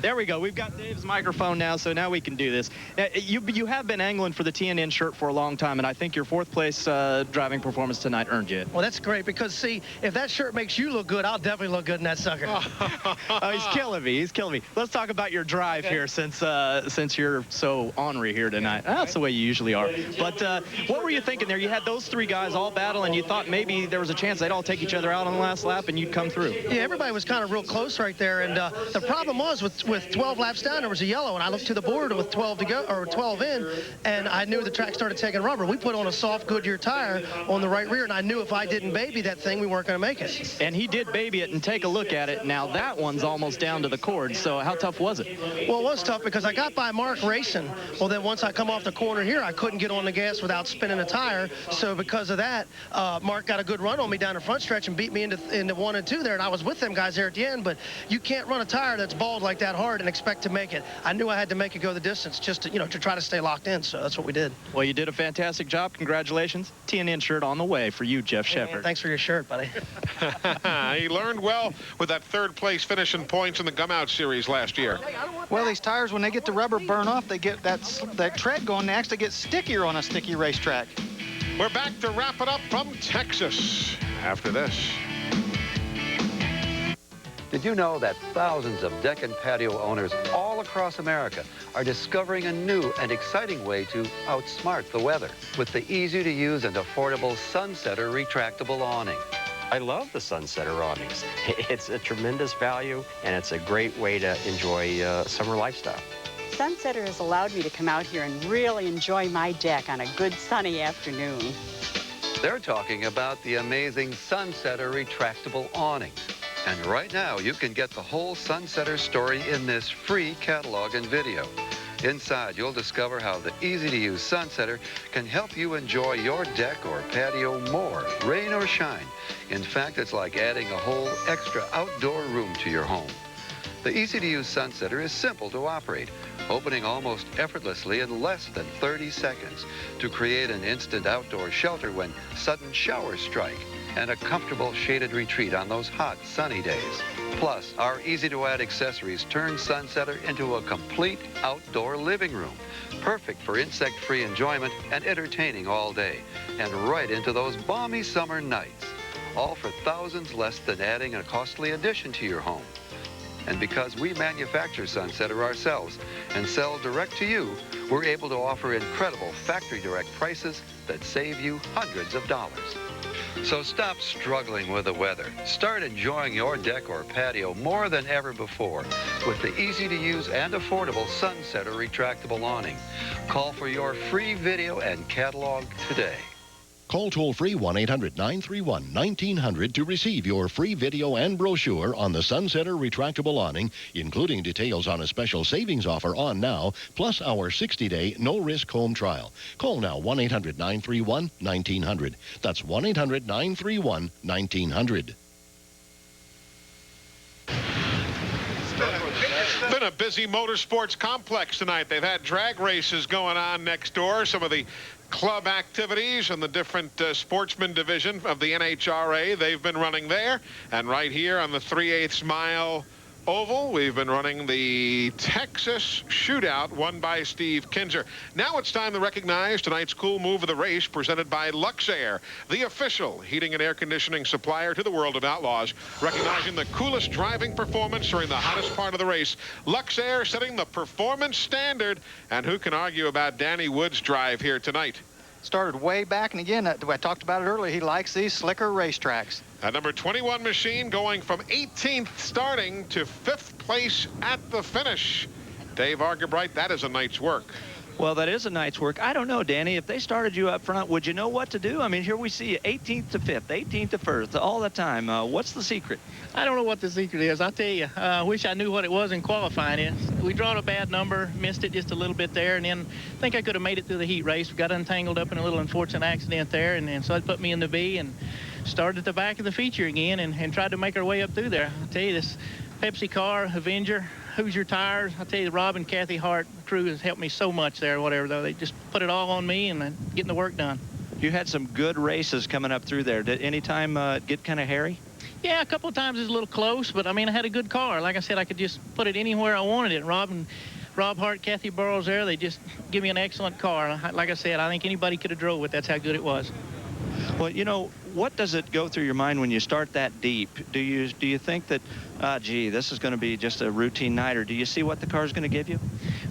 Speaker 10: There we go. We've got Dave's microphone now, so now we can do this. Now, you have been angling for the TNN shirt for a long time, and I think your 4th place driving performance tonight earned you it.
Speaker 5: Well, that's great because, see, if that shirt makes you look good, I'll definitely look good in that sucker.
Speaker 10: Oh, he's killing me. He's killing me. Let's talk about your drive here since you're so ornery here tonight. That's the way you usually are. But what were you thinking there? You had those 3 guys all battle, and you thought maybe there was a chance they'd all take each other out on the last lap and you'd come through.
Speaker 5: Yeah, everybody was kind of real close right there, and the problem was with 12 laps down, there was a yellow, and I looked to the board with 12 to go, or 12 in, and I knew the track started taking rubber. We put on a soft Goodyear tire on the right rear, and I knew if I didn't baby that thing, we weren't going to make it.
Speaker 10: And he did baby it, and take a look at it. Now that one's almost down to the cord, so how tough was it?
Speaker 5: Well, it was tough because I got by Mark racing. Well, then once I come off the corner here, I couldn't get on the gas without spinning a tire, so because of that, Mark got a good run on me down the front stretch and beat me into 1 and 2 there, and I was with them guys there at the end, but you can't run a tire that's bald like that hard and expect to make it. I knew I had to make it go the distance just to, to try to stay locked in, so that's what we did.
Speaker 10: Well, you did a fantastic job. Congratulations. TNN shirt on the way for you, Jeff Shepard.
Speaker 5: Thanks for your shirt, buddy.
Speaker 1: He learned well with that 3rd place finish in points in the Gumout Series last year.
Speaker 3: Well, these tires, when they get the rubber burn off, they get that tread going. They actually get stickier on a sticky racetrack.
Speaker 1: We're back to wrap it up from Texas after this.
Speaker 4: Did you know that thousands of deck and patio owners all across America are discovering a new and exciting way to outsmart the weather with the easy-to-use and affordable Sunsetter retractable awning?
Speaker 6: I love the Sunsetter awnings. It's a tremendous value, and it's a great way to enjoy summer lifestyle.
Speaker 8: Sunsetter has allowed me to come out here and really enjoy my deck on a good sunny afternoon.
Speaker 4: They're talking about the amazing Sunsetter retractable awning. And right now, you can get the whole Sunsetter story in this free catalog and video. Inside, you'll discover how the easy-to-use Sunsetter can help you enjoy your deck or patio more, rain or shine. In fact, it's like adding a whole extra outdoor room to your home. The easy-to-use Sunsetter is simple to operate, opening almost effortlessly in less than 30 seconds to create an instant outdoor shelter when sudden showers strike and a comfortable shaded retreat on those hot, sunny days. Plus, our easy-to-add accessories turn Sunsetter into a complete outdoor living room, perfect for insect-free enjoyment and entertaining all day, and right into those balmy summer nights, all for thousands less than adding a costly addition to your home. And because we manufacture Sunsetter ourselves and sell direct to you, we're able to offer incredible factory direct prices that save you hundreds of dollars. So stop struggling with the weather. Start enjoying your deck or patio more than ever before with the easy-to-use and affordable Sunsetter retractable awning. Call for your free video and catalog today.
Speaker 11: Call toll-free 1-800-931-1900 to receive your free video and brochure on the Sunsetter retractable awning, including details on a special savings offer on now, plus our 60-day no-risk home trial. Call now 1-800-931-1900. That's 1-800-931-1900.
Speaker 1: Been a busy motorsports complex tonight. They've had drag races going on next door. Some of the club activities and the different sportsman division of the NHRA, they've been running there. And right here on the 3/8 mile oval, we've been running the Texas Shootout, won by Steve Kinser. Now it's time to recognize tonight's cool move of the race, presented by Luxair, the official heating and air conditioning supplier to the world of Outlaws. Recognizing the coolest driving performance during the hottest part of the race, Luxair setting the performance standard. And who can argue about Danny Wood's drive here tonight?
Speaker 3: Started way back, and again, I talked about it earlier, he likes these slicker racetracks.
Speaker 1: A number 21 machine going from 18th starting to 5th place at the finish. Dave Argerbright, that is a night's work.
Speaker 9: Well, that is a night's work. I don't know, Danny. If they started you up front, would you know what to do? I mean, here we see you 18th to 5th, 18th to 1st, all the time. What's the secret?
Speaker 16: I don't know what the secret is. I'll tell you. I wish I knew what it was in qualifying. We drawn a bad number, missed it just a little bit there, and then I think I could have made it through the heat race. We got untangled up in a little unfortunate accident there, and so that put me in the V and started at the back of the feature again and tried to make our way up through there. I'll tell you, this Pepsi car, Avenger, Hoosier Tires, I'll tell you, Rob and Kathy Hart crew has helped me so much there, whatever, though. They just put it all on me and getting the work done.
Speaker 9: You had some good races coming up through there. Did any time get kind of hairy?
Speaker 16: Yeah, a couple of times it's a little close, but I mean, I had a good car. Like I said, I could just put it anywhere I wanted it. Rob Hart, Kathy Burrows there, they just give me an excellent car. Like I said, I think anybody could have drove it. That's how good it was.
Speaker 9: Well, you know, what does it go through your mind when you start that deep? Do you think that, gee, this is going to be just a routine night, or do you see what the car's going to give you?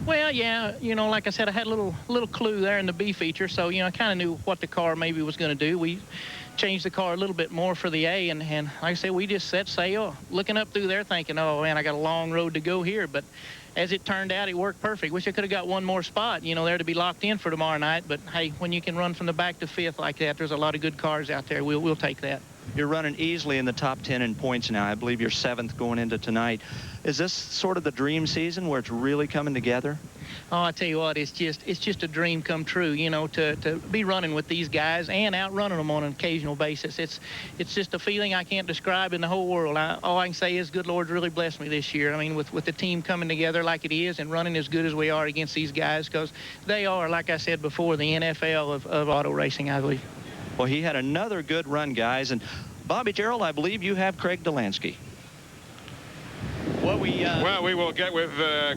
Speaker 16: Well, yeah, you know, like I said, I had a little clue there in the B feature, so, you know, I kind of knew what the car maybe was going to do. We changed the car a little bit more for the A, and like I said, we just set sail, looking up through there thinking, oh, man, I got a long road to go here, but as it turned out, it worked perfect. Wish I could have got one more spot, you know, there to be locked in for tomorrow night. But, hey, when you can run from the back to fifth like that, there's a lot of good cars out there. We'll take that.
Speaker 9: You're running easily in the top 10 in points now. I believe you're 7th going into tonight. Is this sort of the dream season where it's really coming together?
Speaker 16: Oh, I tell you what, it's just a dream come true, you know, to be running with these guys and outrunning them on an occasional basis. It's just a feeling I can't describe in the whole world. All I can say is good Lord's really blessed me this year. I mean, with the team coming together like it is and running as good as we are against these guys, because they are, like I said before, the NFL of auto racing, I believe.
Speaker 9: Well, he had another good run, guys. And Bobby Gerald, I believe you have Craig Delansky.
Speaker 10: Well,
Speaker 1: we will get with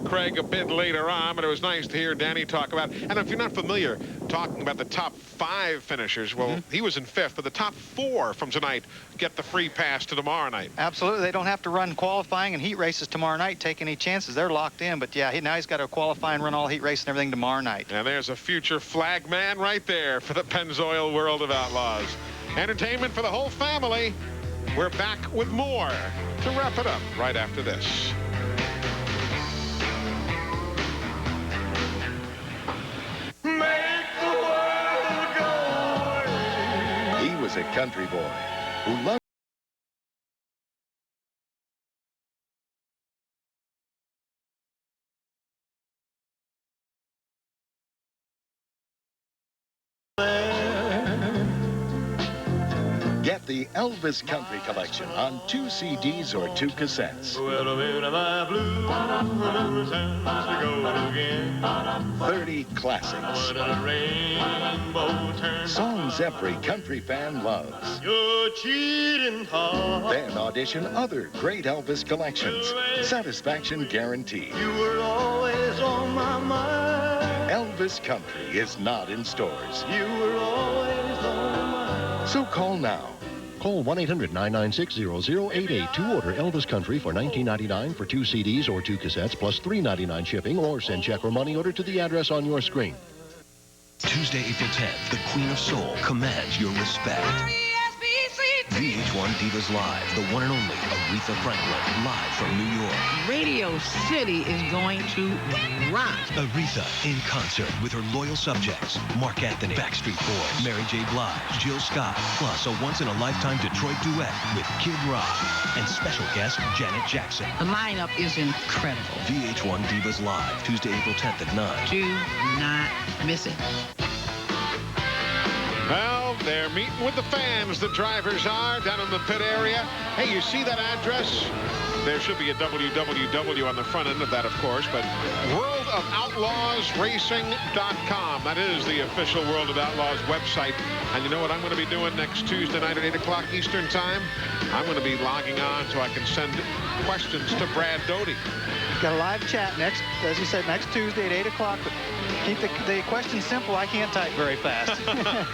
Speaker 1: Craig a bit later on, but it was nice to hear Danny talk about, and if you're not familiar, talking about the top 5 finishers, well, he was in 5th, but the top 4 from tonight get the free pass to tomorrow night.
Speaker 3: Absolutely. They don't have to run qualifying and heat races tomorrow night, take any chances. They're locked in, but yeah, now he's got to qualify and run all heat race and everything tomorrow night.
Speaker 1: And there's a future flag man right there for the Pennzoil World of Outlaws. Entertainment for the whole family. We're back with more to wrap it up right after this.
Speaker 11: Make the world go. He was a country boy who loved Get the Elvis Country Collection on 2 CDs or 2 cassettes. 30 classics. Songs every country fan loves. Then audition other great Elvis collections. Satisfaction guaranteed. You were always on my mind. Elvis Country is not in stores. You were always on my mind. So call now. Call 1-800-996-0088 to order Elvis Country for $19.99 for 2 CDs or 2 cassettes plus $3.99 shipping, or send check or money order to the address on your screen.
Speaker 2: Tuesday, April 10th, the Queen of Soul commands your respect. VH1 Divas Live, the one and only Aretha Franklin, live from New York.
Speaker 7: Radio City is going to rock.
Speaker 2: Aretha in concert with her loyal subjects, Mark Anthony, Backstreet Boys, Mary J. Blige, Jill Scott, plus a once-in-a-lifetime Detroit duet with Kid Rock and special guest Janet Jackson.
Speaker 7: The lineup is incredible.
Speaker 2: VH1 Divas Live, Tuesday, April 10th at 9.
Speaker 7: Do not miss it.
Speaker 1: Well, they're meeting with the fans. The drivers are down in the pit area. Hey, you see that address? There should be a www on the front end of that, of course, but worldofoutlaws.racing.com. That is the official World of Outlaws website. And you know what I'm going to be doing next Tuesday night at 8 o'clock Eastern Time? I'm going to be logging on so I can send questions to Brad Doty.
Speaker 3: Got a live chat next, as you said, next Tuesday at 8 o'clock. But keep the questions simple. I can't type very fast.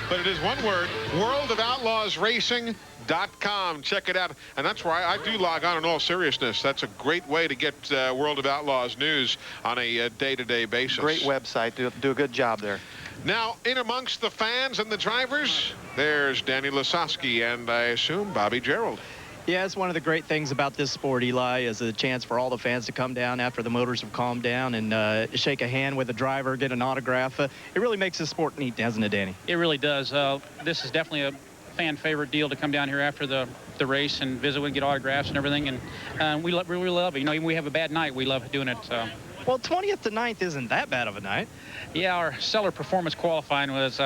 Speaker 1: But it is one word, worldofoutlaws.racing.com. Check it out. And that's why I do log on in all seriousness. That's a great way to get World of Outlaws news on a day-to-day basis.
Speaker 3: Great website. Do a good job there.
Speaker 1: Now, in amongst the fans and the drivers, there's Danny Lasowski and I assume Bobby Gerald.
Speaker 10: Yeah, it's one of the great things about this sport, Eli, is a chance for all the fans to come down after the motors have calmed down and shake a hand with the driver, get an autograph. It really makes the sport neat, doesn't it, Danny?
Speaker 19: It really does. This is definitely a fan favorite deal to come down here after the race and visit and get autographs and everything. And we really love it. You know, even we have a bad night, we love doing it. So.
Speaker 10: Well, 20th to 9th isn't that bad of a night.
Speaker 19: Yeah, our stellar performance qualifying was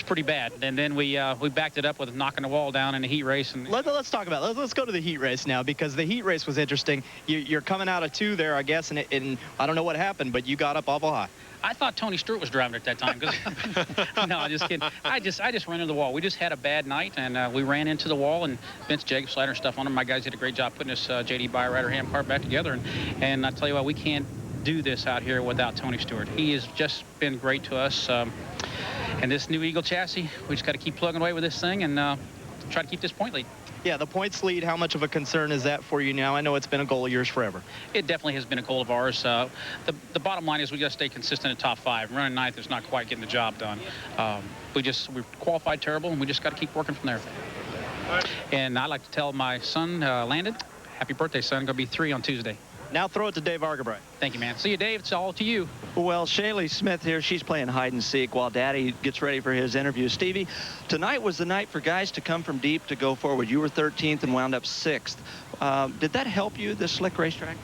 Speaker 19: pretty bad, and then we backed it up with knocking the wall down in the heat race. And
Speaker 10: let's talk about it. Let's go to the heat race now, because the heat race was interesting. You're coming out of 2 there, I guess, and I don't know what happened, but you got up awful high.
Speaker 19: I thought Tony Stewart was driving at that time. No, I'm just kidding. I just ran into the wall. We just had a bad night, and we ran into the wall, and Vince Jacobs slider stuff on him. My guys did a great job putting this JD Byrider ham car back together, and I tell you what, we can't do this out here without Tony Stewart. He has just been great to us. And this new Eagle chassis, we just got to keep plugging away with this thing and try to keep this point lead.
Speaker 10: Yeah, the points lead, how much of a concern is that for you now? I know it's been a goal of yours forever.
Speaker 19: It definitely has been a goal of ours. The bottom line is we got to stay consistent in top 5. Running 9th is not quite getting the job done. We qualified terrible, and we just got to keep working from there. And I'd like to tell my son, Landon, happy birthday, son. Going to be 3 on Tuesday.
Speaker 10: Now throw it to Dave Argabright.
Speaker 19: Thank you, man. See you, Dave. It's all to you.
Speaker 9: Well, Shaylee Smith here, she's playing hide and seek while Daddy gets ready for his interview. Stevie, tonight was the night for guys to come from deep to go forward. You were 13th and wound up 6th. Did that help you, this slick racetrack?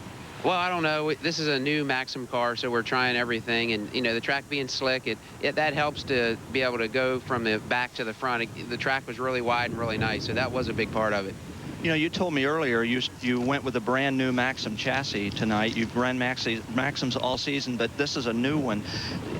Speaker 15: Well, I don't know. This is a new Maxim car, so we're trying everything. And, you know, the track being slick, that helps to be able to go from the back to the front. The track was really wide and really nice, so that was a big part of it.
Speaker 9: You know, you told me earlier you went with a brand new Maxim chassis tonight. You've run Maxims all season, but this is a new one.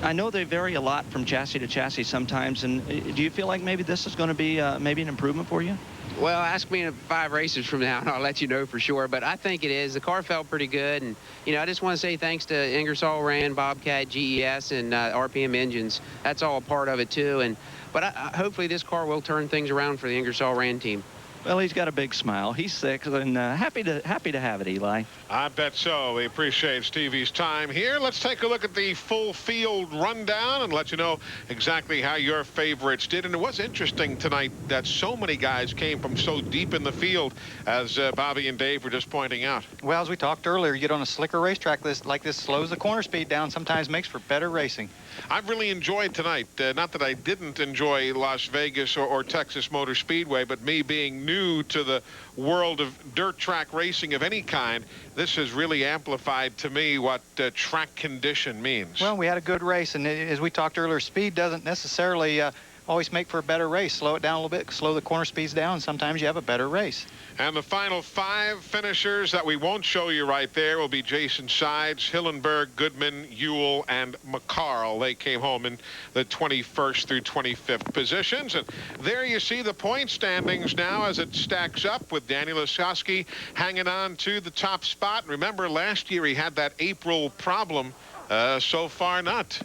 Speaker 9: I know they vary a lot from chassis to chassis sometimes, and do you feel like maybe this is going to be maybe an improvement for you?
Speaker 15: Well, ask me in 5 races from now, and I'll let you know for sure. But I think it is. The car felt pretty good, and you know, I just want to say thanks to Ingersoll Rand, Bobcat, GES, and RPM engines. That's all a part of it too. But hopefully this car will turn things around for the Ingersoll Rand team.
Speaker 9: Well, he's got a big smile. He's 6 and happy to have it, Eli.
Speaker 1: I bet so. We appreciate Stevie's time here. Let's take a look at the full field rundown and let you know exactly how your favorites did. And it was interesting tonight that so many guys came from so deep in the field, as Bobby and Dave were just pointing out.
Speaker 3: Well, as we talked earlier, you get on a slicker racetrack like this slows the corner speed down, sometimes makes for better racing.
Speaker 1: I've really enjoyed tonight. Not that I didn't enjoy Las Vegas or Texas Motor Speedway, but me being new to the world of dirt track racing of any kind, this has really amplified to me what track condition means.
Speaker 3: Well, we had a good race, and as we talked earlier, speed doesn't necessarily always make for a better race. Slow it down a little bit, slow the corner speeds down, and sometimes you have a better race.
Speaker 1: And the final 5 finishers that we won't show you right there will be Jason Sides, Hillenburg, Goodman, Ewell, and McCarl. They came home in the 21st through 25th positions. And there you see the point standings now as it stacks up, with Danny Laskowski hanging on to the top spot. Remember, last year he had that April problem. So far, not.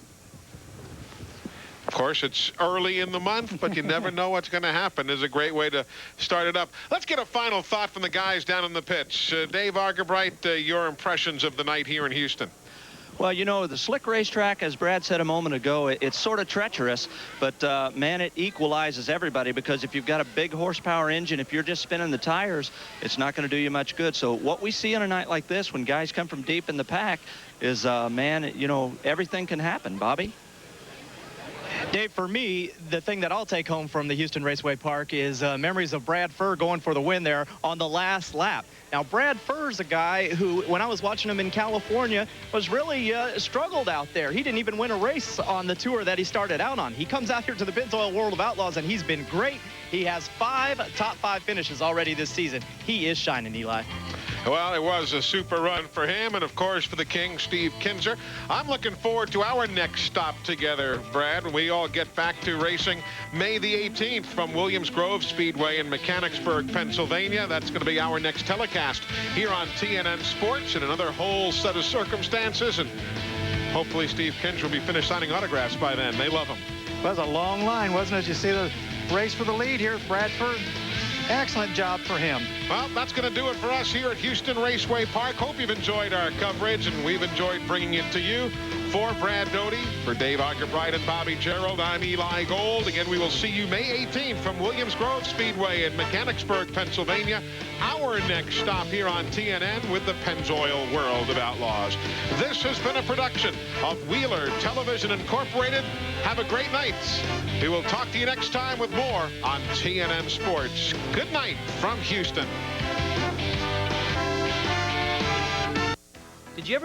Speaker 1: Of course, it's early in the month, but you never know what's going to happen. Is a great way to start it up. Let's get a final thought from the guys down in the pits. Dave Argabright, your impressions of the night here in Houston.
Speaker 9: Well, you know, the slick racetrack, as Brad said a moment ago, it's sort of treacherous, but man, it equalizes everybody, because if you've got a big horsepower engine, if you're just spinning the tires, it's not going to do you much good. So what we see on a night like this, when guys come from deep in the pack, is, man, you know, everything can happen. Bobby?
Speaker 10: Dave, for me, the thing that I'll take home from the Houston Raceway Park is memories of Brad Furr going for the win there on the last lap. Now, Brad Furr's a guy who, when I was watching him in California, was really struggled out there. He didn't even win a race on the tour that he started out on. He comes out here to the Pennzoil World of Outlaws, and he's been great. He has 5 top 5 finishes already this season. He is shining, Eli.
Speaker 1: Well, it was a super run for him, and of course for the king, Steve Kinser. I'm looking forward to our next stop together, Brad, when we all get back to racing May the 18th from Williams Grove Speedway in Mechanicsburg, Pennsylvania. That's going to be our next telecast here on TNN Sports in another whole set of circumstances, and hopefully Steve Kinser will be finished signing autographs by then. They love him.
Speaker 3: It was a long line, wasn't it? You see the race for the lead here, Bradford. Excellent job for him.
Speaker 1: Well, that's going to do it for us here at Houston Raceway Park. Hope you've enjoyed our coverage, and we've enjoyed bringing it to you. For Brad Doty, for Dave Argabright and Bobby Gerald, I'm Eli Gold. Again, we will see you May 18th from Williams Grove Speedway in Mechanicsburg, Pennsylvania. Our next stop here on TNN with the Pennzoil World of Outlaws. This has been a production of Wheeler Television Incorporated. Have a great night. We will talk to you next time with more on TNN Sports. Good night from Houston.
Speaker 10: Did you ever think